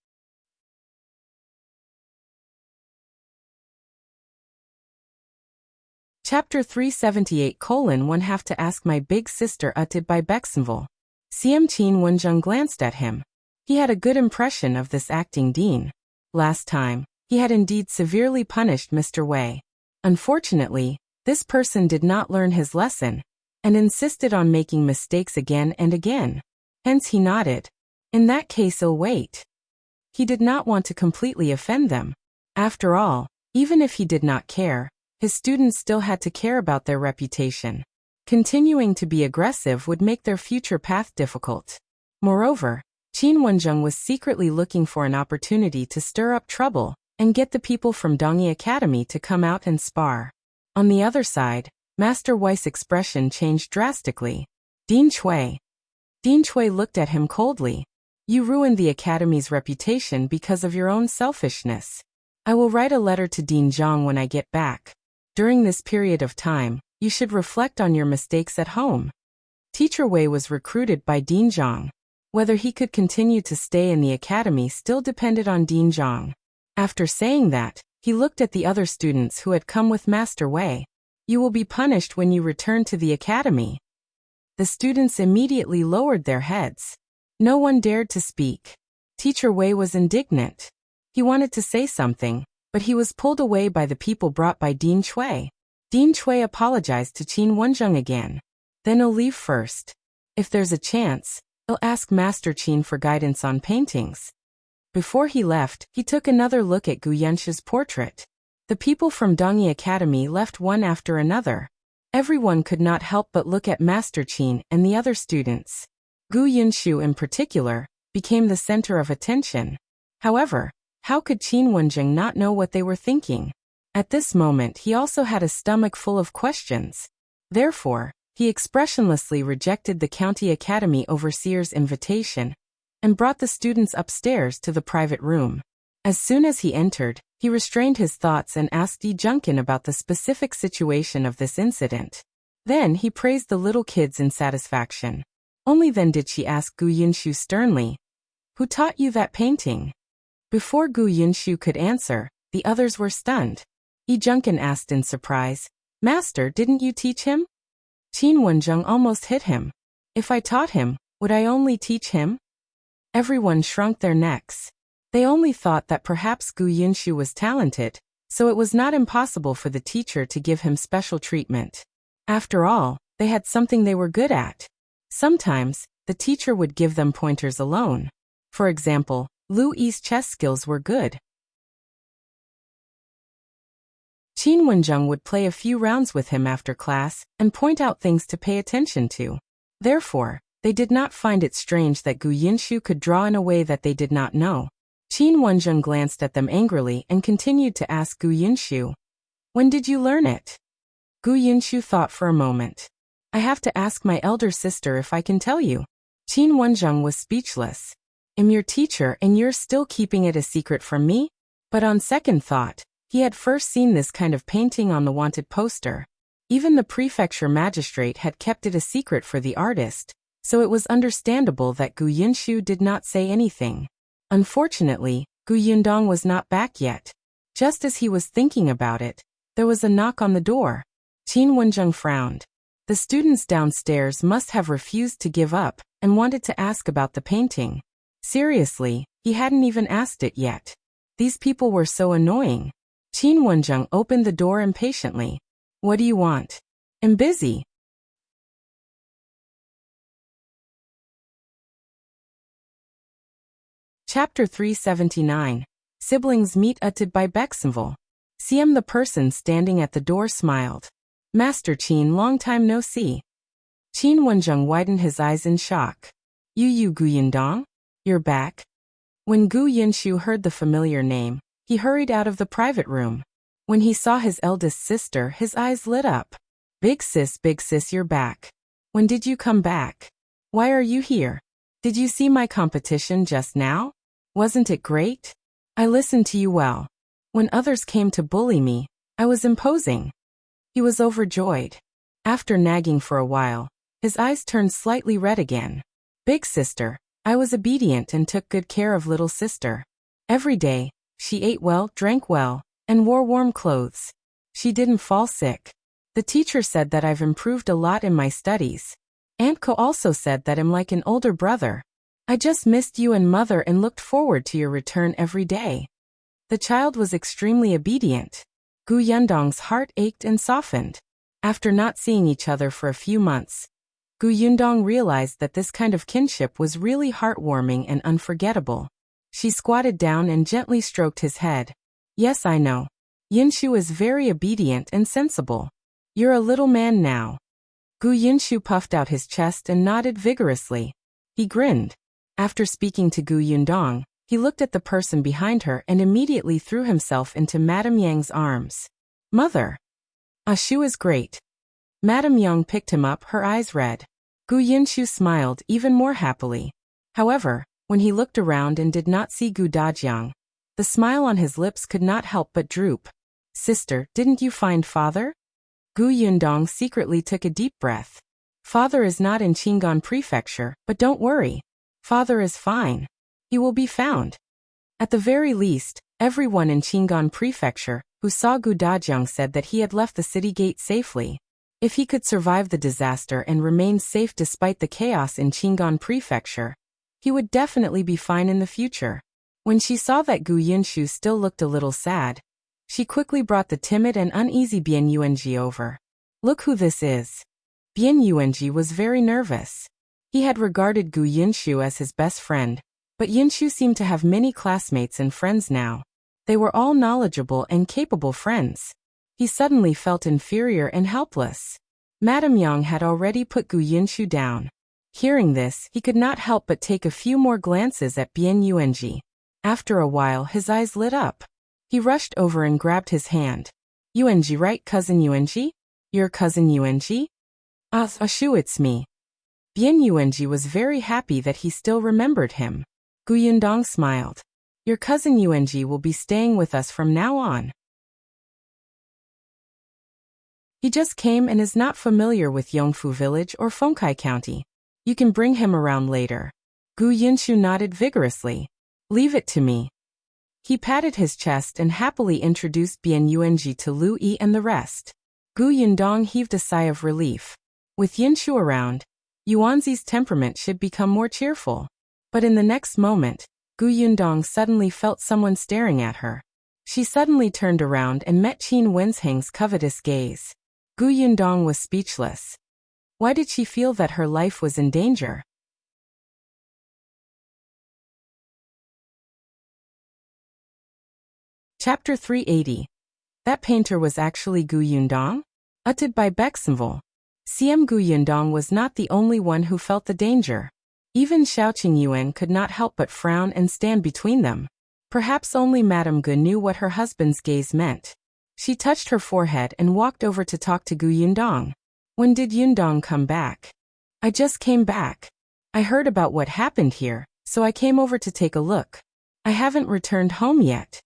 Chapter 378:1 Have to ask my big sister Utted by Bexenville. CM Qin Wenzheng glanced at him. He had a good impression of this acting dean. Last time, he had indeed severely punished Mr. Wei. Unfortunately, this person did not learn his lesson, and insisted on making mistakes again and again. Hence he nodded. In that case I'll wait. He did not want to completely offend them. After all, even if he did not care, his students still had to care about their reputation. Continuing to be aggressive would make their future path difficult. Moreover, Qin Wenzheng was secretly looking for an opportunity to stir up trouble and get the people from Dongyi Academy to come out and spar. On the other side, Master Wei's expression changed drastically. Dean Chui. Dean Chui looked at him coldly. You ruined the Academy's reputation because of your own selfishness. I will write a letter to Dean Jiang when I get back. During this period of time, you should reflect on your mistakes at home. Teacher Wei was recruited by Dean Jiang. Whether he could continue to stay in the academy still depended on Dean Jiang. After saying that, he looked at the other students who had come with Master Wei. You will be punished when you return to the academy. The students immediately lowered their heads. No one dared to speak. Teacher Wei was indignant. He wanted to say something, but he was pulled away by the people brought by Dean Chui. Dean Chui apologized to Qin Wenzheng again. Then I'll leave first. If there's a chance, I'll ask Master Qin for guidance on paintings. Before he left, he took another look at Gu Yunshu's portrait. The people from Dongyi Academy left one after another. Everyone could not help but look at Master Qin and the other students. Gu Yunshu in particular became the center of attention. However, how could Qin Wenzheng not know what they were thinking? At this moment he also had a stomach full of questions. Therefore, he expressionlessly rejected the County Academy overseer's invitation and brought the students upstairs to the private room. As soon as he entered, he restrained his thoughts and asked Yi Junkin about the specific situation of this incident. Then he praised the little kids in satisfaction. Only then did she ask Gu Yunshu sternly, "Who taught you that painting?" Before Gu Yunshu could answer, the others were stunned. Yi Junkin asked in surprise, "Master, didn't you teach him?" Qin Wenzheng almost hit him. "If I taught him, would I only teach him?" Everyone shrunk their necks. They only thought that perhaps Gu Yunshu was talented, so it was not impossible for the teacher to give him special treatment. After all, they had something they were good at. Sometimes, the teacher would give them pointers alone. For example, Lu Yi's chess skills were good. Qin Wenzheng would play a few rounds with him after class and point out things to pay attention to. Therefore, they did not find it strange that Gu Yunshu could draw in a way that they did not know. Qin Wenzheng glanced at them angrily and continued to ask Gu Yunshu, "When did you learn it?" Gu Yunshu thought for a moment. "I have to ask my elder sister if I can tell you." Qin Wenzheng was speechless. "I'm your teacher and you're still keeping it a secret from me?" But on second thought, he had first seen this kind of painting on the wanted poster. Even the prefecture magistrate had kept it a secret for the artist, so it was understandable that Gu Yunshu did not say anything. Unfortunately, Gu Yundong was not back yet. Just as he was thinking about it, there was a knock on the door. Qin Wenzheng frowned. The students downstairs must have refused to give up and wanted to ask about the painting. Seriously, he hadn't even asked it yet. These people were so annoying. Qin Wenzheng opened the door impatiently. "What do you want?" "I'm busy." Chapter 379. Siblings meet uttered by Bexenville. CM the person standing at the door smiled. Master Qin, long time no see. Qin Wenzheng widened his eyes in shock. You Gu Yundong? You're back? When Gu Yunshu heard the familiar name, he hurried out of the private room. When he saw his eldest sister, his eyes lit up. Big sis, you're back. When did you come back? Why are you here? Did you see my competition just now? Wasn't it great? I listened to you well. When others came to bully me, I was imposing. He was overjoyed. After nagging for a while, his eyes turned slightly red again. Big sister, I was obedient and took good care of little sister. Every day, she ate well, drank well, and wore warm clothes. She didn't fall sick. The teacher said that I've improved a lot in my studies. Aunt Ko also said that I'm like an older brother. I just missed you and mother and looked forward to your return every day. The child was extremely obedient. Gu Yundong's heart ached and softened. After not seeing each other for a few months, Gu Yundong realized that this kind of kinship was really heartwarming and unforgettable. She squatted down and gently stroked his head. Yes, I know. Yunshu is very obedient and sensible. You're a little man now. Gu Yunshu puffed out his chest and nodded vigorously. He grinned. After speaking to Gu Yundong, he looked at the person behind her and immediately threw himself into Madame Yang's arms. Mother! Ashu is great. Madame Yang picked him up, her eyes red. Gu Yunshu smiled even more happily. However, when he looked around and did not see Gu Dajiang, the smile on his lips could not help but droop. Sister, didn't you find father? Gu Yundong secretly took a deep breath. Father is not in Qingyuan Prefecture, but don't worry. Father is fine. He will be found. At the very least, everyone in Qingyuan Prefecture who saw Gu Dajiang said that he had left the city gate safely. If he could survive the disaster and remain safe despite the chaos in Qingyuan Prefecture, he would definitely be fine in the future. When she saw that Gu Yunshu still looked a little sad, she quickly brought the timid and uneasy Bian Yuanji over. Look who this is. Bian Yuanji was very nervous. He had regarded Gu Yunshu as his best friend, but Yunshu seemed to have many classmates and friends now. They were all knowledgeable and capable friends. He suddenly felt inferior and helpless. Madame Yang had already put Gu Yunshu down. Hearing this, he could not help but take a few more glances at Bian Yuanji. After a while, his eyes lit up. He rushed over and grabbed his hand. Yuanji, right, cousin Yuanji? Your cousin Yuanji? Ashu, it's me. Bian Yuanji was very happy that he still remembered him. Gu Yundong smiled. Your cousin Yuanji will be staying with us from now on. He just came and is not familiar with Yongfu village or Fengkai county. You can bring him around later. Gu Yunshu nodded vigorously. Leave it to me. He patted his chest and happily introduced Bian Yuanji to Lu Yi and the rest. Gu Yundong heaved a sigh of relief. With Yunshu around, Yuanzi's temperament should become more cheerful. But in the next moment, Gu Yundong suddenly felt someone staring at her. She suddenly turned around and met Qin Wenzheng's covetous gaze. Gu Yundong was speechless. Why did she feel that her life was in danger? Chapter 380. That painter was actually Gu Yundong? Uttered by Bexenville. CM Gu Yundong was not the only one who felt the danger. Even Shao Qingyuan could not help but frown and stand between them. Perhaps only Madame Gu knew what her husband's gaze meant. She touched her forehead and walked over to talk to Gu Yundong. When did Yundong come back? I just came back. I heard about what happened here, so I came over to take a look. I haven't returned home yet.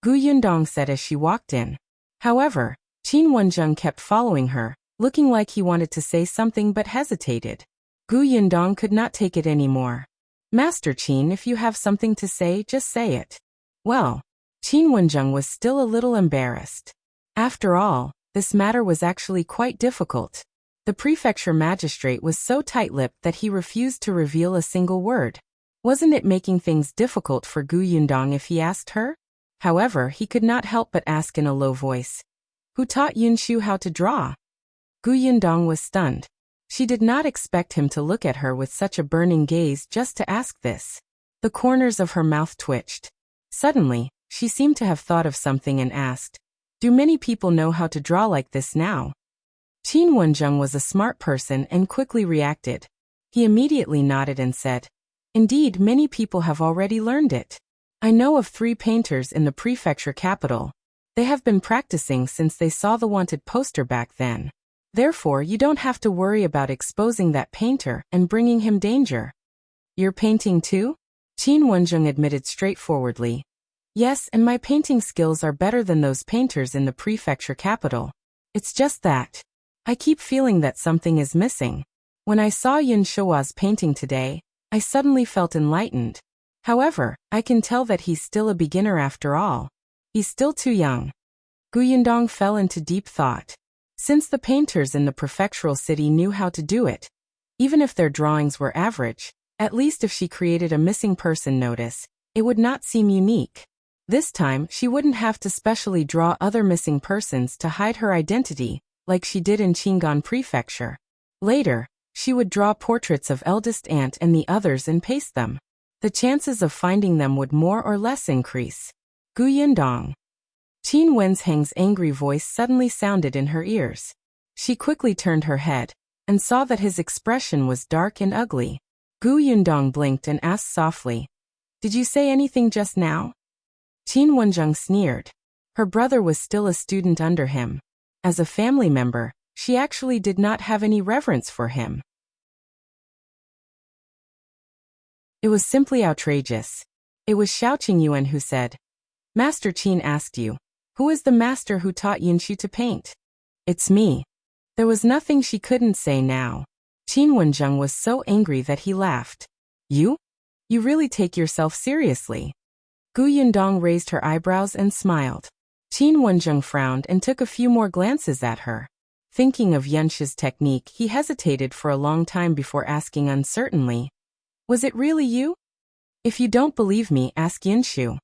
Gu Yundong said as she walked in. However, Qin Wenzheng kept following her, looking like he wanted to say something but hesitated. Gu Yundong could not take it anymore. Master Qin, if you have something to say, just say it. Well, Qin Wenzheng was still a little embarrassed. After all, this matter was actually quite difficult. The prefecture magistrate was so tight-lipped that he refused to reveal a single word. Wasn't it making things difficult for Gu Yundong if he asked her? However, he could not help but ask in a low voice. Who taught Yunshu how to draw? Gu Yundong was stunned. She did not expect him to look at her with such a burning gaze just to ask this. The corners of her mouth twitched. Suddenly, she seemed to have thought of something and asked, "Do many people know how to draw like this now?" Qin Wenzheng was a smart person and quickly reacted. He immediately nodded and said, "Indeed, many people have already learned it. I know of 3 painters in the prefecture capital. They have been practicing since they saw the wanted poster back then. Therefore, you don't have to worry about exposing that painter and bringing him danger." "You're painting too?" Qin Wenzheng admitted straightforwardly. "Yes, and my painting skills are better than those painters in the prefecture capital. It's just that I keep feeling that something is missing. When I saw Yunshu's painting today, I suddenly felt enlightened. However, I can tell that he's still a beginner after all. He's still too young." Yundong fell into deep thought. Since the painters in the prefectural city knew how to do it, even if their drawings were average, at least if she created a missing person notice, it would not seem unique. This time, she wouldn't have to specially draw other missing persons to hide her identity, like she did in Qingyuan Prefecture. Later, she would draw portraits of eldest aunt and the others and paste them. The chances of finding them would more or less increase. Yundong. Qin Wenzheng's angry voice suddenly sounded in her ears. She quickly turned her head, and saw that his expression was dark and ugly. Yundong blinked and asked softly, "Did you say anything just now?" Qin Wenzheng sneered. Her brother was still a student under him. As a family member, she actually did not have any reverence for him. It was simply outrageous. It was Shao Qingyuan who said, "Master Qin asked you, who is the master who taught Yunshu to paint?" "It's me." There was nothing she couldn't say now. Qin Wenzheng was so angry that he laughed. "You? You really take yourself seriously?" Yundong raised her eyebrows and smiled. Qin Wenzheng frowned and took a few more glances at her. Thinking of Yunshu's technique, he hesitated for a long time before asking uncertainly, "Was it really you? If you don't believe me, ask Yunshu."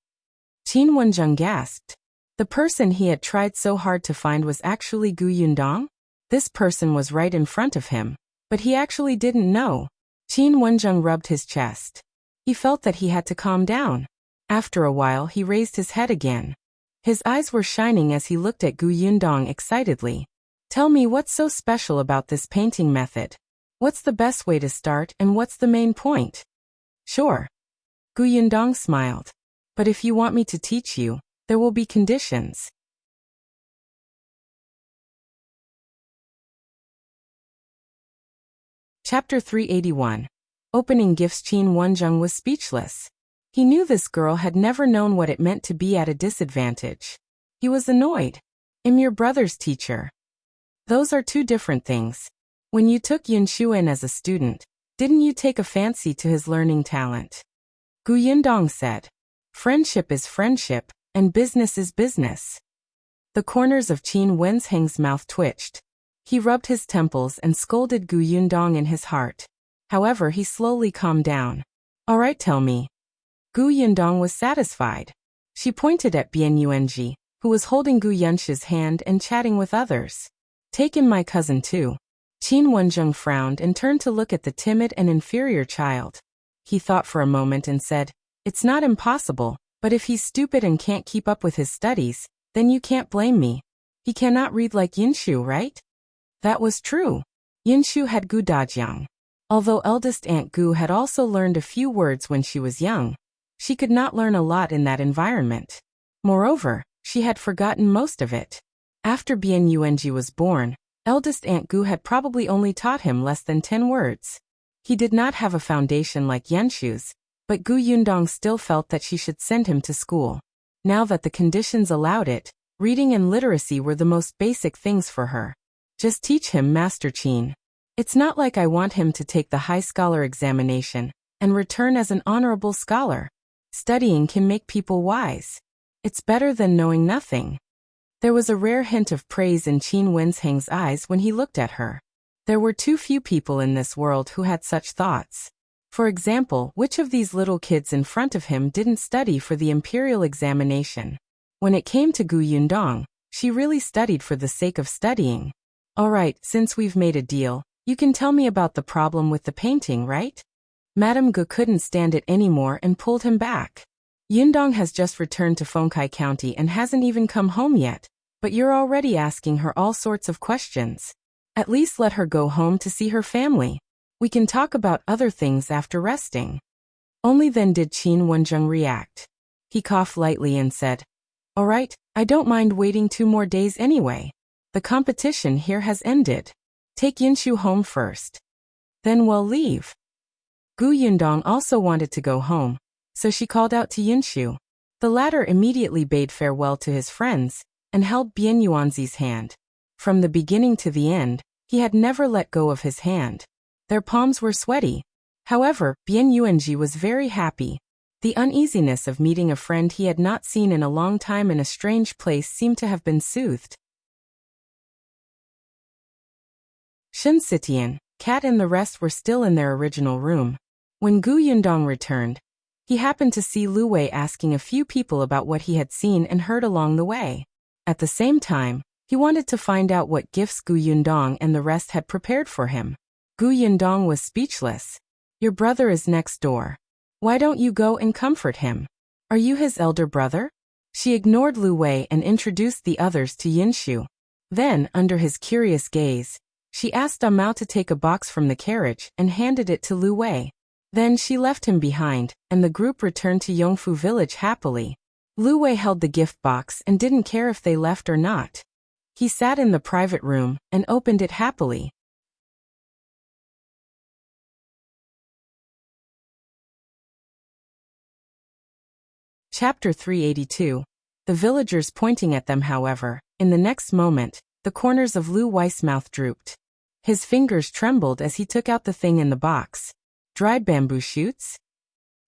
Qin Wenzheng gasped. The person he had tried so hard to find was actually Yundong? This person was right in front of him, but he actually didn't know. Qin Wenzheng rubbed his chest. He felt that he had to calm down. After a while, he raised his head again. His eyes were shining as he looked at Yundong excitedly. "Tell me what's so special about this painting method. What's the best way to start and what's the main point?" "Sure." Yundong smiled. "But if you want me to teach you, there will be conditions." Chapter 381. Opening Gifts. Qin Wenzheng was speechless. He knew this girl had never known what it meant to be at a disadvantage. He was annoyed. "I'm your brother's teacher." "Those are 2 different things. When you took Yunshu in as a student, didn't you take a fancy to his learning talent?" Yundong said. "Friendship is friendship, and business is business." The corners of Qin Wenzheng's mouth twitched. He rubbed his temples and scolded Yundong in his heart. However, he slowly calmed down. "All right, tell me." Yundong was satisfied. She pointed at Bianyuanji, who was holding Yunshu's hand and chatting with others. "Take in my cousin too." Qin Wenzheng frowned and turned to look at the timid and inferior child. He thought for a moment and said, "It's not impossible, but if he's stupid and can't keep up with his studies, then you can't blame me. He cannot read like Yunshu, right?" That was true. Yunshu had Jiang. Although eldest Aunt Gu had also learned a few words when she was young, she could not learn a lot in that environment. Moreover, she had forgotten most of it. After Bianyuanji was born, eldest Aunt Gu had probably only taught him less than 10 words. He did not have a foundation like Yunshu's, but Yundong still felt that she should send him to school. Now that the conditions allowed it, reading and literacy were the most basic things for her. "Just teach him, Master Qin. It's not like I want him to take the high scholar examination and return as an honorable scholar. Studying can make people wise. It's better than knowing nothing." There was a rare hint of praise in Qin Wenzheng's eyes when he looked at her. There were too few people in this world who had such thoughts. For example, which of these little kids in front of him didn't study for the imperial examination? When it came to Yundong, she really studied for the sake of studying. "All right, since we've made a deal, you can tell me about the problem with the painting, right?" Madame Gu couldn't stand it anymore and pulled him back. Yundong has just returned to Fengkai County and hasn't even come home yet, but you're already asking her all sorts of questions. At least let her go home to see her family. We can talk about other things after resting. Only then did Qin Wenzheng react. He coughed lightly and said, "All right, I don't mind waiting 2 more days anyway. The competition here has ended. Take Yunshu home first. Then we'll leave." Gu Yundong also wanted to go home, so she called out to Yunshu. The latter immediately bade farewell to his friends and held Bian Yuanzi's hand. From the beginning to the end, he had never let go of his hand. Their palms were sweaty. However, Bian Yuanzi was very happy. The uneasiness of meeting a friend he had not seen in a long time in a strange place seemed to have been soothed. Shen Sitian, Cat and the rest were still in their original room. When Gu Yundong returned, he happened to see Lu Wei asking a few people about what he had seen and heard along the way. At the same time, he wanted to find out what gifts Gu Yundong and the rest had prepared for him. Gu Yundong was speechless. "Your brother is next door. Why don't you go and comfort him? Are you his elder brother?" She ignored Lu Wei and introduced the others to Yunshu. Then, under his curious gaze, she asked Mao to take a box from the carriage and handed it to Lu Wei. Then she left him behind, and the group returned to Yongfu village happily. Lu Wei held the gift box and didn't care if they left or not. He sat in the private room and opened it happily. Chapter 382. The villagers pointing at them. However, in the next moment, the corners of Lu Wei's mouth drooped. His fingers trembled as he took out the thing in the box. Dried bamboo shoots?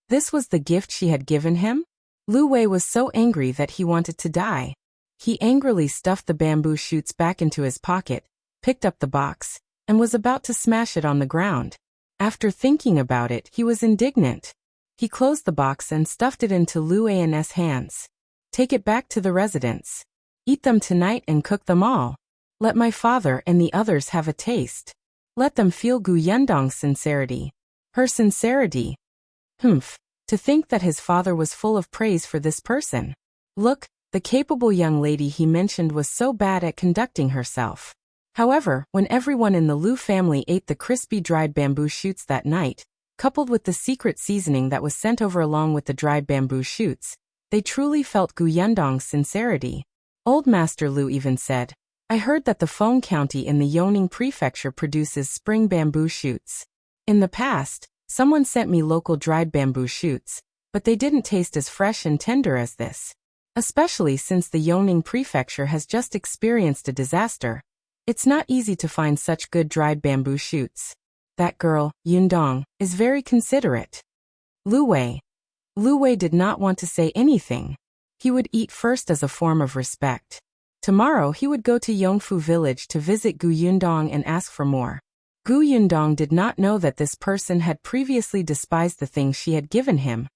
This was the gift she had given him? Lu Wei was so angry that he wanted to die. He angrily stuffed the bamboo shoots back into his pocket, picked up the box, and was about to smash it on the ground. After thinking about it, he was indignant. He closed the box and stuffed it into Lu Wei's hands. "Take it back to the residence. Eat them tonight and cook them all. Let my father and the others have a taste. Let them feel Gu Yundong's sincerity. Her sincerity. Humph. To think that his father was full of praise for this person. Look, the capable young lady he mentioned was so bad at conducting herself." However, when everyone in the Lu family ate the crispy dried bamboo shoots that night, coupled with the secret seasoning that was sent over along with the dried bamboo shoots, they truly felt Gu Yundong's sincerity. Old Master Lu even said, "I heard that the Feng County in the Yongning Prefecture produces spring bamboo shoots. In the past, someone sent me local dried bamboo shoots, but they didn't taste as fresh and tender as this. Especially since the Yongning Prefecture has just experienced a disaster. It's not easy to find such good dried bamboo shoots. That girl, Yundong, is very considerate." Lu Wei. Lu Wei did not want to say anything. He would eat first as a form of respect. Tomorrow he would go to Yongfu village to visit Gu Yundong and ask for more. Gu Yundong did not know that this person had previously despised the things she had given him,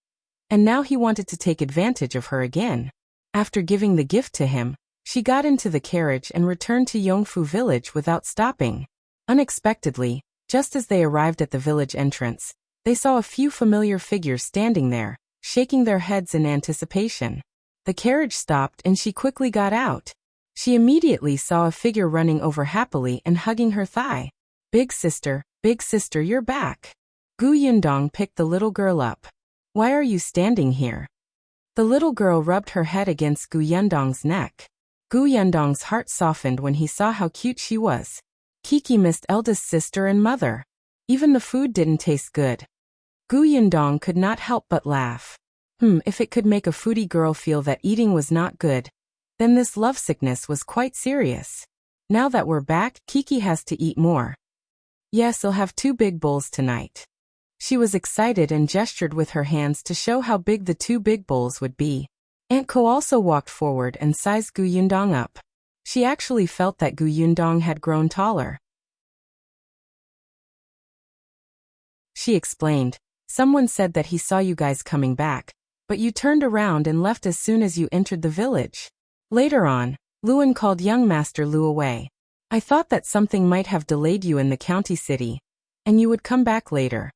and now he wanted to take advantage of her again. After giving the gift to him, she got into the carriage and returned to Yongfu village without stopping. Unexpectedly, just as they arrived at the village entrance, they saw a few familiar figures standing there, shaking their heads in anticipation. The carriage stopped and she quickly got out. She immediately saw a figure running over happily and hugging her thigh. Big sister, you're back." Gu Yundong picked the little girl up. "Why are you standing here?" The little girl rubbed her head against Gu Yundong's neck. Gu Yundong's heart softened when he saw how cute she was. Kiki missed eldest sister and mother. Even the food didn't taste good. Gu Yundong could not help but laugh. If it could make a foodie girl feel that eating was not good, then this lovesickness was quite serious. Now that we're back, Kiki has to eat more. "Yes, I'll have 2 big bowls tonight." She was excited and gestured with her hands to show how big the 2 big bowls would be. Aunt Ko also walked forward and sized Gu Yundong up. She actually felt that Gu Yundong had grown taller. She explained, "Someone said that he saw you guys coming back, but you turned around and left as soon as you entered the village." Later on, Luan called young Master Lu away. "I thought that something might have delayed you in the county city, and you would come back later."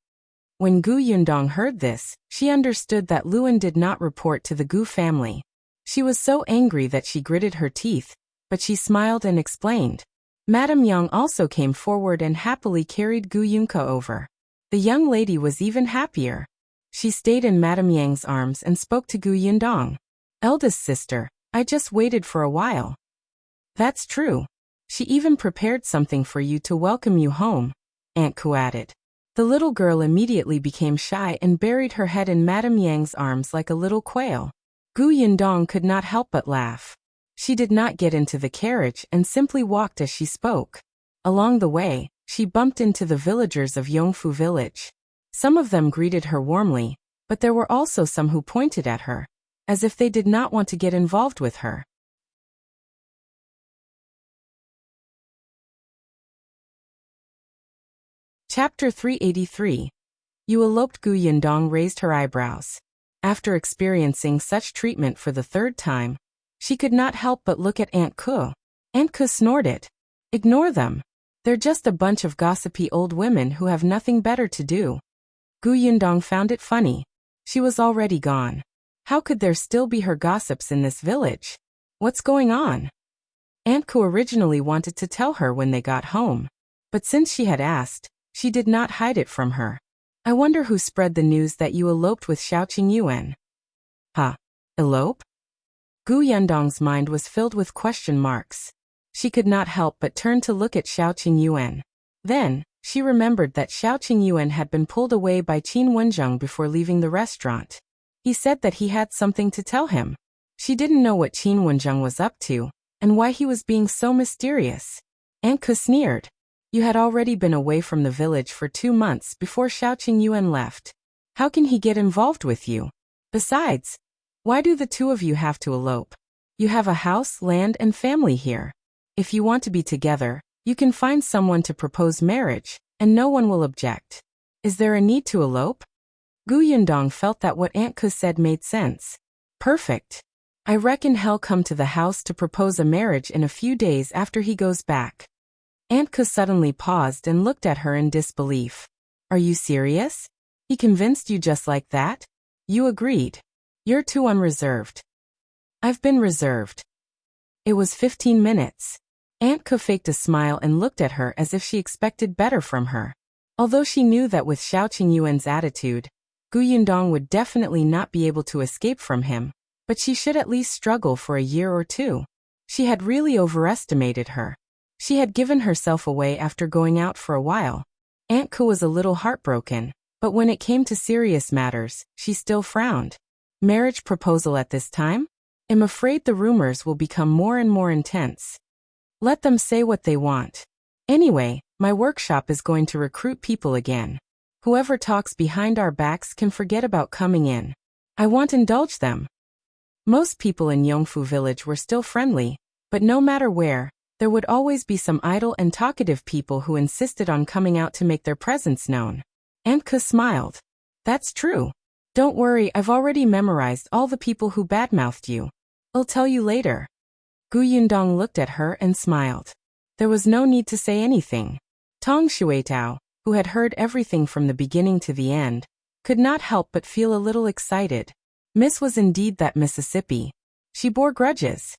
When Gu Yundong heard this, she understood that Luan did not report to the Gu family. She was so angry that she gritted her teeth, but she smiled and explained. Madame Yang also came forward and happily carried Gu Yunke over. The young lady was even happier. She stayed in Madame Yang's arms and spoke to Gu Yundong. Eldest sister, I just waited for a while. That's true. She even prepared something for you to welcome you home, Aunt Ku added. The little girl immediately became shy and buried her head in Madame Yang's arms like a little quail. Gu Yundong could not help but laugh. She did not get into the carriage and simply walked as she spoke. Along the way, she bumped into the villagers of Yongfu village. Some of them greeted her warmly, but there were also some who pointed at her, as if they did not want to get involved with her. Chapter 383. You eloped. Gu Yundong raised her eyebrows. After experiencing such treatment for the third time, she could not help but look at Aunt Ku. Aunt Ku snorted. Ignore them. They're just a bunch of gossipy old women who have nothing better to do. Gu Yundong found it funny. She was already gone. How could there still be her gossips in this village? What's going on? Aunt Ku originally wanted to tell her when they got home, but since she had asked, she did not hide it from her. I wonder who spread the news that you eloped with Shao Qingyuan. Huh? Elope? Gu Yundong's mind was filled with question marks. She could not help but turn to look at Shao Qingyuan. Then, she remembered that Shao Qingyuan had been pulled away by Qin Wenzheng before leaving the restaurant. He said that he had something to tell him. She didn't know what Qin Wenzheng was up to, and why he was being so mysterious. Aunt Ku sneered. You had already been away from the village for 2 months before Shao Qingyuan left. How can he get involved with you? Besides, why do the two of you have to elope? You have a house, land, and family here. If you want to be together, you can find someone to propose marriage, and no one will object. Is there a need to elope? Gu Yundong felt that what Aunt Ku said made sense. Perfect. I reckon he'll come to the house to propose a marriage in a few days after he goes back. Aunt Ku suddenly paused and looked at her in disbelief. Are you serious? He convinced you just like that? You agreed. You're too unreserved. I've been reserved. It was 15 minutes. Aunt Ku faked a smile and looked at her as if she expected better from her. Although she knew that with Shao Qingyuan's attitude, Gu Yundong would definitely not be able to escape from him, but she should at least struggle for a year or two. She had really overestimated her. She had given herself away after going out for a while. Aunt Ku was a little heartbroken, but when it came to serious matters, she still frowned. Marriage proposal at this time? I'm afraid the rumors will become more and more intense. Let them say what they want. Anyway, my workshop is going to recruit people again. Whoever talks behind our backs can forget about coming in. I won't indulge them. Most people in Yongfu village were still friendly, but no matter where, there would always be some idle and talkative people who insisted on coming out to make their presence known. Aunt Ku smiled. That's true. Don't worry, I've already memorized all the people who badmouthed you. I'll tell you later. Gu Yundong looked at her and smiled. There was no need to say anything. Tong Shuetao, who had heard everything from the beginning to the end, could not help but feel a little excited. Miss was indeed that Mississippi. She bore grudges.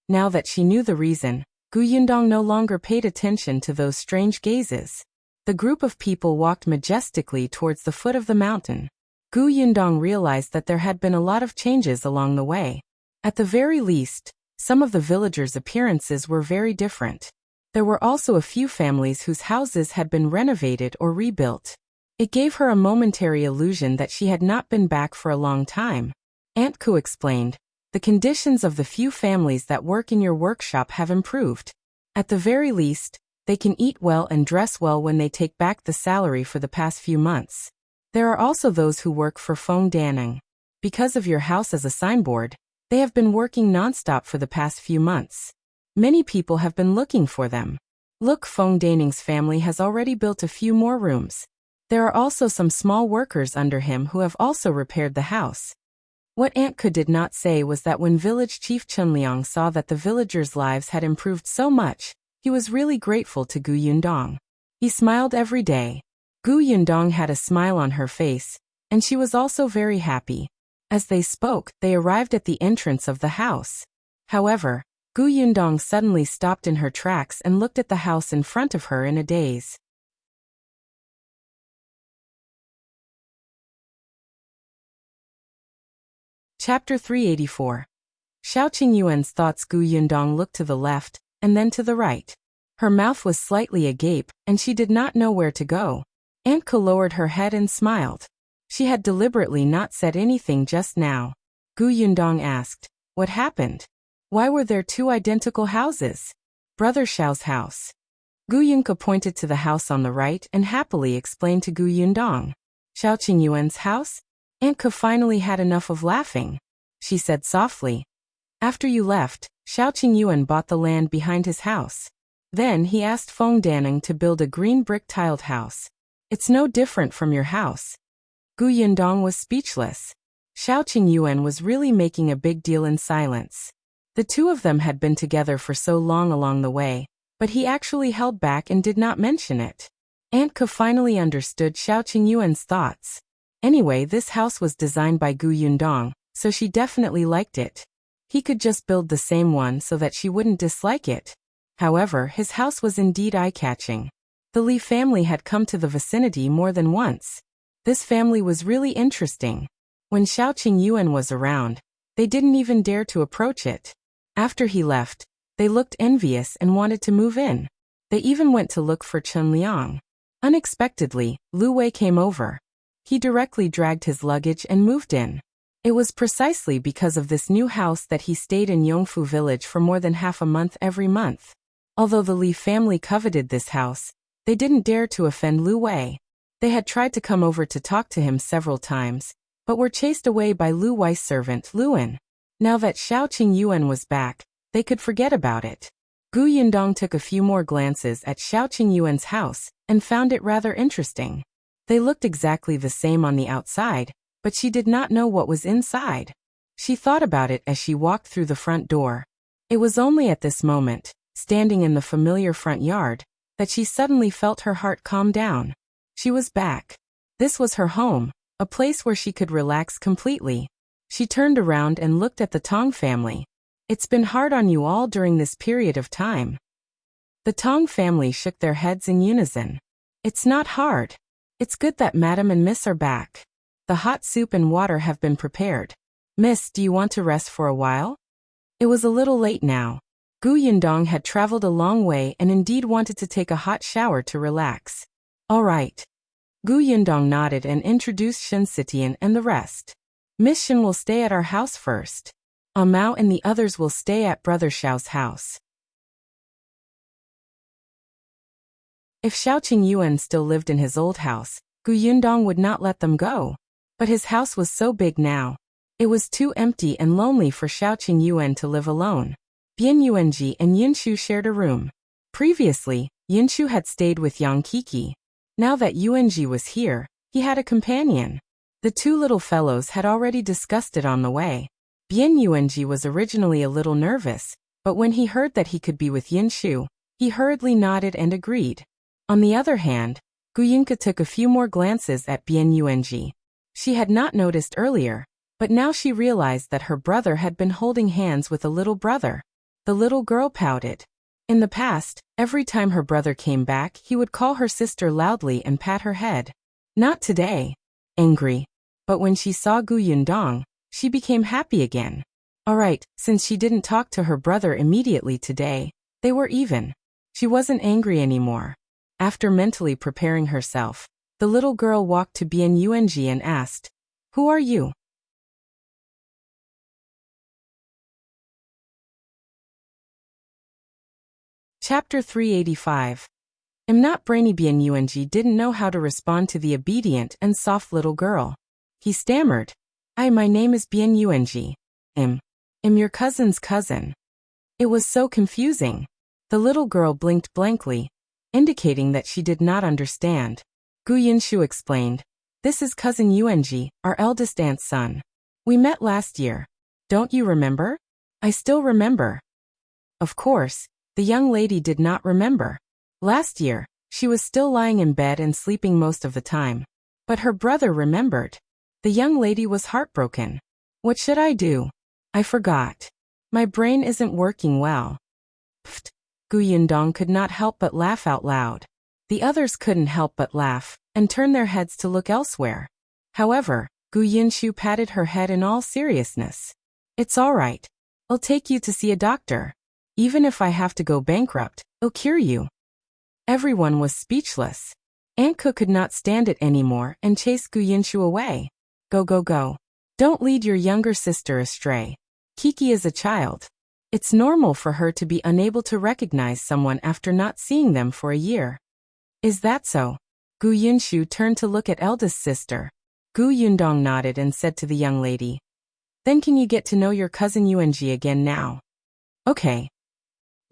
Now that she knew the reason, Gu Yundong no longer paid attention to those strange gazes. The group of people walked majestically towards the foot of the mountain. Gu Yundong realized that there had been a lot of changes along the way. At the very least, some of the villagers' appearances were very different. There were also a few families whose houses had been renovated or rebuilt. It gave her a momentary illusion that she had not been back for a long time. Aunt Ku explained. The conditions of the few families that work in your workshop have improved. At the very least, they can eat well and dress well when they take back the salary for the past few months. There are also those who work for Feng Danning. Because of your house as a signboard, they have been working nonstop for the past few months. Many people have been looking for them. Look, Feng Danning's family has already built a few more rooms. There are also some small workers under him who have also repaired the house. What Aunt Ku did not say was that when village chief Chunliang saw that the villagers' lives had improved so much, He was really grateful to Gu Yundong. He smiled every day. Gu Yundong had a smile on her face, and she was also very happy. As they spoke, they arrived at the entrance of the house. However, Gu Yundong suddenly stopped in her tracks and looked at the house in front of her in a daze. Chapter 384. Shao Qingyuan's thoughts. Gu Yundong looked to the left, and then to the right. Her mouth was slightly agape, and she did not know where to go. Aunt Ko lowered her head and smiled. She had deliberately not said anything just now. Gu Yundong asked, "What happened? Why were there two identical houses?" "Brother Shao's house." Gu Yunke pointed to the house on the right and happily explained to Gu Yundong. "Shao Qingyuan's house?" Aunt Ko finally had enough of laughing. She said softly, "After you left, Shao Qingyuan bought the land behind his house. Then he asked Feng Daneng to build a green brick-tiled house. It's no different from your house." Gu Yundong was speechless. Shao Qingyuan was really making a big deal in silence. The two of them had been together for so long along the way, but he actually held back and did not mention it. Aunt Ko finally understood Shao Qingyuan's thoughts. Anyway, this house was designed by Gu Yundong, so she definitely liked it. He could just build the same one so that she wouldn't dislike it. However, his house was indeed eye-catching. The Li family had come to the vicinity more than once. This family was really interesting. When Shao Qingyuan was around, they didn't even dare to approach it. After he left, they looked envious and wanted to move in. They even went to look for Chen Liang. Unexpectedly, Lu Wei came over. He directly dragged his luggage and moved in. It was precisely because of this new house that he stayed in Yongfu village for more than half a month every month. Although the Li family coveted this house, they didn't dare to offend Lu Wei. They had tried to come over to talk to him several times, but were chased away by Lu Wei's servant Luan. Now that Shao Qingyuan was back, they could forget about it. Gu Yundong took a few more glances at Shao Qingyuan's house and found it rather interesting. They looked exactly the same on the outside, but she did not know what was inside. She thought about it as she walked through the front door. It was only at this moment, standing in the familiar front yard, that she suddenly felt her heart calm down. She was back. This was her home, a place where she could relax completely. She turned around and looked at the Tong family. "It's been hard on you all during this period of time." The Tong family shook their heads in unison. "It's not hard. It's good that Madam and Miss are back. The hot soup and water have been prepared. Miss, do you want to rest for a while?" It was a little late now. Gu Yundong had traveled a long way and indeed wanted to take a hot shower to relax. "All right." Gu Yundong nodded and introduced Shen Sitian and the rest. "Miss Shen will stay at our house first. Mao and the others will stay at Brother Shao's house." If Shao Qingyuan still lived in his old house, Gu Yundong would not let them go. But his house was so big now. It was too empty and lonely for Shao Qingyuan to live alone. Bian Yuanji and Yunshu shared a room. Previously, Yunshu had stayed with Yang Kiki. Now that Yuanji was here, he had a companion. The two little fellows had already discussed it on the way. Bian Yuanji was originally a little nervous, but when he heard that he could be with Yunshu, he hurriedly nodded and agreed. On the other hand, Gu Yunke took a few more glances at Bian Yuanji. She had not noticed earlier, but now she realized that her brother had been holding hands with a little brother. The little girl pouted. In the past, every time her brother came back, he would call her sister loudly and pat her head. Not today. Angry. But when she saw Gu Yundong, she became happy again. Alright, since she didn't talk to her brother immediately today, they were even. She wasn't angry anymore. After mentally preparing herself, the little girl walked to Bian Yuanji and asked, "Who are you?" Chapter 385. I'm Not Brainy. Bian Yuanji didn't know how to respond to the obedient and soft little girl. He stammered, My name is Bian Yuanji. I'm your cousin's cousin." It was so confusing. The little girl blinked blankly, indicating that she did not understand. Gu Yunshu explained, "This is cousin Yuanji, our eldest aunt's son. We met last year. Don't you remember?" "I still remember." Of course, The young lady did not remember. Last year, she was still lying in bed and sleeping most of the time. But her brother remembered. The young lady was heartbroken. What should I do? I forgot. My brain isn't working well. Pfft. Yundong could not help but laugh out loud. The others couldn't help but laugh, and turn their heads to look elsewhere. However, Yunshu patted her head in all seriousness. It's all right. I'll take you to see a doctor. Even if I have to go bankrupt, I'll cure you. Everyone was speechless. Anko could not stand it anymore and chased Yunshu away. Go go go. Don't lead your younger sister astray. Kiki is a child. It's normal for her to be unable to recognize someone after not seeing them for a year. Is that so? Yunshu turned to look at eldest sister. Yundong nodded and said to the young lady. Then can you get to know your cousin Yuanji again now? Okay.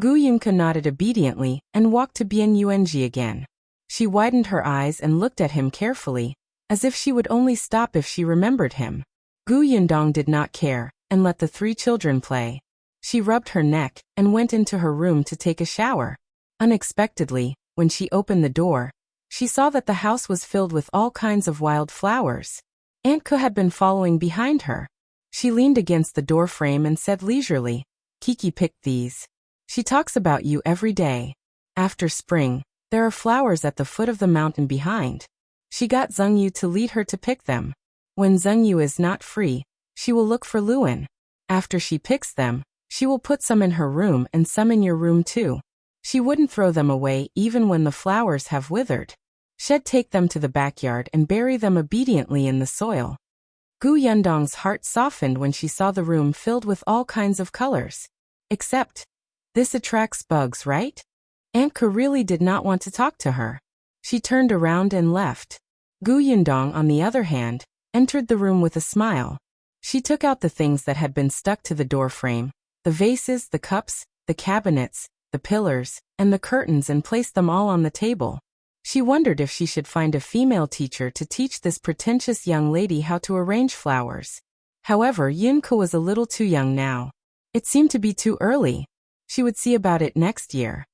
Yunka nodded obediently and walked to Bien Yuanji again. She widened her eyes and looked at him carefully, as if she would only stop if she remembered him. Yundong did not care, and let the three children play. She rubbed her neck and went into her room to take a shower. Unexpectedly, when she opened the door, she saw that the house was filled with all kinds of wild flowers. Aunt Ko had been following behind her. She leaned against the door frame and said leisurely, Kiki picked these. She talks about you every day. After spring, there are flowers at the foot of the mountain behind. She got Zhengyu to lead her to pick them. When Zhengyu is not free, she will look for Luan. After she picks them, she will put some in her room and some in your room too. She wouldn't throw them away even when the flowers have withered. She'd take them to the backyard and bury them obediently in the soil. Yundong's heart softened when she saw the room filled with all kinds of colors. Except, this attracts bugs, right? Aunt Ko really did not want to talk to her. She turned around and left. Yundong, on the other hand, entered the room with a smile. She took out the things that had been stuck to the door frame, the vases, the cups, the cabinets, the pillars, and the curtains, and placed them all on the table. She wondered if she should find a female teacher to teach this pretentious young lady how to arrange flowers. However, Yunko was a little too young now. It seemed to be too early. She would see about it next year.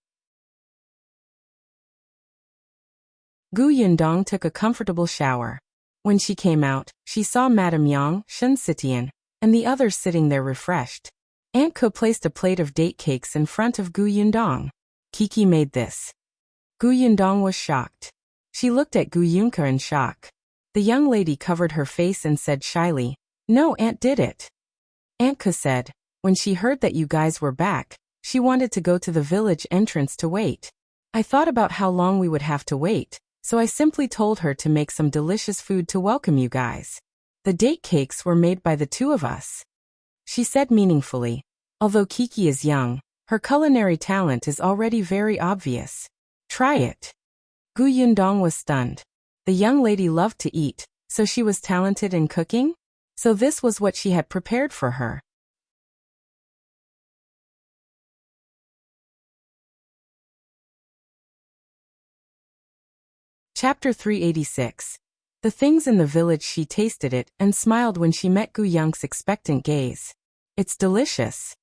Yundong took a comfortable shower. When she came out, she saw Madame Yang, Shen Sitian, and the others sitting there refreshed. Aunt Ko placed a plate of date cakes in front of Yundong. Kiki made this. Yundong was shocked. She looked at Yunka in shock. The young lady covered her face and said shyly, No, Aunt did it. Aunt Ko said, when she heard that you guys were back, she wanted to go to the village entrance to wait. I thought about how long we would have to wait, so I simply told her to make some delicious food to welcome you guys. The date cakes were made by the two of us. She said meaningfully, although Kiki is young, her culinary talent is already very obvious. Try it. Yundong was stunned. The young lady loved to eat, so she was talented in cooking? So this was what she had prepared for her. Chapter 386. The things in the village. She tasted it and smiled when she met Young's expectant gaze. It's delicious.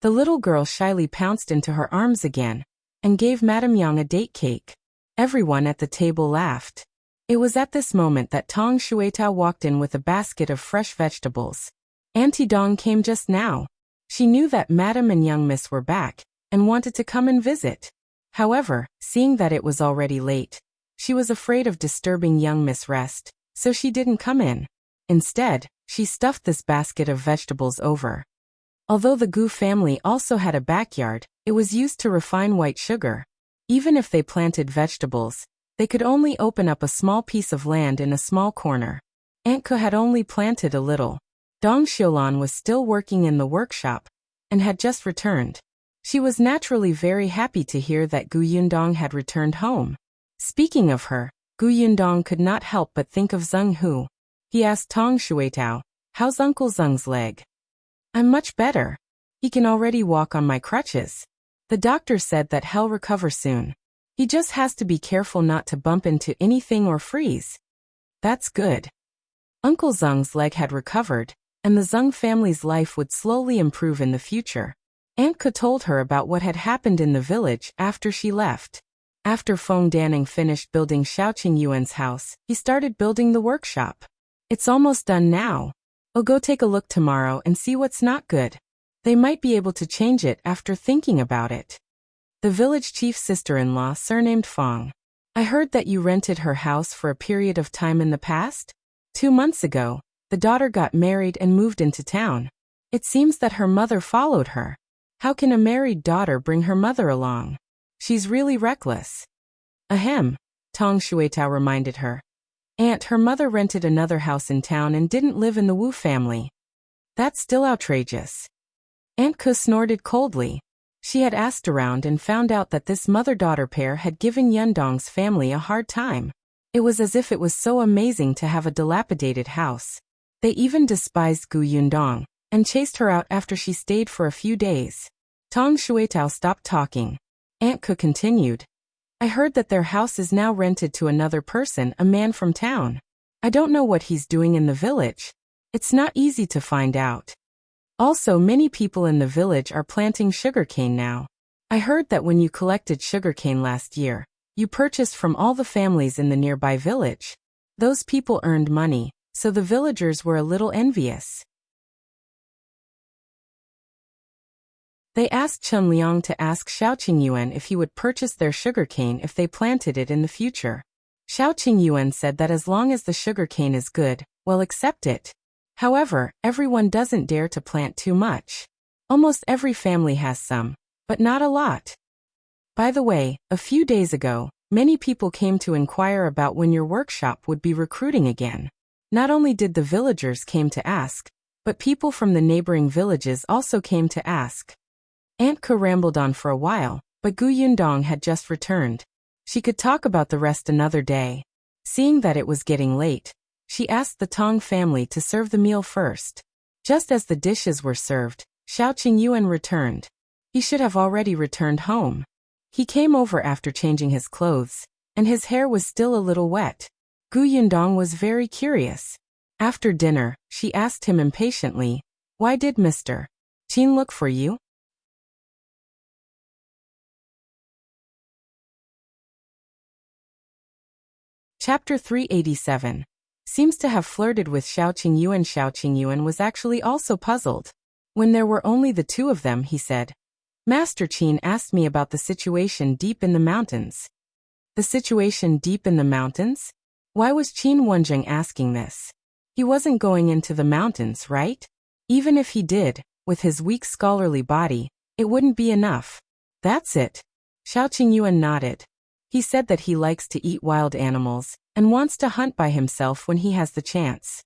The little girl shyly pounced into her arms again and gave Madame Yang a date cake. Everyone at the table laughed. It was at this moment that Tong Shuetao walked in with a basket of fresh vegetables. Auntie Dong came just now. She knew that Madame and young Miss were back and wanted to come and visit. However, seeing that it was already late, she was afraid of disturbing young Miss' rest, so she didn't come in. Instead, she stuffed this basket of vegetables over. Although the Gu family also had a backyard, it was used to refine white sugar. Even if they planted vegetables, they could only open up a small piece of land in a small corner. Aunt Ko had only planted a little. Dong Xiulan was still working in the workshop and had just returned. She was naturally very happy to hear that Yundong had returned home. Speaking of her, Yundong could not help but think of Zheng Hu. He asked Tong Shuetao, "How's Uncle Zheng's leg?" "I'm much better. He can already walk on my crutches. The doctor said that he'll recover soon. He just has to be careful not to bump into anything or freeze." "That's good." Uncle Zheng's leg had recovered, and the Zheng family's life would slowly improve in the future. Aunt Ke told her about what had happened in the village after she left. After Feng Danning finished building Shao Qingyuan's house, he started building the workshop. It's almost done now. I'll go take a look tomorrow and see what's not good. They might be able to change it after thinking about it. The village chief's sister-in-law surnamed Feng. I heard that you rented her house for a period of time in the past? 2 months ago, the daughter got married and moved into town. It seems that her mother followed her. How can a married daughter bring her mother along? She's really reckless. Ahem, Tong Shuetao reminded her. Aunt, her mother rented another house in town and didn't live in the Wu family. That's still outrageous. Aunt Ke snorted coldly. She had asked around and found out that this mother-daughter pair had given Yundong's family a hard time. It was as if it was so amazing to have a dilapidated house. They even despised Gu Yundong and chased her out after she stayed for a few days. Tong Shuetao stopped talking. Aunt Ke continued. I heard that their house is now rented to another person, a man from town. I don't know what he's doing in the village. It's not easy to find out. Also, many people in the village are planting sugarcane now. I heard that when you collected sugarcane last year, you purchased from all the families in the nearby village. Those people earned money, so the villagers were a little envious. They asked Chen Liang to ask Shao Qingyuan if he would purchase their sugarcane if they planted it in the future. Shao Qingyuan said that as long as the sugarcane is good, we'll accept it. However, everyone doesn't dare to plant too much. Almost every family has some, but not a lot. By the way, a few days ago, many people came to inquire about when your workshop would be recruiting again. Not only did the villagers came to ask, but people from the neighboring villages also came to ask. Aunt Ke rambled on for a while, but Gu Yundong had just returned. She could talk about the rest another day. Seeing that it was getting late, she asked the Tong family to serve the meal first. Just as the dishes were served, Shao Qingyuan returned. He should have already returned home. He came over after changing his clothes, and his hair was still a little wet. Gu Yundong was very curious. After dinner, she asked him impatiently, why did Mr. Qin look for you? Chapter 387. Seems to have flirted with Shao Qingyuan. Shao Qingyuan was actually also puzzled. When there were only the two of them, he said, Master Qin asked me about the situation deep in the mountains. The situation deep in the mountains? Why was Qin Wenzheng asking this? He wasn't going into the mountains, right? Even if he did, with his weak scholarly body, it wouldn't be enough. That's it. Shao Qingyuan nodded. He said that he likes to eat wild animals and wants to hunt by himself when he has the chance.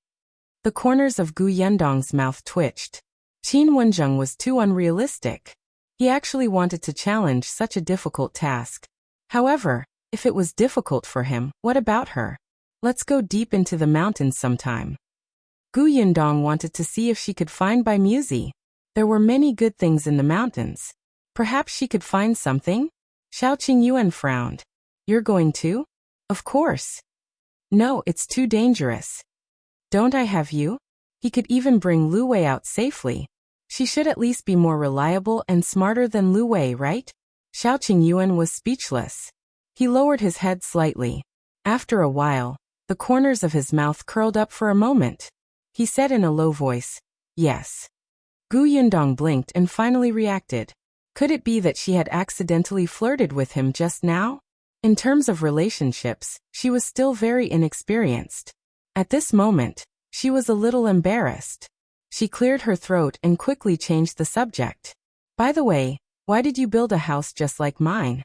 The corners of Gu Yundong's mouth twitched. Qin Wenzheng was too unrealistic. He actually wanted to challenge such a difficult task. However, if it was difficult for him, what about her? Let's go deep into the mountains sometime. Gu Yundong wanted to see if she could find Bai Muzi. There were many good things in the mountains. Perhaps she could find something? Shao Qingyuan frowned. You're going too? Of course. No, it's too dangerous. Don't I have you? He could even bring Lu Wei out safely. She should at least be more reliable and smarter than Lu Wei, right? Shao Qingyuan was speechless. He lowered his head slightly. After a while, the corners of his mouth curled up for a moment. He said in a low voice, yes. Gu Yundong blinked and finally reacted. Could it be that she had accidentally flirted with him just now? In terms of relationships, she was still very inexperienced. At this moment, she was a little embarrassed. She cleared her throat and quickly changed the subject. By the way, why did you build a house just like mine?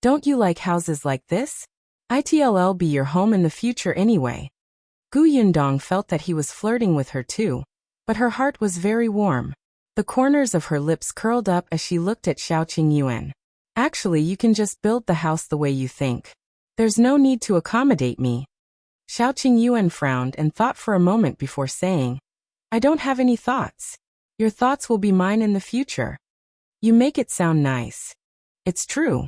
Don't you like houses like this? It'll be your home in the future anyway. Gu Yundong felt that he was flirting with her too, but her heart was very warm. The corners of her lips curled up as she looked at Shao Qingyuan. Actually, you can just build the house the way you think. There's no need to accommodate me. Shao Qingyuan frowned and thought for a moment before saying, I don't have any thoughts. Your thoughts will be mine in the future. You make it sound nice. It's true.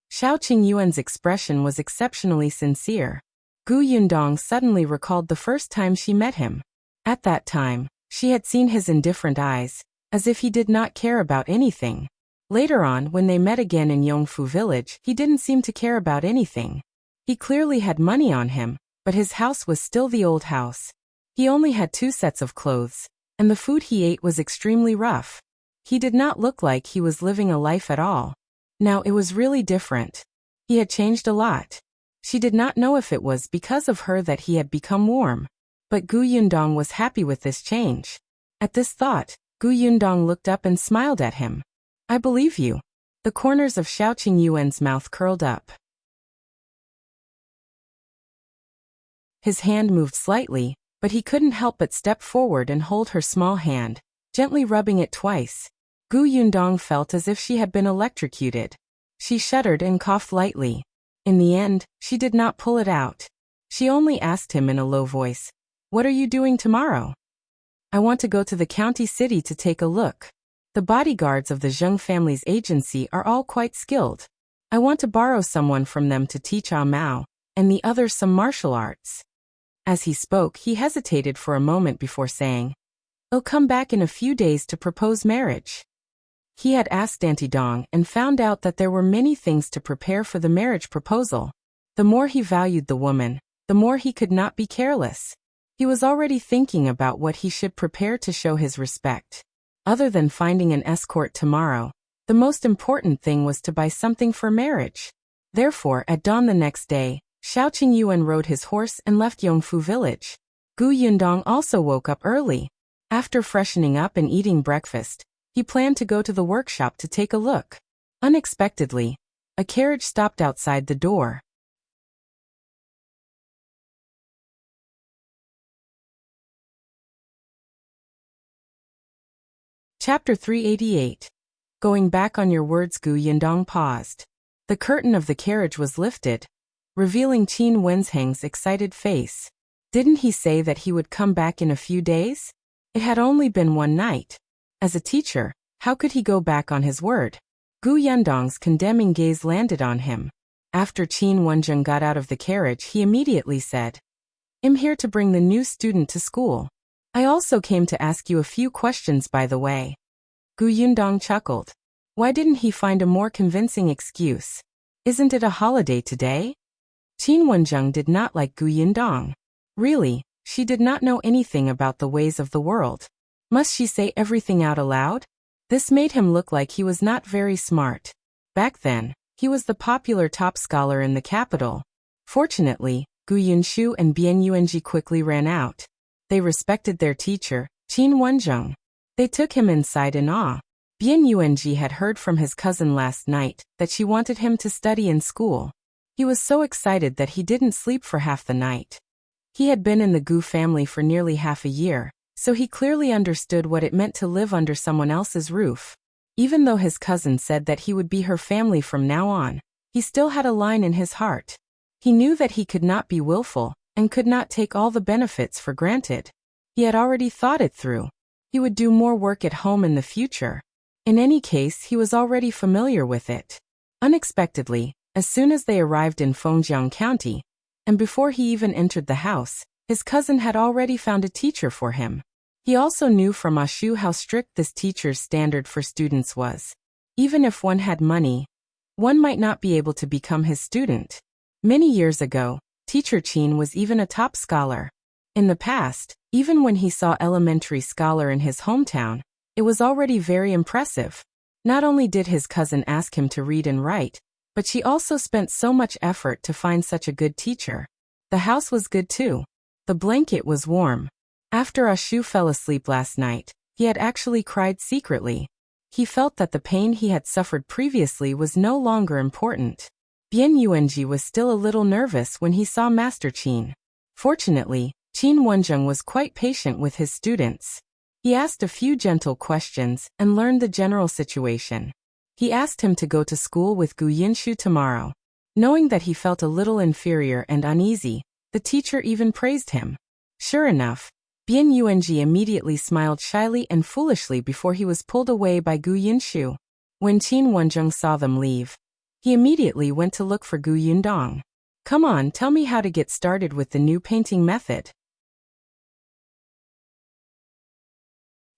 Shao Qingyuan's expression was exceptionally sincere. Gu Yundong suddenly recalled the first time she met him. At that time, she had seen his indifferent eyes, as if he did not care about anything. Later on, when they met again in Yongfu village, he didn't seem to care about anything. He clearly had money on him, but his house was still the old house. He only had 2 sets of clothes, and the food he ate was extremely rough. He did not look like he was living a life at all. Now it was really different. He had changed a lot. She did not know if it was because of her that he had become warm. But Gu Yundong was happy with this change. At this thought, Gu Yundong looked up and smiled at him. I believe you. The corners of Shao Qingyuan's mouth curled up. His hand moved slightly, but he couldn't help but step forward and hold her small hand, gently rubbing it twice. Gu Yundong felt as if she had been electrocuted. She shuddered and coughed lightly. In the end, she did not pull it out. She only asked him in a low voice, "What are you doing tomorrow?" "I want to go to the county city to take a look. The bodyguards of the Zheng family's agency are all quite skilled. I want to borrow someone from them to teach Mao, and the others some martial arts." As he spoke, he hesitated for a moment before saying, "I'll come back in a few days to propose marriage." He had asked Auntie Dong and found out that there were many things to prepare for the marriage proposal. The more he valued the woman, the more he could not be careless. He was already thinking about what he should prepare to show his respect. Other than finding an escort tomorrow, the most important thing was to buy something for marriage. Therefore, at dawn the next day, Shao Qingyuan rode his horse and left Yongfu village. Gu Yundong also woke up early. After freshening up and eating breakfast, he planned to go to the workshop to take a look. Unexpectedly, a carriage stopped outside the door. Chapter 388. Going back on your words. Gu Yundong paused. The curtain of the carriage was lifted, revealing Qin Wenzheng's excited face. Didn't he say that he would come back in a few days? It had only been one night. As a teacher, how could he go back on his word? Gu Yundong's condemning gaze landed on him. After Qin Wenzheng got out of the carriage, he immediately said, "I'm here to bring the new student to school. I also came to ask you a few questions by the way." Gu Yundong chuckled. Why didn't he find a more convincing excuse? Isn't it a holiday today? Qin Wenzheng did not like Gu Yundong. Really, she did not know anything about the ways of the world. Must she say everything out aloud? This made him look like he was not very smart. Back then, he was the popular top scholar in the capital. Fortunately, Gu Yunshu and Bian Yuanji quickly ran out. They respected their teacher, Qin Wenzheng. They took him inside in awe. Bian Yuanji had heard from his cousin last night that she wanted him to study in school. He was so excited that he didn't sleep for half the night. He had been in the Gu family for nearly half a year, so he clearly understood what it meant to live under someone else's roof. Even though his cousin said that he would be her family from now on, he still had a line in his heart. He knew that he could not be willful, and could not take all the benefits for granted. He had already thought it through. He would do more work at home in the future. In any case, he was already familiar with it. Unexpectedly, as soon as they arrived in Fengkai County, and before he even entered the house, his cousin had already found a teacher for him. He also knew from Ashu how strict this teacher's standard for students was. Even if one had money, one might not be able to become his student. Many years ago, Teacher Qin was even a top scholar. In the past, even when he saw elementary scholar in his hometown, it was already very impressive. Not only did his cousin ask him to read and write, but she also spent so much effort to find such a good teacher. The house was good too. The blanket was warm. After Ashu fell asleep last night, he had actually cried secretly. He felt that the pain he had suffered previously was no longer important. Bian Yuanji was still a little nervous when he saw Master Qin. Fortunately, Qin Wenzheng was quite patient with his students. He asked a few gentle questions and learned the general situation. He asked him to go to school with Gu Yunshu tomorrow. Knowing that he felt a little inferior and uneasy, the teacher even praised him. Sure enough, Bian Yuanji immediately smiled shyly and foolishly before he was pulled away by Gu Yunshu. When Qin Wenzheng saw them leave, he immediately went to look for Gu Yundong. Come on, tell me how to get started with the new painting method.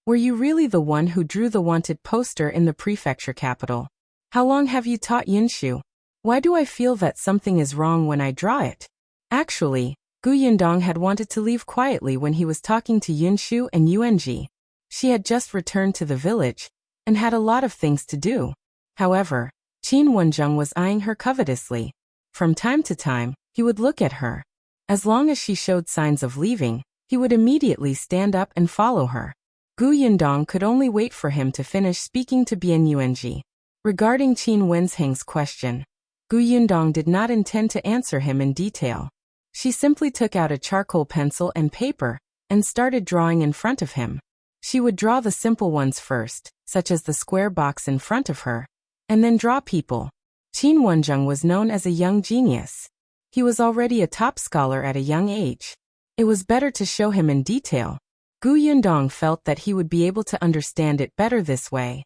Were you really the one who drew the wanted poster in the prefecture capital? How long have you taught Yunshu? Why do I feel that something is wrong when I draw it? Actually, Yundong had wanted to leave quietly when he was talking to Yunshu and Yuanji. She had just returned to the village and had a lot of things to do. However, Qin Wenzheng was eyeing her covetously. From time to time, he would look at her. As long as she showed signs of leaving, he would immediately stand up and follow her. Yundong could only wait for him to finish speaking to Bian Yuanji. Regarding Qin Wenzheng's question, Yundong did not intend to answer him in detail. She simply took out a charcoal pencil and paper and started drawing in front of him. She would draw the simple ones first, such as the square box in front of her, and then draw people. Qin Wenzheng was known as a young genius. He was already a top scholar at a young age. It was better to show him in detail. Yundong felt that he would be able to understand it better this way.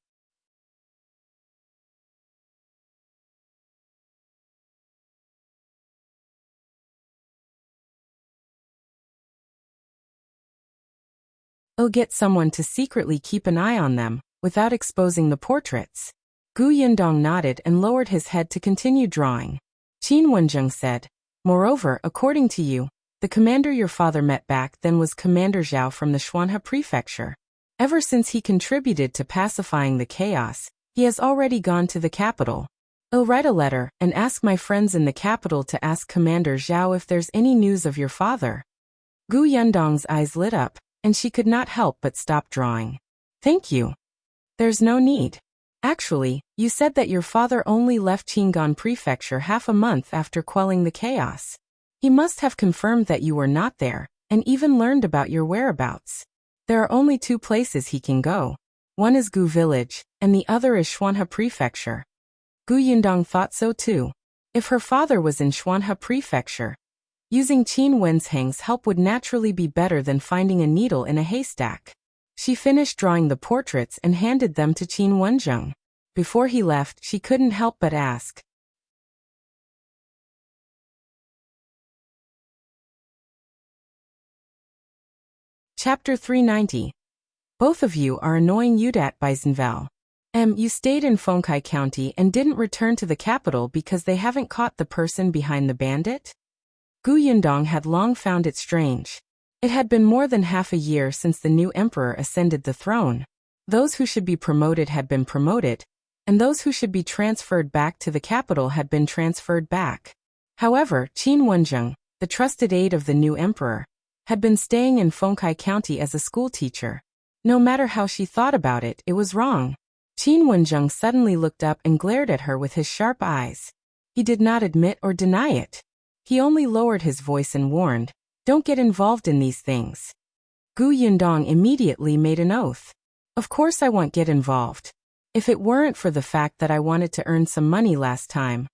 Get someone to secretly keep an eye on them, without exposing the portraits. Yundong nodded and lowered his head to continue drawing. Qin Wenzheng said, "Moreover, according to you, the commander your father met back then was Commander Zhao from the Xuanhe Prefecture. Ever since he contributed to pacifying the chaos, he has already gone to the capital. I'll write a letter and ask my friends in the capital to ask Commander Zhao if there's any news of your father." Yundong's eyes lit up, and she could not help but stop drawing. "Thank you. There's no need. Actually, you said that your father only left Qingyuan Prefecture half a month after quelling the chaos. He must have confirmed that you were not there, and even learned about your whereabouts. There are only two places he can go. One is Gu Village, and the other is Xuanhe Prefecture." Yundong thought so too. If her father was in Xuanhe Prefecture, using Qin Wenzheng's help would naturally be better than finding a needle in a haystack. She finished drawing the portraits and handed them to Qin Wenzheng. Before he left, she couldn't help but ask, Chapter 390. Both of you are annoying Udat by Zenval. You stayed in Fengkai County and didn't return to the capital because they haven't caught the person behind the bandit? Yundong had long found it strange. It had been more than half a year since the new emperor ascended the throne. Those who should be promoted had been promoted, and those who should be transferred back to the capital had been transferred back. However, Qin Wenzheng, the trusted aide of the new emperor, had been staying in Fengkai County as a schoolteacher. No matter how she thought about it, it was wrong. Qin Wenzheng suddenly looked up and glared at her with his sharp eyes. He did not admit or deny it. He only lowered his voice and warned, "Don't get involved in these things." Yundong immediately made an oath. "Of course I won't get involved. If it weren't for the fact that I wanted to earn some money last time,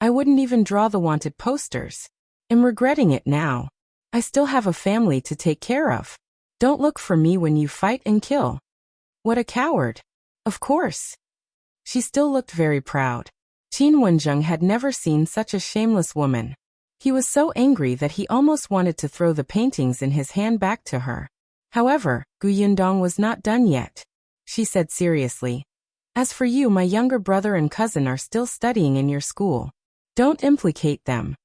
I wouldn't even draw the wanted posters. I'm regretting it now. I still have a family to take care of. Don't look for me when you fight and kill." What a coward. Of course. She still looked very proud. Qin Wenzheng had never seen such a shameless woman. He was so angry that he almost wanted to throw the paintings in his hand back to her. However, Yundong was not done yet. She said seriously, "As for you, my younger brother and cousin are still studying in your school. Don't implicate them."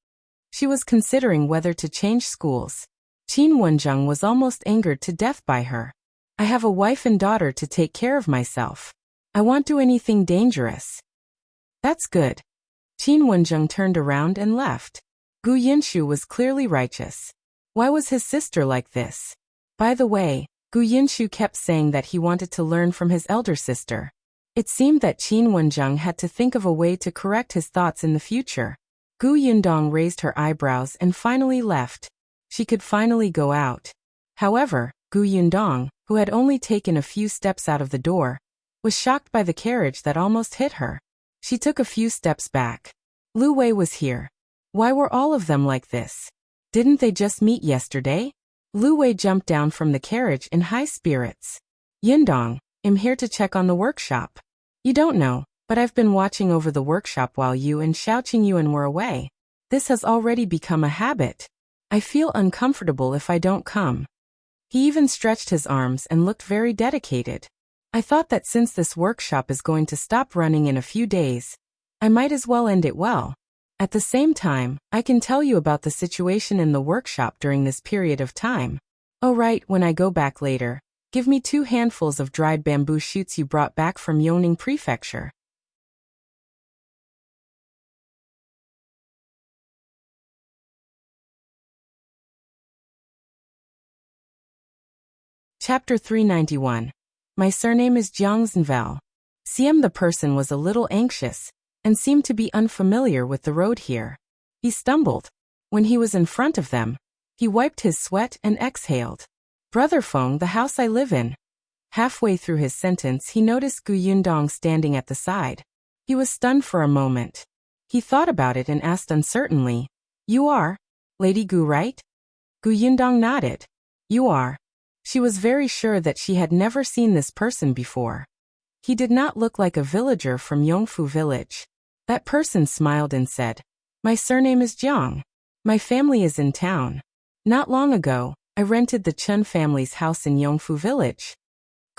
She was considering whether to change schools. Qin Wenzheng was almost angered to death by her. "I have a wife and daughter to take care of myself. I won't do anything dangerous." "That's good." Qin Wenzheng turned around and left. Yunshu was clearly righteous. Why was his sister like this? By the way, Yunshu kept saying that he wanted to learn from his elder sister. It seemed that Qin Wenzheng had to think of a way to correct his thoughts in the future. Yundong raised her eyebrows and finally left. She could finally go out. However, Yundong, who had only taken a few steps out of the door, was shocked by the carriage that almost hit her. She took a few steps back. Lu Wei was here. Why were all of them like this? Didn't they just meet yesterday? Lu Wei jumped down from the carriage in high spirits. "Yundong, I'm here to check on the workshop. You don't know, but I've been watching over the workshop while you and Shao Qingyuan were away. This has already become a habit. I feel uncomfortable if I don't come." He even stretched his arms and looked very dedicated. I thought that since this workshop is going to stop running in a few days, I might as well end it well. At the same time, I can tell you about the situation in the workshop during this period of time. Oh right, when I go back later, give me 2 handfuls of dried bamboo shoots you brought back from Yongning Prefecture. Chapter 391. My surname is Jiang. CM the person was a little anxious, and seemed to be unfamiliar with the road here. He stumbled. When he was in front of them, he wiped his sweat and exhaled. Brother Feng, the house I live in. Halfway through his sentence he noticed Yundong standing at the side. He was stunned for a moment. He thought about it and asked uncertainly, "You are Lady Gu, right?" Yundong nodded. "You are." She was very sure that she had never seen this person before. He did not look like a villager from Yongfu village. That person smiled and said, "My surname is Jiang. My family is in town. Not long ago, I rented the Chen family's house in Yongfu village."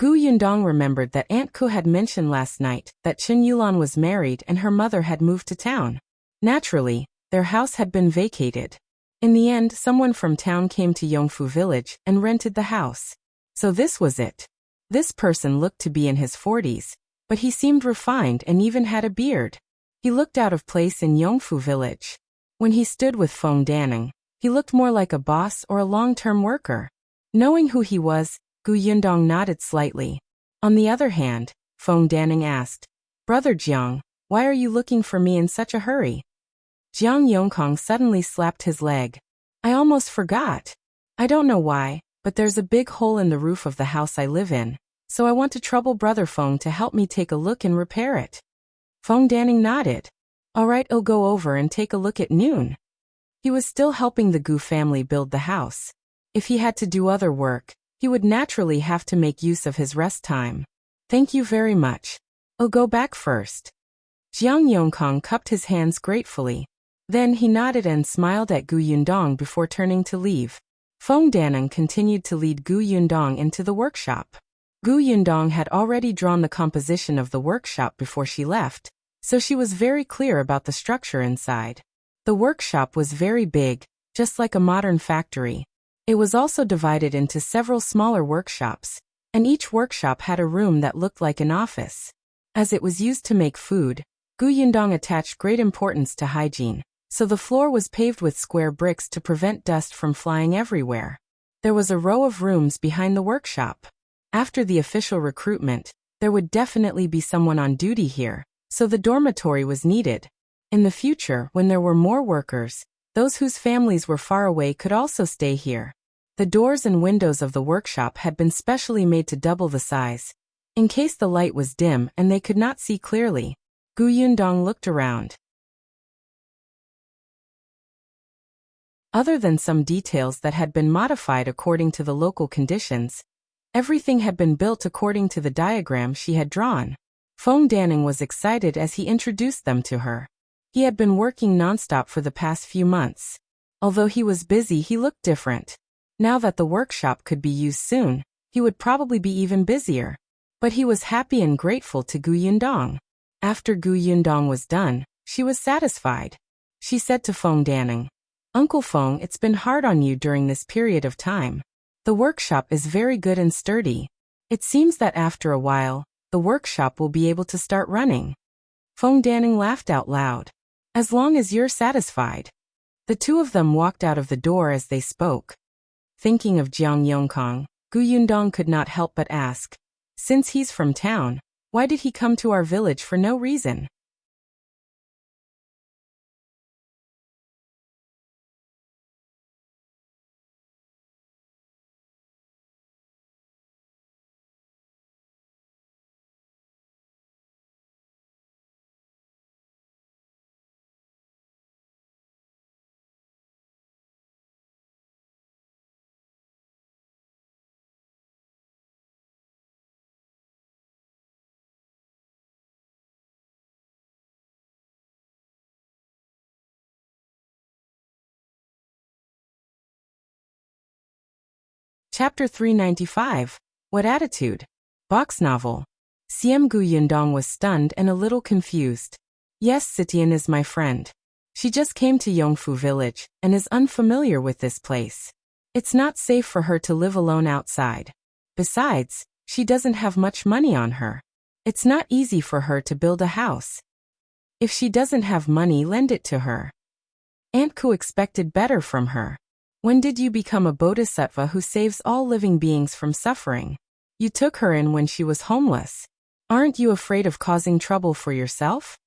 Yundong remembered that Aunt Ku had mentioned last night that Chen Yulan was married and her mother had moved to town. Naturally, their house had been vacated. In the end, someone from town came to Yongfu village and rented the house. So this was it. This person looked to be in his 40s, but he seemed refined and even had a beard. He looked out of place in Yongfu village. When he stood with Feng Danning, he looked more like a boss or a long-term worker. Knowing who he was, Yundong nodded slightly. On the other hand, Feng Danning asked, "Brother Jiang, why are you looking for me in such a hurry?" Jiang Yongkong suddenly slapped his leg. "I almost forgot. I don't know why, but there's a big hole in the roof of the house I live in, so I want to trouble Brother Feng to help me take a look and repair it." Feng Danning nodded. "All right, I'll go over and take a look at noon." He was still helping the Gu family build the house. If he had to do other work, he would naturally have to make use of his rest time. "Thank you very much. I'll go back first." Jiang Yongkong cupped his hands gratefully. Then he nodded and smiled at Yundong before turning to leave. Feng Danning continued to lead Yundong into the workshop. Yundong had already drawn the composition of the workshop before she left, so she was very clear about the structure inside. The workshop was very big, just like a modern factory. It was also divided into several smaller workshops, and each workshop had a room that looked like an office. As it was used to make food, Yundong attached great importance to hygiene, so the floor was paved with square bricks to prevent dust from flying everywhere. There was a row of rooms behind the workshop. After the official recruitment, there would definitely be someone on duty here, so the dormitory was needed. In the future, when there were more workers, those whose families were far away could also stay here. The doors and windows of the workshop had been specially made to double the size, in case the light was dim and they could not see clearly. Yundong looked around. Other than some details that had been modified according to the local conditions, everything had been built according to the diagram she had drawn. Feng Danning was excited as he introduced them to her. He had been working nonstop for the past few months. Although he was busy, he looked different. Now that the workshop could be used soon, he would probably be even busier. But he was happy and grateful to Yundong. After Yundong was done, she was satisfied. She said to Feng Danning, "Uncle Feng, it's been hard on you during this period of time. The workshop is very good and sturdy. It seems that after a while, the workshop will be able to start running." Feng Danning laughed out loud. "As long as you're satisfied." The two of them walked out of the door as they spoke. Thinking of Jiang Yongkong, Yundong could not help but ask, "Since he's from town, why did he come to our village for no reason?" Chapter 395. What attitude? Box novel. CM Gu Yundong was stunned and a little confused. Yes, Sitian is my friend. She just came to Yongfu village and is unfamiliar with this place. It's not safe for her to live alone outside. Besides, she doesn't have much money on her. It's not easy for her to build a house. If she doesn't have money, lend it to her. Aunt Ku expected better from her. When did you become a bodhisattva who saves all living beings from suffering? You took her in when she was homeless. Aren't you afraid of causing trouble for yourself?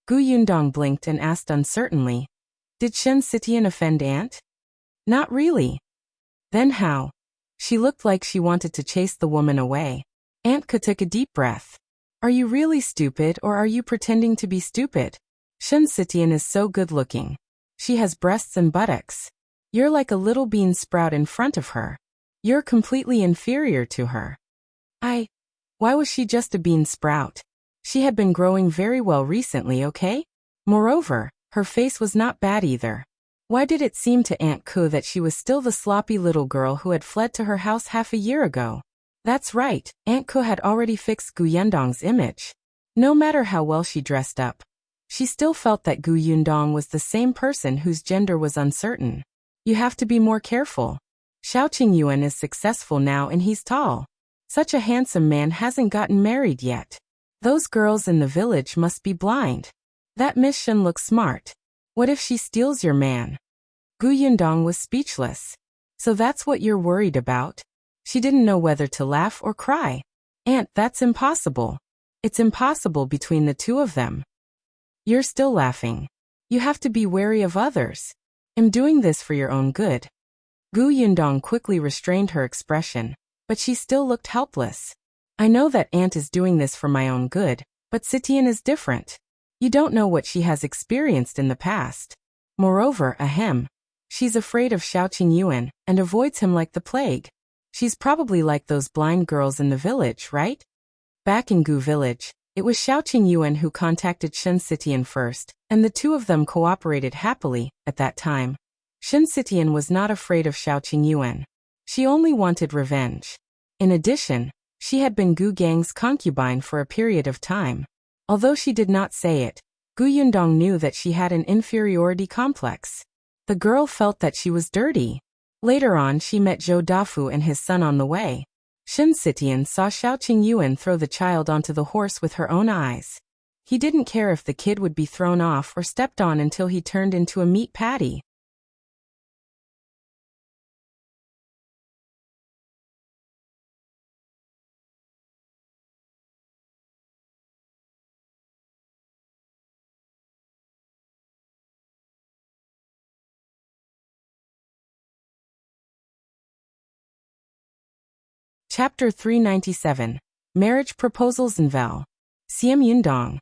Gu Yundong blinked and asked uncertainly. Did Shen Sitian offend Aunt? Not really. Then how? She looked like she wanted to chase the woman away. Aunt Ku took a deep breath. Are you really stupid or are you pretending to be stupid? Shen Sitian is so good looking. She has breasts and buttocks. You're like a little bean sprout in front of her. You're completely inferior to her. Why was she just a bean sprout? She had been growing very well recently, okay? Moreover, her face was not bad either. Why did it seem to Aunt Ku that she was still the sloppy little girl who had fled to her house half a year ago? That's right, Aunt Ku had already fixed Gu Yundong's image. No matter how well she dressed up, she still felt that Gu Yundong was the same person whose gender was uncertain. You have to be more careful. Shao Qingyuan is successful now and he's tall. Such a handsome man hasn't gotten married yet. Those girls in the village must be blind. That Miss Shen looks smart. What if she steals your man? Gu Yundong was speechless. So that's what you're worried about? She didn't know whether to laugh or cry. Aunt, that's impossible. It's impossible between the two of them. You're still laughing. You have to be wary of others. I'm doing this for your own good. Gu Yundong quickly restrained her expression, but she still looked helpless. I know that Aunt is doing this for my own good, but Sitian is different. You don't know what she has experienced in the past. Moreover, she's afraid of Shao Qingyuan and avoids him like the plague. She's probably like those blind girls in the village, right? Back in Gu village, it was Shao Qingyuan who contacted Shen Sitian first, and the two of them cooperated happily at that time. Shen Sitian was not afraid of Shao Qingyuan. She only wanted revenge. In addition, she had been Gu Gang's concubine for a period of time. Although she did not say it, Gu Yundong knew that she had an inferiority complex. The girl felt that she was dirty. Later on she met Zhou Dafu and his son on the way. Shen Sitian saw Shao Qingyuan throw the child onto the horse with her own eyes. He didn't care if the kid would be thrown off or stepped on until he turned into a meat patty. Chapter 397. Marriage Proposals in Val. CM Yundong.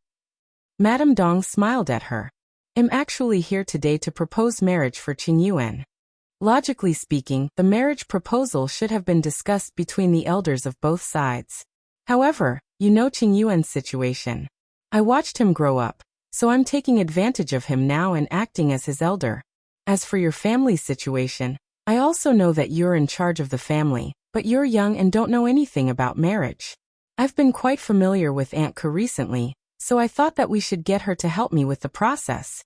Madame Dong smiled at her. I'm actually here today to propose marriage for Qingyuan. Logically speaking, the marriage proposal should have been discussed between the elders of both sides. However, you know Qingyuan's situation. I watched him grow up, so I'm taking advantage of him now and acting as his elder. As for your family's situation, I also know that you're in charge of the family, but you're young and don't know anything about marriage. I've been quite familiar with Aunt Ku recently, so I thought that we should get her to help me with the process.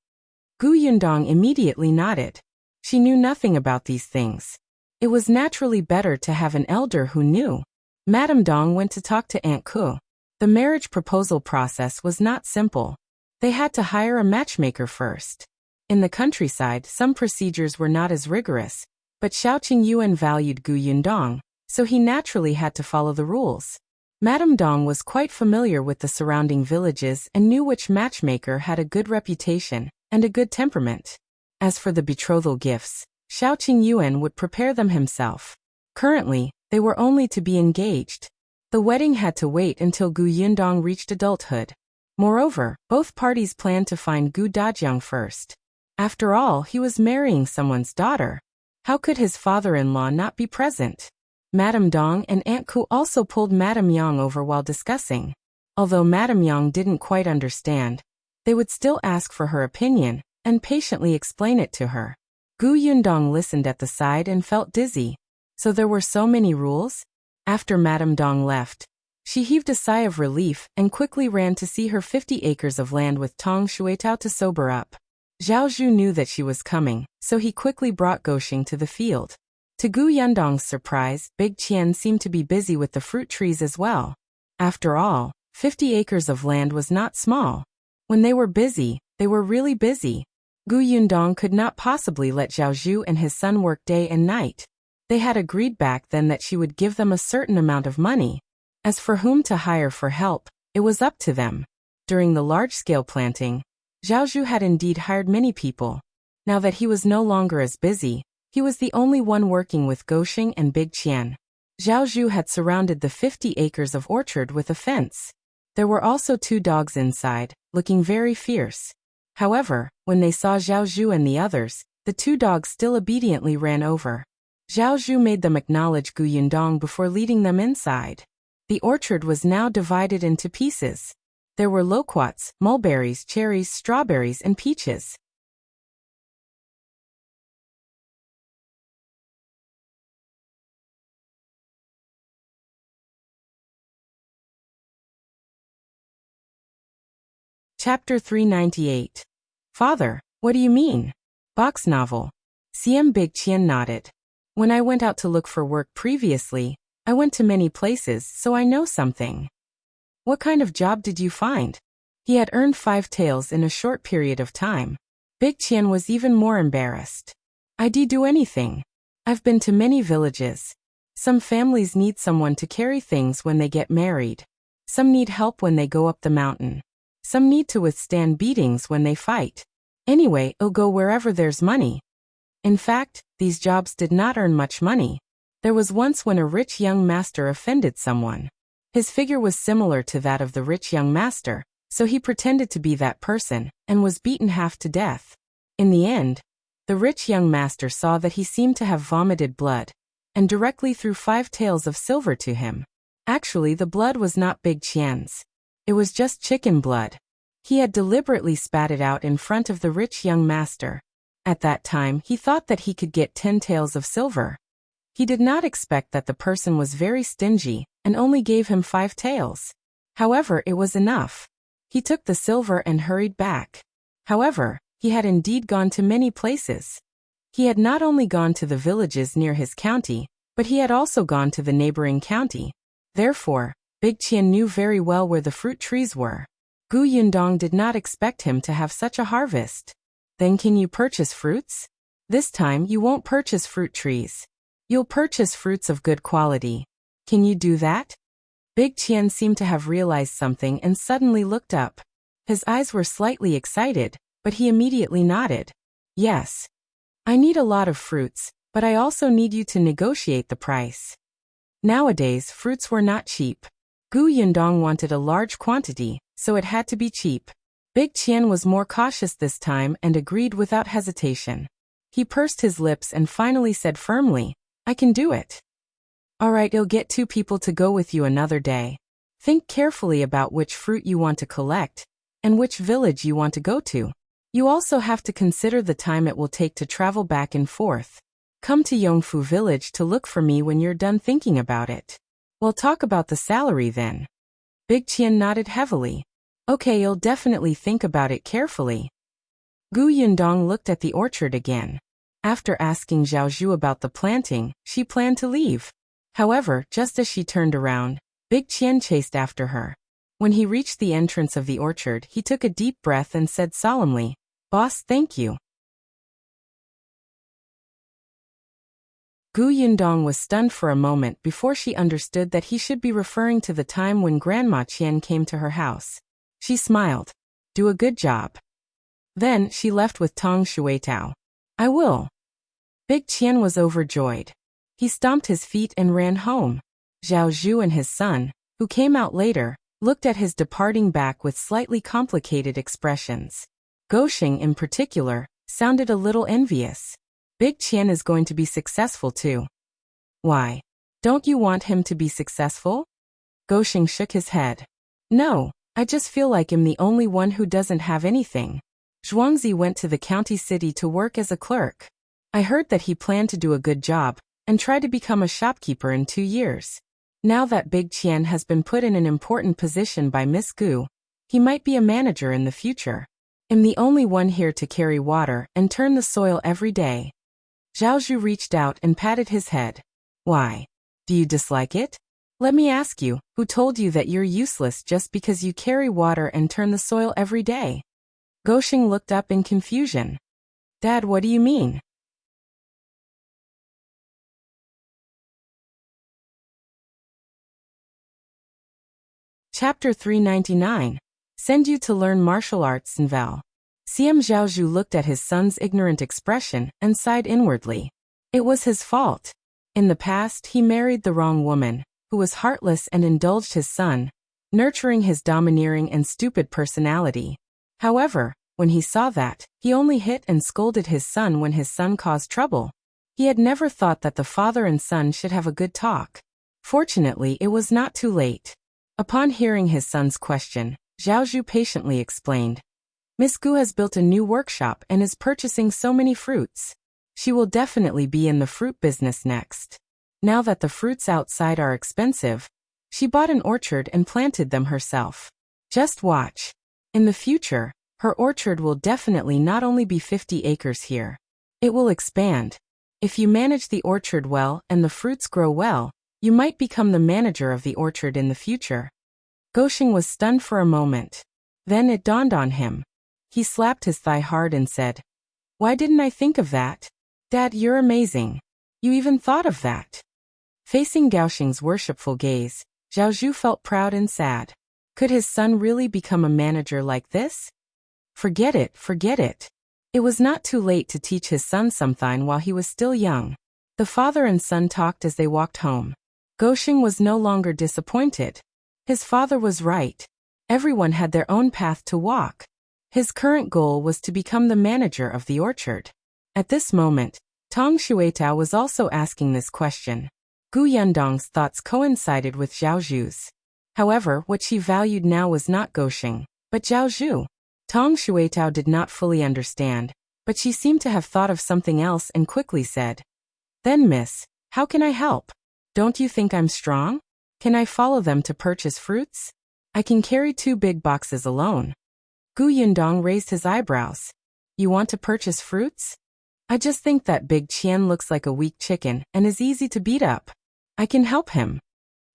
Gu Yundong immediately nodded. She knew nothing about these things. It was naturally better to have an elder who knew. Madame Dong went to talk to Aunt Ku. The marriage proposal process was not simple. They had to hire a matchmaker first. In the countryside, some procedures were not as rigorous, but Shao Qingyuan valued Gu Yundong, so he naturally had to follow the rules. Madame Dong was quite familiar with the surrounding villages and knew which matchmaker had a good reputation and a good temperament. As for the betrothal gifts, Shao Qingyuan would prepare them himself. Currently, they were only to be engaged. The wedding had to wait until Gu Yundong reached adulthood. Moreover, both parties planned to find Gu Dajiang first. After all, he was marrying someone's daughter. How could his father-in-law not be present? Madame Dong and Aunt Ku also pulled Madame Yang over while discussing. Although Madame Yang didn't quite understand, they would still ask for her opinion and patiently explain it to her. Gu Yundong listened at the side and felt dizzy. So there were so many rules? After Madame Dong left, she heaved a sigh of relief and quickly ran to see her 50 acres of land with Tong Shuitao to sober up. Zhao Zhu knew that she was coming, so he quickly brought Goxing to the field. To Gu Yundong's surprise, Big Qian seemed to be busy with the fruit trees as well. After all, 50 acres of land was not small. When they were busy, they were really busy. Gu Yundong could not possibly let Zhao Zhu and his son work day and night. They had agreed back then that she would give them a certain amount of money. As for whom to hire for help, it was up to them. During the large-scale planting, Zhao Zhu had indeed hired many people. Now that he was no longer as busy, he was the only one working with Goxing and Big Qian. Zhao Zhu had surrounded the 50 acres of orchard with a fence. There were also 2 dogs inside, looking very fierce. However, when they saw Zhao Zhu and the others, the 2 dogs still obediently ran over. Zhao Zhu made them acknowledge Gu Yundong before leading them inside. The orchard was now divided into pieces. There were loquats, mulberries, cherries, strawberries, and peaches. Chapter 398. Father, what do you mean? Box novel. CM Big Qian nodded. When I went out to look for work previously, I went to many places, so I know something. What kind of job did you find? He had earned 5 taels in a short period of time. Big Qian was even more embarrassed. I do anything. I've been to many villages. Some families need someone to carry things when they get married. Some need help when they go up the mountain. Some need to withstand beatings when they fight. Anyway, I'll go wherever there's money. In fact, these jobs did not earn much money. There was once when a rich young master offended someone. His figure was similar to that of the rich young master, so he pretended to be that person, and was beaten half to death. In the end, the rich young master saw that he seemed to have vomited blood, and directly threw 5 taels of silver to him. Actually, the blood was not Big Qian's. It was just chicken blood. He had deliberately spat it out in front of the rich young master. At that time, he thought that he could get 10 taels of silver. He did not expect that the person was very stingy, and only gave him 5 taels. However, it was enough. He took the silver and hurried back. However, he had indeed gone to many places. He had not only gone to the villages near his county, but he had also gone to the neighboring county. Therefore, Big Qian knew very well where the fruit trees were. Gu Yundong did not expect him to have such a harvest. Then can you purchase fruits? This time you won't purchase fruit trees. You'll purchase fruits of good quality. Can you do that? Big Qian seemed to have realized something and suddenly looked up. His eyes were slightly excited, but he immediately nodded. Yes. I need a lot of fruits, but I also need you to negotiate the price. Nowadays, fruits were not cheap. Gu Yundong wanted a large quantity, so it had to be cheap. Big Qian was more cautious this time and agreed without hesitation. He pursed his lips and finally said firmly, I can do it. All right, you'll get 2 people to go with you another day. Think carefully about which fruit you want to collect, and which village you want to go to. You also have to consider the time it will take to travel back and forth. Come to Yongfu village to look for me when you're done thinking about it. We'll talk about the salary then. Big Qian nodded heavily. Okay, you'll definitely think about it carefully. Gu Yundong looked at the orchard again. After asking Zhao Zhu about the planting, she planned to leave. However, just as she turned around, Big Qian chased after her. When he reached the entrance of the orchard, he took a deep breath and said solemnly, Boss, thank you. Gu Yundong was stunned for a moment before she understood that he should be referring to the time when Grandma Qian came to her house. She smiled. Do a good job. Then she left with Tong Shuitao. I will. Big Qian was overjoyed. He stomped his feet and ran home. Zhao Zhu and his son, who came out later, looked at his departing back with slightly complicated expressions. Goxing, in particular, sounded a little envious. Big Qian is going to be successful too. Why? Don't you want him to be successful? Goxing shook his head. No, I just feel like I'm the only one who doesn't have anything. Zhuangzi went to the county city to work as a clerk. I heard that he planned to do a good job, and try to become a shopkeeper in 2 years. Now that Big Qian has been put in an important position by Miss Gu, he might be a manager in the future. I'm the only one here to carry water and turn the soil every day. Zhao Zhu reached out and patted his head. Why? Do you dislike it? Let me ask you, who told you that you're useless just because you carry water and turn the soil every day? Gosheng looked up in confusion. Dad, what do you mean? Chapter 399. Send you to learn martial arts in Val. CM Zhao Zhu looked at his son's ignorant expression and sighed inwardly. It was his fault. In the past, he married the wrong woman, who was heartless and indulged his son, nurturing his domineering and stupid personality. However, when he saw that, he only hit and scolded his son when his son caused trouble. He had never thought that the father and son should have a good talk. Fortunately, it was not too late. Upon hearing his son's question, Zhao Zhu patiently explained. Miss Gu has built a new workshop and is purchasing so many fruits. She will definitely be in the fruit business next. Now that the fruits outside are expensive, she bought an orchard and planted them herself. Just watch. In the future, her orchard will definitely not only be 50 acres here. It will expand. If you manage the orchard well and the fruits grow well, you might become the manager of the orchard in the future. Gosheng was stunned for a moment. Then it dawned on him. He slapped his thigh hard and said, Why didn't I think of that? Dad, you're amazing. You even thought of that. Facing Gaosheng's worshipful gaze, Zhao Zhu felt proud and sad. Could his son really become a manager like this? Forget it, forget it. It was not too late to teach his son something while he was still young. The father and son talked as they walked home. Gosheng was no longer disappointed. His father was right. Everyone had their own path to walk. His current goal was to become the manager of the orchard. At this moment, Tong Shuetao was also asking this question. Gu Yundong's thoughts coincided with Zhao Zhu's. However, what she valued now was not Gosheng, but Zhao Zhu. Tong Shuetao did not fully understand, but she seemed to have thought of something else and quickly said, Then miss, how can I help? Don't you think I'm strong? Can I follow them to purchase fruits? I can carry 2 big boxes alone. Gu Yundong raised his eyebrows. You want to purchase fruits? I just think that Big Qian looks like a weak chicken and is easy to beat up. I can help him.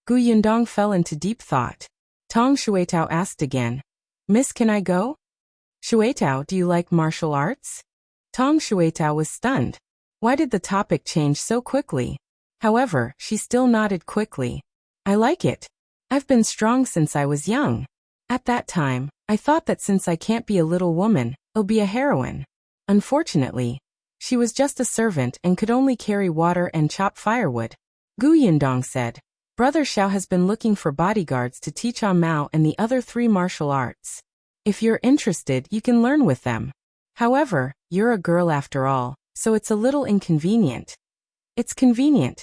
Gu Yundong fell into deep thought. Tong Shuetao asked again, Miss, can I go? Shuetao, do you like martial arts? Tong Shuetao was stunned. Why did the topic change so quickly? However, she still nodded quickly. I like it. I've been strong since I was young. At that time, I thought that since I can't be a little woman, I'll be a heroine. Unfortunately, she was just a servant and could only carry water and chop firewood. Gu Yundong said, Brother Shao has been looking for bodyguards to teach Mao and the other 3 martial arts. If you're interested, you can learn with them. However, you're a girl after all, so it's a little inconvenient. It's convenient.